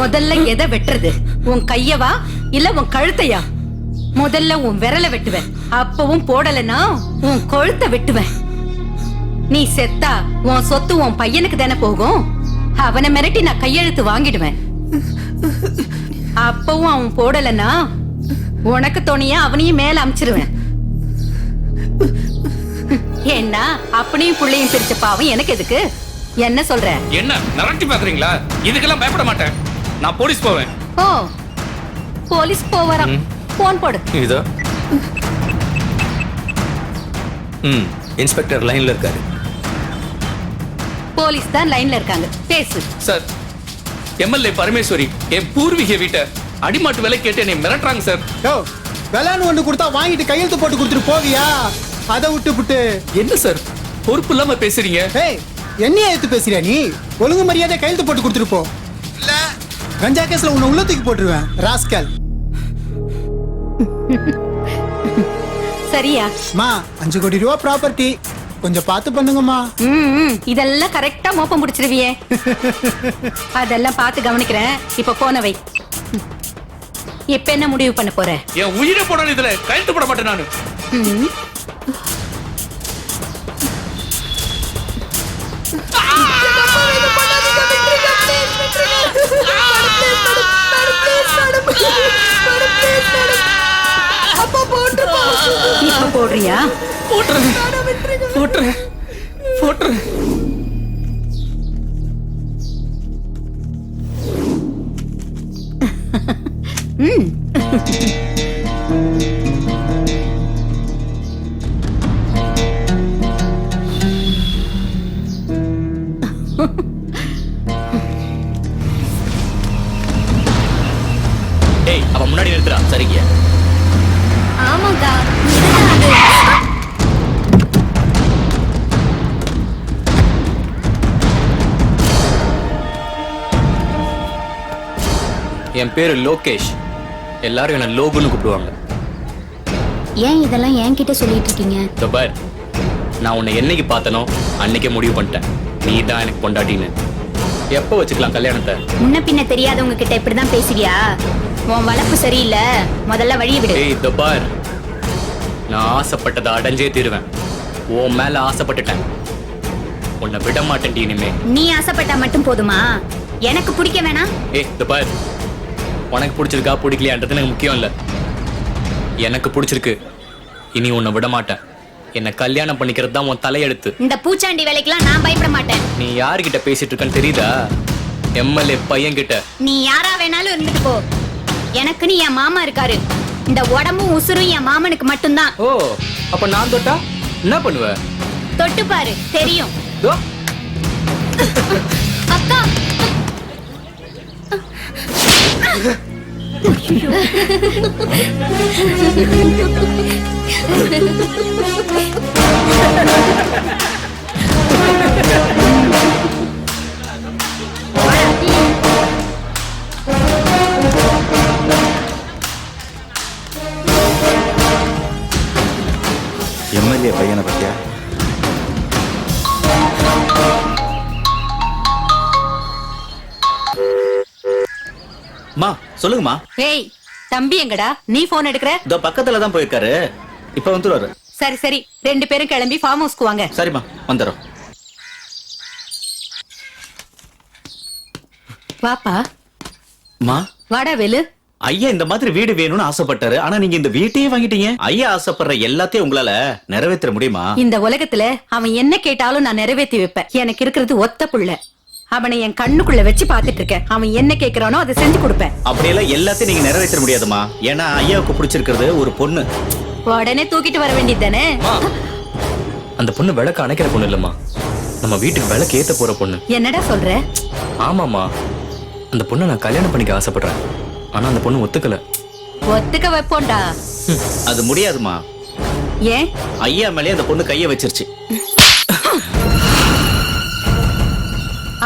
முதல்ல எதை வெட்டுறது? உன் கையவா இல்ல உன் கழுத்தையா? முதல்ல உன் விரலை வெட்டுவேன், அப்பவும் போடலன்னா உன் கொழுத்தை வெட்டுவேன். நீ செத்தா உன் சொத்து உன் பையனுக்கு தானே போகும். அவனை மிரட்டி நான் கையெழுத்து வாங்கிடுவேன். அப்பவும் அவன் போடலன்னா உனக்கு துணியா அவனையும் மேல அமிச்சிருவேன். ஏன்னா அப்பனையும் புள்ளையும் பிரிச்ச பாவம் எனக்கு எதுக்கு? என்ன சொல்ற? என்ன மிரட்டி பாக்குறீங்களா? இதுக்கெல்லாம் பயப்பட மாட்டேன், நான் போலீஸ் போவேன். ஓ, போலீஸ் போவறான். போன் போடு. இதோ இன்ஸ்பெக்டர் லைன்ல இருக்காரு. போலீஸ் தான் லைன்ல இருக்காங்க, பேசு. சார், எம்எல்ஏ பரமேஸ்வரி என் பூர்வீக வீட்டை அடிமாட்டு விலை கேட்டு என்னை மிரட்டுறாங்க சார். யோ விளையாண்டு ஒன்று கொடுத்தா வாங்கிட்டு கையெழுத்து போட்டு கொடுத்துட்டு போவியா? அதை விட்டு என்ன சார் பொறுப்பு இல்லாம பேசுறீங்க? ஏய் என்னைய எடுத்து பேசுறியா நீ? ஒழுங்கு மரியாதை கையெழுத்து போட்டு கொடுத்துட்டு போ, இல்ல கஞ்சா கேஸ்ல உன்னை உள்ளத்துக்கு போட்டுருவேன் ராஸ்கல். சரியா? மா 5 கோடி ரூபா ப்ராப்பர்ட்டி, கொஞ்சம் பார்த்து பண்ணுங்கம்மா. இதெல்லாம் கரெக்டா மோப்பம் முடிச்சிருவியே. அதெல்லாம் பார்த்து கவனிக்கிறேன். இப்ப போன வை. இப்ப என்ன முடிவு பண்ண போற? என் உயிரை போட இதுல கையெழுத்து போட மாட்டேன் நானு. இப்ப போடுறியா? போட்டுறேன். டேய், அவன் முன்னாடி நிறுத்துறா. சரிங்க. ஆமாக்கா. என் பேரு லோகேஷ். எல்லாரும் என்ன லோகுன்னு கூப்பிடுவாங்க. ஏன் இதெல்லாம் என்கிட்ட சொல்லிட்டு இருக்கீங்க? இதோ பார், நான் உன்னை என்னைக்கு பார்த்தனோ அன்னைக்கே முடிவு பண்ணிட்டேன். நீ தான் எனக்கு பொண்டாட்டின்னு. எப்போ வச்சுக்கலாம் கல்யாணத்தை? முன்ன பின்ன தெரியாதவங்க கிட்ட இப்படிதான் பேசுவியா? உன் வளர்ப்பு சரியில்லை, முதல்ல வழிய விடு. ஏய் இதோ பார், நான் ஆசைப்பட்டதை அடைஞ்சே தீருவேன். உன் மேல ஆசைப்பட்டுட்டேன். உன்னை விட மாட்டேன் இனிமே. நீ ஆசைப்பட்டா மட்டும் போதுமா? எனக்கு பிடிக்க வேணாம். ஏய் இதோ பார், உனக்கு பிடிச்சிருக்கா பிடிக்கலையான்றது எனக்கு முக்கியம் இல்லை. எனக்கு பிடிச்சிருக்கு. இனி உன்னை விட மாட்டேன். என்ன கல்யாணம் பண்ணிக்கிறது தான் உன் தலையெழுத்து. இந்த பூச்சாண்டி வேலைக்கெல்லாம் நான் பயப்பட மாட்டேன். நீ யார்கிட்ட பேசிட்டு இருக்கன்னு தெரியுதா? எம்எல்ஏ பையன் கிட்ட. நீ யாரா வேணாலும் இருந்துட்டு போ. எனக்குன்னு என் மாமா இருக்காரு. இந்த உடம்பும் உசுரும் என் மாமனுக்கு மட்டும்தான். ஓ, அப்ப நான் தொட்டா என்ன பண்ணுவ? தொட்டு பாரு, தெரியும். அக்கா. எம்எல்ஏ பையனை பத்தியா? மா சொல்லுங்கம்மா. ஏய் தம்பி எங்கடா? நீ போன் எடுக்கிற? இதோ பக்கத்துல தான் போயிருக்காரு. இப்ப வந்துருவாரு. சரி சரி, 2 பேரும் கிளம்பி ஃபார்ம் ஹவுஸ்க்கு வாங்க. சரிம்மா, வந்துடுறோம். வாப்பா. மா வாடா வேலு. ஐயா இந்த மாதிரி வீடு வேணும்னு ஆசைப்பட்டாரு. ஆனா நீங்க இந்த வீட்டையே வாங்கிட்டீங்க. ஐயா ஆசைப்படுற எல்லாத்தையும் உங்களால நிறைவேற்ற முடியுமா? இந்த உலகத்துல அவன் என்ன கேட்டாலும் நான் நிறைவேற்றி வைப்பேன். எனக்கு இருக்கிறது ஒத்த புள்ள. அவனை என் கண்ணுக்குள்ள வச்சு பாத்துட்டு இருக்கேன். அவன் என்ன கேக்குறானோ அதை செஞ்சு கொடுப்பேன். அப்படியெல்லாம் எல்லாத்தையும் நீங்க நிறைவேற்ற முடியாதுமா. ஏன்னா ஐயாவுக்கு பிடிச்சிருக்கிறது ஒரு பொண்ணு. உடனே தூக்கிட்டு வர வேண்டியது தானே? அந்த பொண்ணு விளக்கு அணைக்கிற பொண்ணு இல்லம்மா, நம்ம வீட்டுக்கு விளக்கு ஏத்த போற பொண்ணு. என்னடா சொல்ற? ஆமாமா, அந்த பொண்ணை நான் கல்யாணம் பண்ணிக்க ஆசைப்படுறேன். ஆனா அந்த பொண்ணு ஒத்துக்கல. ஒத்துக்க வைப்போண்டா. அது முடியாதுமா. ஏன்? ஐயா மேலே அந்த பொண்ணு கைய வச்சிருச்சு.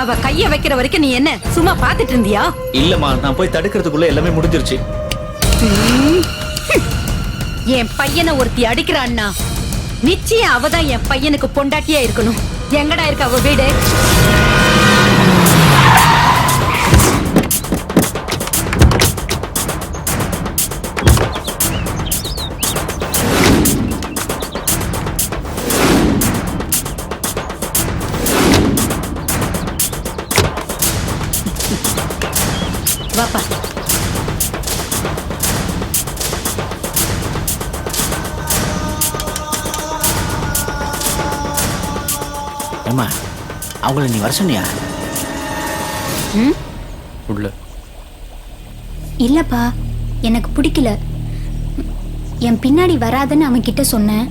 அவ கைய வைக்கிற வரைக்கும் நீ என்ன சும்மா பாத்துட்டு இருந்தியா? இல்லம்மா, நான் போய் தடுக்கிறதுக்குள்ள எல்லாமே முடிஞ்சிருச்சு. என் பையனை ஒருத்தி அடிக்கிறான்னா நிச்சயம் அவதான் என் பையனுக்கு பொண்டாட்டியா இருக்கணும். எங்கடா இருக்க அவ வீடு? வாப்பா. அம்மா, அவங்கள நீ வர சொன்னியா? உள்ள இல்லப்பா, எனக்கு பிடிக்கல. என் பின்னாடி வராதுன்னு அவன் கிட்ட சொன்னேன்.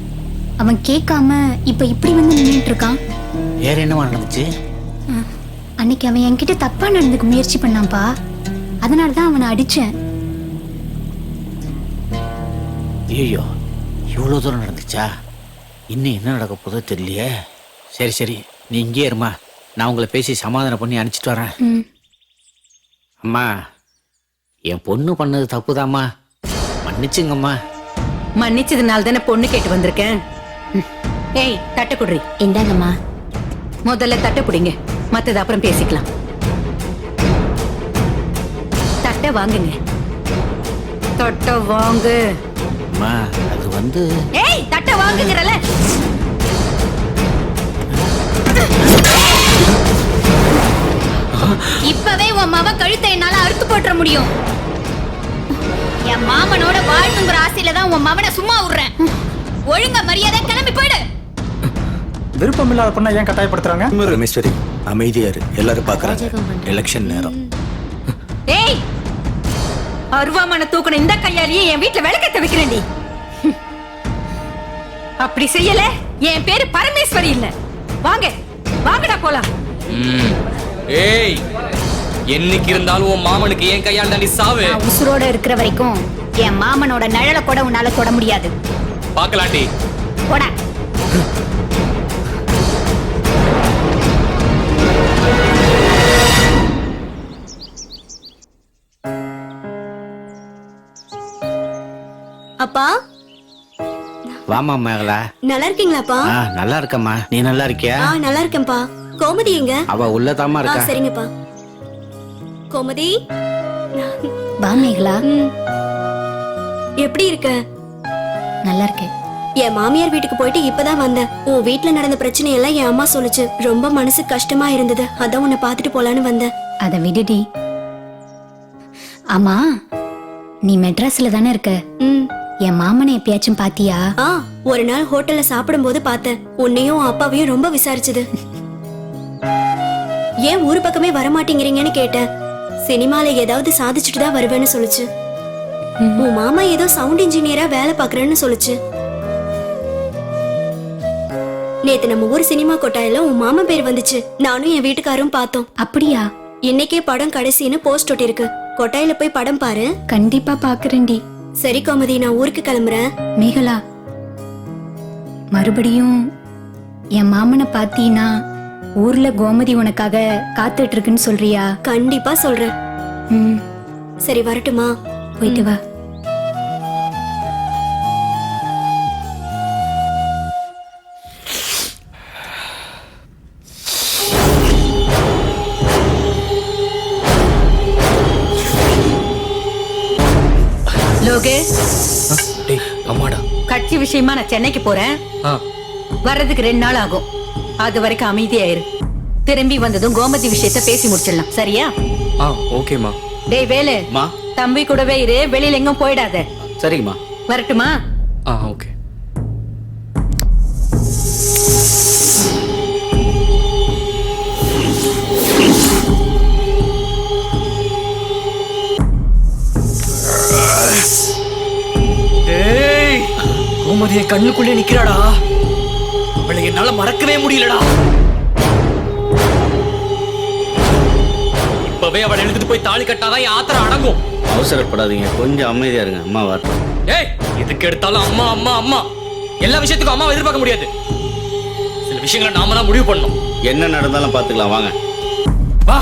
அவன் கேட்காம இப்ப இப்படி வந்து நின்னுட்டு இருக்கான். வேற என்னவா நடந்துச்சு? அன்னைக்கு அவன் என்கிட்ட தப்பா நடந்துக்க முயற்சி பண்ணான்ப்பா. அதனால தான் அவனை அடிச்சேன். ஐயோ இவ்வளோ தூரம் நடந்துச்சா? இன்னும் என்ன நடக்க போதோ தெரியலையே. சரி சரி, நீ இங்கே இருமா, நான் உங்களை பேசி சமாதானம் பண்ணி அனுப்பிச்சிட்டு வரேன். அம்மா, என் பொண்ணு பண்ணது தப்புதாம்மா, மன்னிச்சுங்கம்மா. மன்னிச்சதுனால தானே பொண்ணு கேட்டு வந்திருக்கேன். ஏய், தட்டை குடுறி. இந்தாங்கம்மா. முதல்ல தட்டை பிடிங்க, மத்தது அப்புறம் பேசிக்கலாம். தட்டை வாங்குங்க. தட்டை வாங்கு. அம்மா அது வந்து ஏய், தட்டை வாங்குங்கறல. இப்பவே உன் மாமா கழுத்தை என்னால அறுத்து போட்டுற முடியும். என் மாமனோட வாழணுங்கிற ஆசையில தான் உன் மாமனை சும்மா விடுறேன். ஒழுங்கா மரியாதை கிளம்பி போயிடு. விருப்பம் இல்லாத பொண்ணை ஏன் கட்டாயப்படுத்துறாங்க? ரமேஸ்வரி, அமைதியா இரு, எல்லாரும் பாக்குறாங்க. எலெக்ஷன் நேரம். ஏய், அருவாமனை தூக்கணும் இந்த கையாலேயே என் வீட்டுல விளக்கத்தை வைக்கிறேன்டி. அப்படி செய்யல என் பேரு பரமேஸ்வரி இல்ல. வாங்க வாங்கடா போலாம். ஏய், என்னைக்கு இருந்தாலும் உன் மாமனுக்கு ஏன் கையால் தாண்டி சாவு. நான் உசுரோட இருக்கிற வரைக்கும் என் மாமனோட நிழல கூட உன்னால தொட முடியாது. பாக்கலாண்டி. போடா. அப்பா வாமா மேகலா. நல்லா இருக்கீங்களாப்பா? நல்லா இருக்கம்மா, நீ நல்லா இருக்கியா? நல்லா இருக்கேன்ப்பா. கோமதி எங்க? அவ உள்ளதாமா இருக்கா. சரிங்கப்பா. கோமதி, வா மேகலா. எப்படி இருக்க? நல்லா இருக்கேன். என் மாமியார் வீட்டுக்கு போயிட்டு இப்பதான் வந்தேன். உன் வீட்டுல நடந்த பிரச்சனையெல்லாம் என் அம்மா சொல்லுச்சு. ரொம்ப மனசு கஷ்டமா இருந்தது, அதான் உன்னை பாத்துட்டு போலான்னு வந்தேன். அத விடுடி. ஆமா, நீ மெட்ராஸ்ல தானே இருக்க? என் மாமனை எப்பயாச்சும் பாத்தியா? ஒரு நாள் ஹோட்டல்ல சாப்பிடும் போது பார்த்தேன். உன்னையும் அப்பாவையும் ரொம்ப விசாரிச்சது. ஏன் ஊரு பக்கமே வரமாட்டேங்கிறீங்கன்னு கேட்டேன். சினிமால ஏதாவது சாதிச்சுட்டு தான் வருவேன்னு சொல்லுச்சு. உன் மாமா ஏதோ சவுண்ட் இன்ஜினியரா வேலை பாக்குறேன்னு சொல்லுச்சு. நேத்து நம்ம ஊர் சினிமா கொட்டாயில உன் மாமா பேர் வந்துச்சு. நானும் என் வீட்டுக்காரும் பார்த்தோம். அப்படியா? இன்னைக்கே படம் கடைசின்னு போஸ்ட் ஒட்டிருக்கு. கொட்டாயில போய் படம் பாரு. கண்டிப்பா பாக்குறேன்டி. சரி கோமதி, நான் ஊருக்கு கிளம்புறேன். மேகலா, மறுபடியும் என் மாமனை பாத்தீனா ஊர்ல கோமதி உனக்காக காத்துட்டு இருக்குன்னு சொல்றியா? கண்டிப்பா சொல்றேன். சரி, வரட்டுமா? போயிட்டு வா. லோகேஷ், அம்மாடா, கட்சி விஷயமா நான் சென்னைக்கு போறேன். வர்றதுக்கு 2 நாள் ஆகும். அது வரைக்கும் அமைதியாயிரு. திரும்பி வந்ததும் கோமதி விஷயத்த பேசி முடிச்சிடலாம், சரியா? ஓகேமா. டேய் வேலு, தம்பி கூடவே இரு, வெளியில எங்கும் போயிடாத. சரிங்கம்மா. வரட்டுமா? ஓகே. கோமதியை கண்ணுக்குள்ளே நிக்கிறாடா. அவளை என்னால மறக்கவே முடியலடா. இப்பவே அவளை எழுந்துட்டு போய் தாலி கட்டாதான் என் ஆத்திரம் அடங்கும். அவசரப்படாதீங்க, கொஞ்சம் அமைதியா இருங்க. அம்மா வரட்டும். ஏய், எதுக்கு எடுத்தாலும் அம்மா அம்மா அம்மா. எல்லா விஷயத்துக்கும் அம்மாவை எதிர்பார்க்க முடியாது. சில விஷயங்களை நாம தான் முடிவு பண்ணணும். என்ன நடந்தாலும் பாத்துக்கலாம், வாங்க. வா.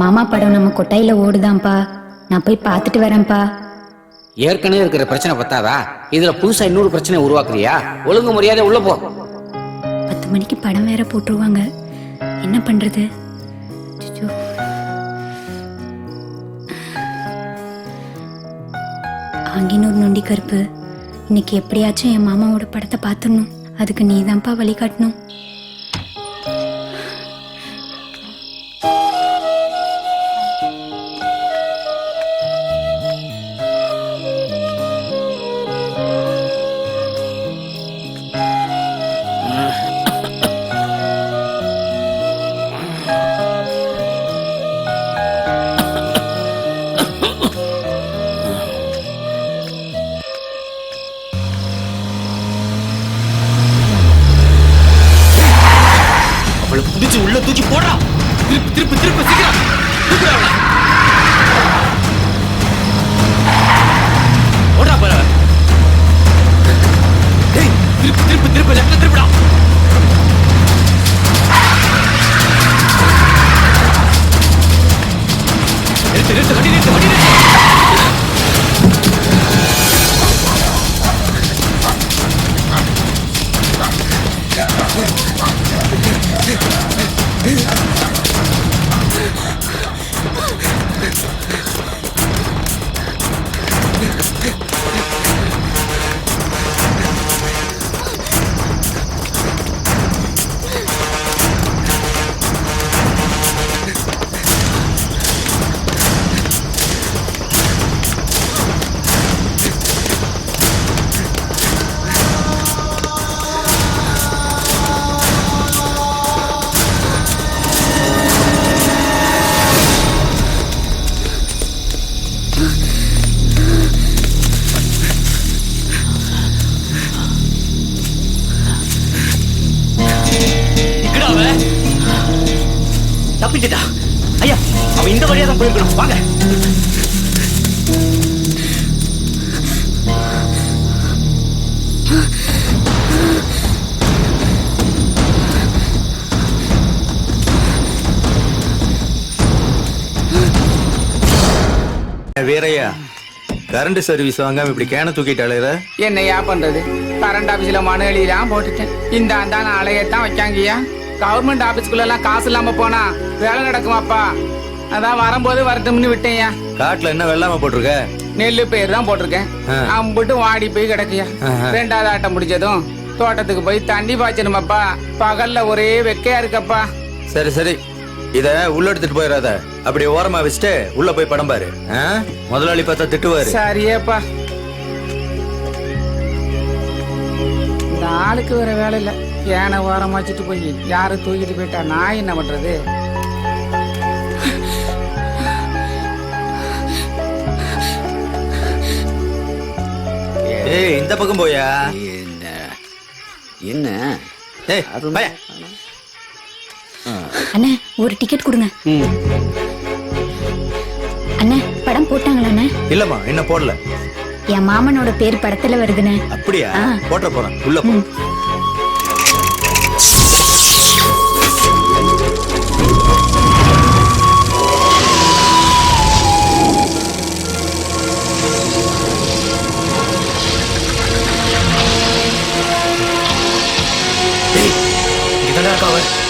மாமா படம் நம்ம கொட்டாயில ஓடுதான்பா. நான் போய் பார்த்துட்டு வரேன்ப்பா. ஏற்கனவே இருக்கிற பிரச்சனை பத்தாதா? இதுல புதுசா இன்னொரு பிரச்சனை உருவாக்குறியா? ஒழுங்கு மரியாதை உள்ள போ. 10 மணிக்கு படம் வேற போட்டுருவாங்க. என்ன பண்றது? ஆங்கினூர் நொண்டி கருப்பு, இன்னைக்கு எப்படியாச்சும் என் மாமாவோட படத்தை பார்த்துடணும். அதுக்கு நீதான்ப்பா வழிகாட்டணும். தூக்கி போடுறா. திருப்பு திருப்பு திருப்பு சீக்கிரம் தூக்குறா அவனை. ஓடுறா பாரு. டேய் திருப்பு திருப்பு திருப்பு லெஃப்ட்ல திருப்புடா. நிறுத்து நிறுத்து வண்டி நிறுத்து வண்டி நிறுத்து. தப்பிச்சிட்டா. ஐயா அவன் இந்த வழியா தான் போயிருக்கணும். வாங்க. வீரையா, கரண்ட் சர்வீஸ் வாங்காம இப்படி கேன தூக்கிட்டாளேற. என்னையா பண்றது? கரண்ட் ஆபீஸ்ல மனு எழுதிலாம் போட்டுட்டேன். இந்த ஆண்டான அலையத்தான் வைக்காங்கய்யா. கவர்மெண்ட் ஆபீஸ்க்குள்ள எல்லாம் காசு இல்லாம போனா வேலை நடக்குமாப்பா? அதான் வரும்போது வரட்டும்னு விட்டேன்யா. காட்டுல என்ன வெள்ளாம போட்டிருக்க? நெல்லு பயிர் தான் போட்டிருக்கேன். அம்புட்டு வாடி போய் கிடக்குயா. ரெண்டாவது ஆட்டம் முடிஞ்சதும் தோட்டத்துக்கு போய் தண்ணி பாய்ச்சணுமாப்பா. பகல்ல ஒரே வெக்கையா இருக்கப்பா. சரி சரி, இத உள்ள எடுத்துட்டு போயிடாத. அப்படி ஓரமா வச்சுட்டு உள்ள போய் படம் பாரு. முதலாளி பார்த்தா திட்டுவாரு. சரியேப்பா. இந்த ஆளுக்கு வேற வேலை இல்ல. ஏன ஓரமா வச்சுட்டு போய் யாரு தூக்கிட்டு போயிட்டா நான் என்ன பண்றது? ஏய் இந்த பக்கம் போயா. என்ன ஏய் பய. அண்ணே ஒரு டிக்கெட் கொடுங்க. அண்ணே படம் போட்டாங்களா அண்ணே? இல்லம்மா என்ன போடல. என் மாமனோட பேர் படத்துல வருதுண்ணே. அப்படியா? போட்ட போறேன். உள்ள போ.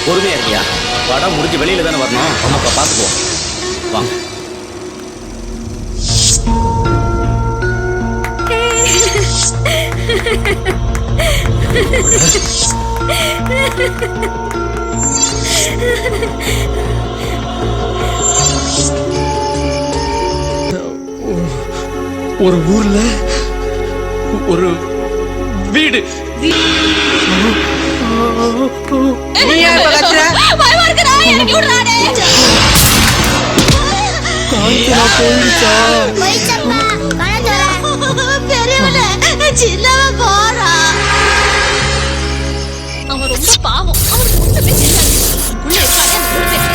பொறுமையா இருக்கியா? படம் முடிஞ்சு வெளியில தானே வரணும். நம்ம பாத்துக்குவோம். வாங்க. ஒரு ஊர்ல ஒரு வீடு. அவன் ரொம்ப பாவம். அவனுக்கு ஒண்ணுமே தெரியாது. உள்ள இருக்கானே அந்த மூணு பேர்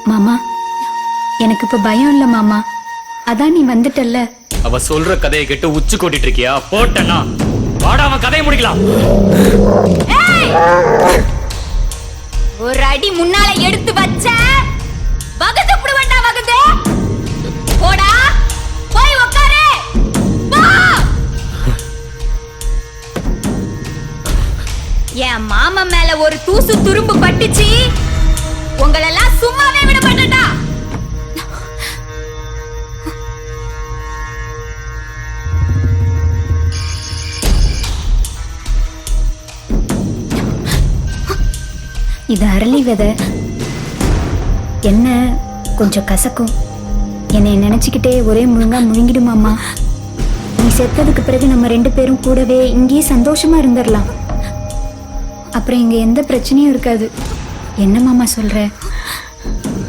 மாமா எனக்கு இப்ப பயம் இல்ல மாமா. அதான் நீ வந்துட்டல்ல. அவ சொல்ற கதையை கேட்டு உச்சி கொட்டிட்டு இருக்கியா? போட்டனா வாடா அவன் கதையை முடிக்கலாம். ஒரு அடி முன்னால எடுத்து வச்ச வகது புடுவண்டா வகது. போடா போய் உட்காரு. போ. என் மாமா மேல ஒரு தூசு துரும்பு பட்டுச்சு. உங்களெல்லாம் சும்மாவே விட மாட்டேன்டா. இது அரளி விதை. என்ன கொஞ்சம் கசக்கும். என்னை நினைச்சுக்கிட்டே ஒரே முழுங்கா முழுங்கிடுமாம்மா. நீ செத்ததுக்கு பிறகு நம்ம 2 பேரும் கூடவே இங்கேயே சந்தோஷமா இருந்துடலாம். அப்புறம் இங்க எந்த பிரச்சனையும் இருக்காது. என்ன மாமா சொல்ற?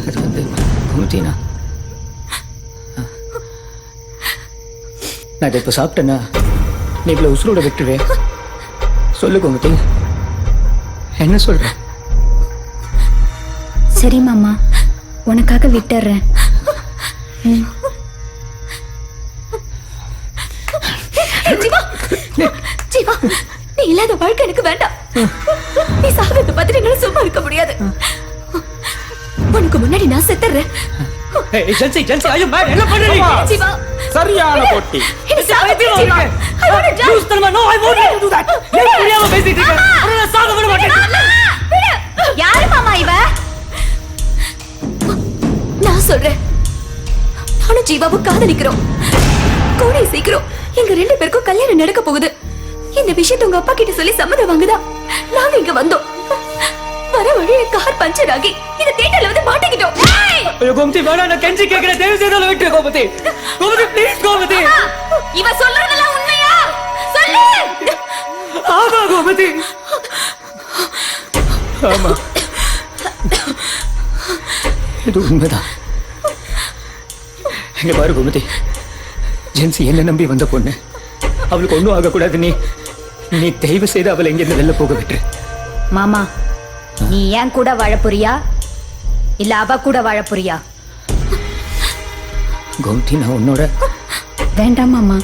அது வந்து கோமதினா, நான் இதை இப்போ சாப்பிட்டேன்னா நீ இவ்வளோ உசுரோட விட்டுருவே. சொல்லு கோமதி, என்ன சொல்ற? சரி மாமா, உனக்காக விட்டுறேன். ஜீவா, ஜீவா, நீ இல்லாத வாழ்க்கை எனக்கு வேண்டாம். நீ சாகிறத பார்த்துட்டு என்னால சும்மா இருக்க முடியாது. உனக்கு முன்னாடி நான் செத்துறேன். ஜீவா, சரியான போட்டி. என்ன சாகடிச்சு Jeeva. I want to die. No, I won't do that. ஏன் புரியாம பேசிட்டு இருக்க? உன்னை சாக விட மாட்டேன். யாரு மாமா இவ? நான் சொல்றேன், நானும் ஜீவாவும் காதலிக்கிறோம். கூடிய சீக்கிரம் எங்க 2 பேருக்கும் கல்யாணம் நடக்க போகுது. இந்த விஷயத்தை உங்க அப்பா கிட்ட சொல்லி சம்மதம் வாங்குதா நாங்க இங்க வந்தோம். வர வழியில கார் பஞ்சர் ஆகி இந்த தியேட்டர்ல வந்து மாட்டிக்கிட்டோம். ஐயோ கோமதி, வேணா, நான் கெஞ்சி கேட்கிறேன். தயவு செய்து விட்டு கோமதி. கோமதி ப்ளீஸ் கோமதி. இவ சொல்றதெல்லாம் உண்மையா? சொல்லு. ஆமா கோமதி, ஆமா, இது உண்மைதான். எங்க பாரு கோமதி, ஜென்சி என்ன நம்பி வந்த பொண்ணு. அவளுக்கு ஒன்றும் ஆகக்கூடாது. நீ தயவு செய்து அவளை எங்கிருந்து வெளில போக விட்டு. மாமா, நீ ஏன் கூட வாழ போறியா இல்ல அவ கூட வாழ போறியா? கோமதி, நான் உன்னோட. வேண்டாம் மாமா,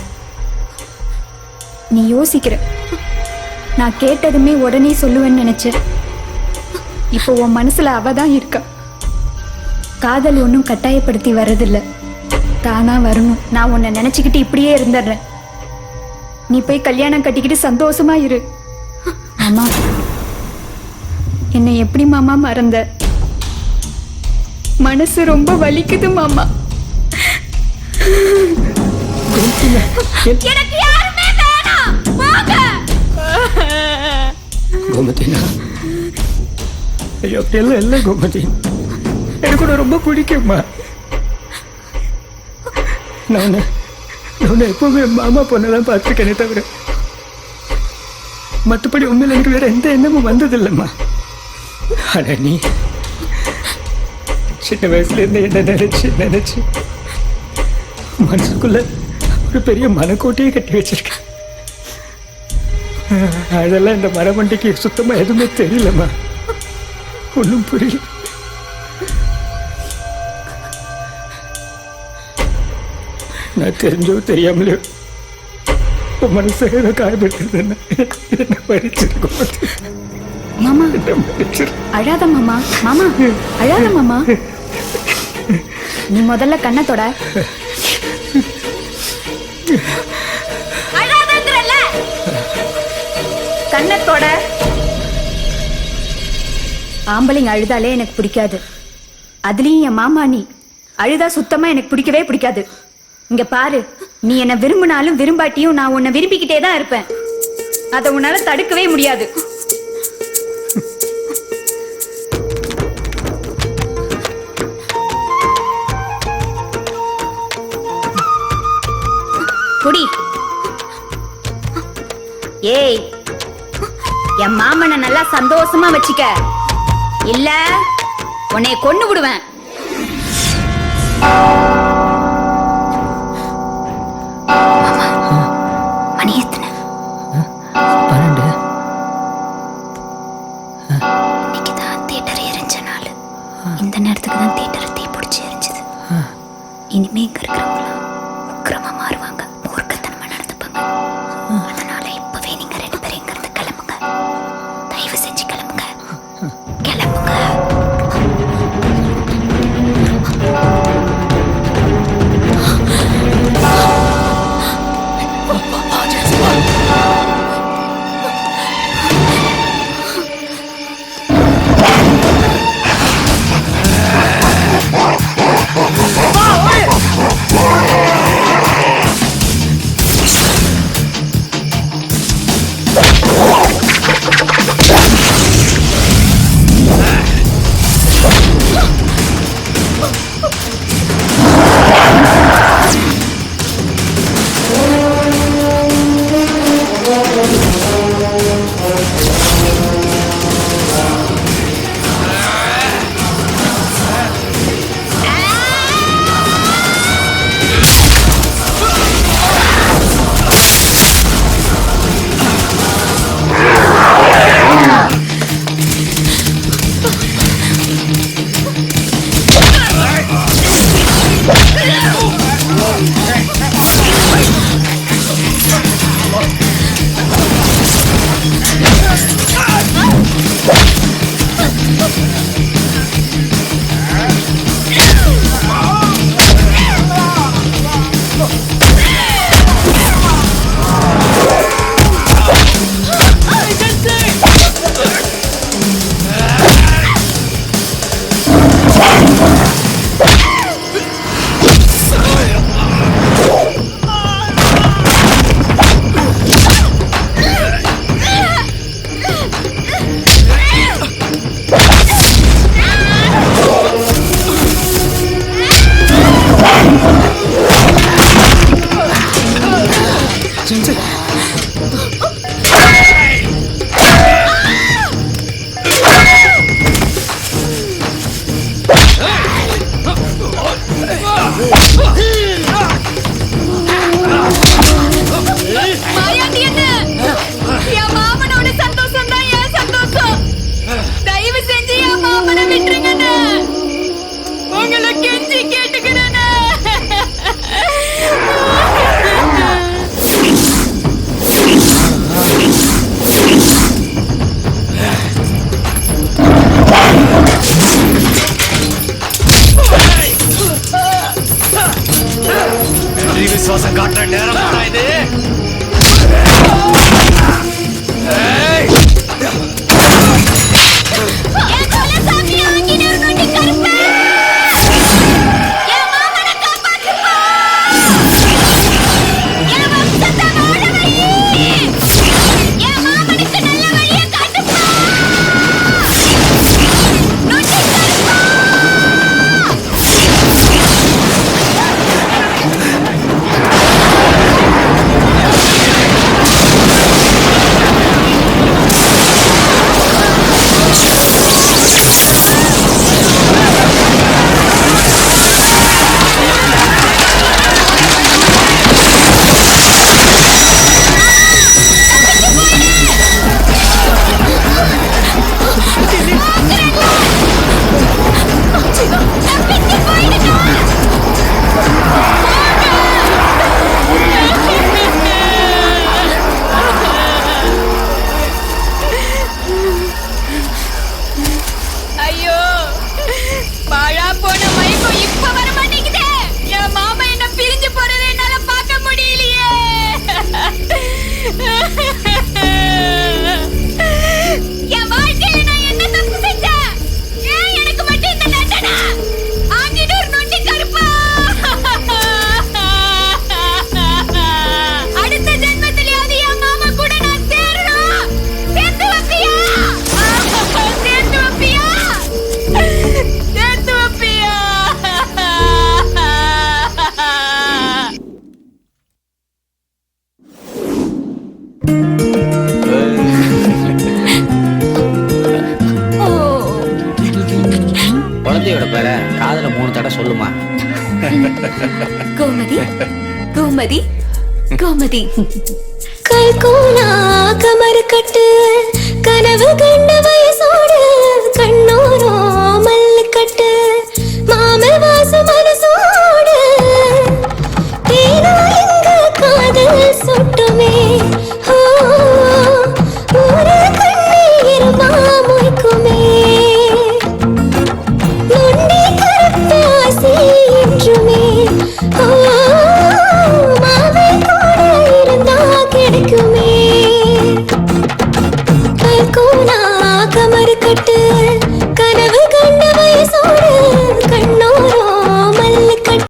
நீ யோசிக்கிற. நான் கேட்டதுமே உடனே சொல்லுவேன்னு நினைச்சேன். இப்போ உன் மனசுல அவதான் இருக்கா. காதல் ஒன்றும் கட்டாயப்படுத்தி வர்றதில்ல, தானா வரணும். நான் உன்னை நினைச்சுக்கிட்டு இப்படியே இருந்துடுறேன். நீ போய் கல்யாணம் கட்டிக்கிட்டு சந்தோஷமா இரு. மாமா, என்னை எப்படி மாமா மறந்த? மனசு ரொம்ப வலிக்குது மாமா. எனக்கு யாருமே வேணாம். போங்க. கோமதி, ஐயோ அப்படியெல்லாம் இல்லை கோமதி. எனக்கு கூட ரொம்ப பிடிக்கும்மா. நான் எப்பவுமே மாமா பொண்ணெல்லாம் பார்த்துருக்கேனே தவிர மற்றபடி உண்மையில் எனக்கு வேற எந்த எண்ணமும் வந்ததில்லைம்மா. ஆனா நீ சின்ன வயசுல இருந்து என்ன நினைச்சு மனசுக்குள்ள ஒரு பெரிய மனக்கோட்டையே கட்டி வச்சிருக்க. அதெல்லாம் இந்த மரமண்டிக்கு சுத்தமா எதுவுமே தெரியலம்மா. ஒன்றும் புரியல. நான் தெரிஞ்சோ தெரியாமலையோ உன் மனசை காயப்பட்டிருந்தேன்னா என்ன பறிச்சிருக்கோம். மாமா, அழாத மாமா. மாமா, அழாத மாமா. நீ முதல்ல கண்ணை தொட. அழாதங்கறல்ல. கண்ணை தொட. ஆம்பளைங்க அழுதாலே எனக்கு பிடிக்காது. அதுலயும் என் மாமா நீ அழுதா சுத்தமா எனக்கு பிடிக்கவே பிடிக்காது. இங்க பாரு, நீ என்ன விரும்பினாலும் விரும்பாட்டியும் நான் உன்னை விரும்பிக்கிட்டே தான் இருப்பேன். அதை உன்னால தடுக்கவே முடியாது. குடி. ஏய், என் மாமனை நல்லா சந்தோஷமா வச்சுக்க, இல்ல உன்னை கொன்னு விடுவேன். மணி எத்தனை? 12. இன்னைக்கு தான் தியேட்டர் எரிஞ்ச நாள். இந்த நேரத்துக்கு தான் தியேட்டர் தீ பிடிச்சி எரிஞ்சது. இனிமே இங்க இருக்கிறவங்களாம் உக்கிரமா மாறுவாங்க, மூர்க்கத்தனமா நடந்துப்பாங்க. அதனால இப்பவே நீங்க 2 பேரும் இங்க இருந்து கிளம்புங்க. தயவு செஞ்சு கிளம்புங்க, கிளம்புங்க. விசுவாசம் காட்டுற நேரம் இது. ஐயோ பாழா போன மயக்கம் இப்ப வர மாட்டேங்குதே. என் மாமா என்ன பிரிஞ்சு போறதை என்னால பார்க்க முடியலையே. என் வாழ்க்கையில நான் என்ன தப்பு செஞ்சேன்? ஏன் எனக்கு மட்டும் இந்த தண்டனை? ஆங்கிடூர் நொண்டி கருப்பா, அடுத்த ஜென்மத்திலேயாவது என் மாமா கூட நான் சேரணும். சேர்த்து வைப்பியா? சேர்த்து வைப்பியா? சேர்த்து வைப்பியா? குழந்தையோட பேரை காதுல 3 தடவை சொல்லுமா. கோமதி கோமதி கோமதி கைகோலா கமர் கட்டு கனவு கண்ட வயசோடு கண்ணோடு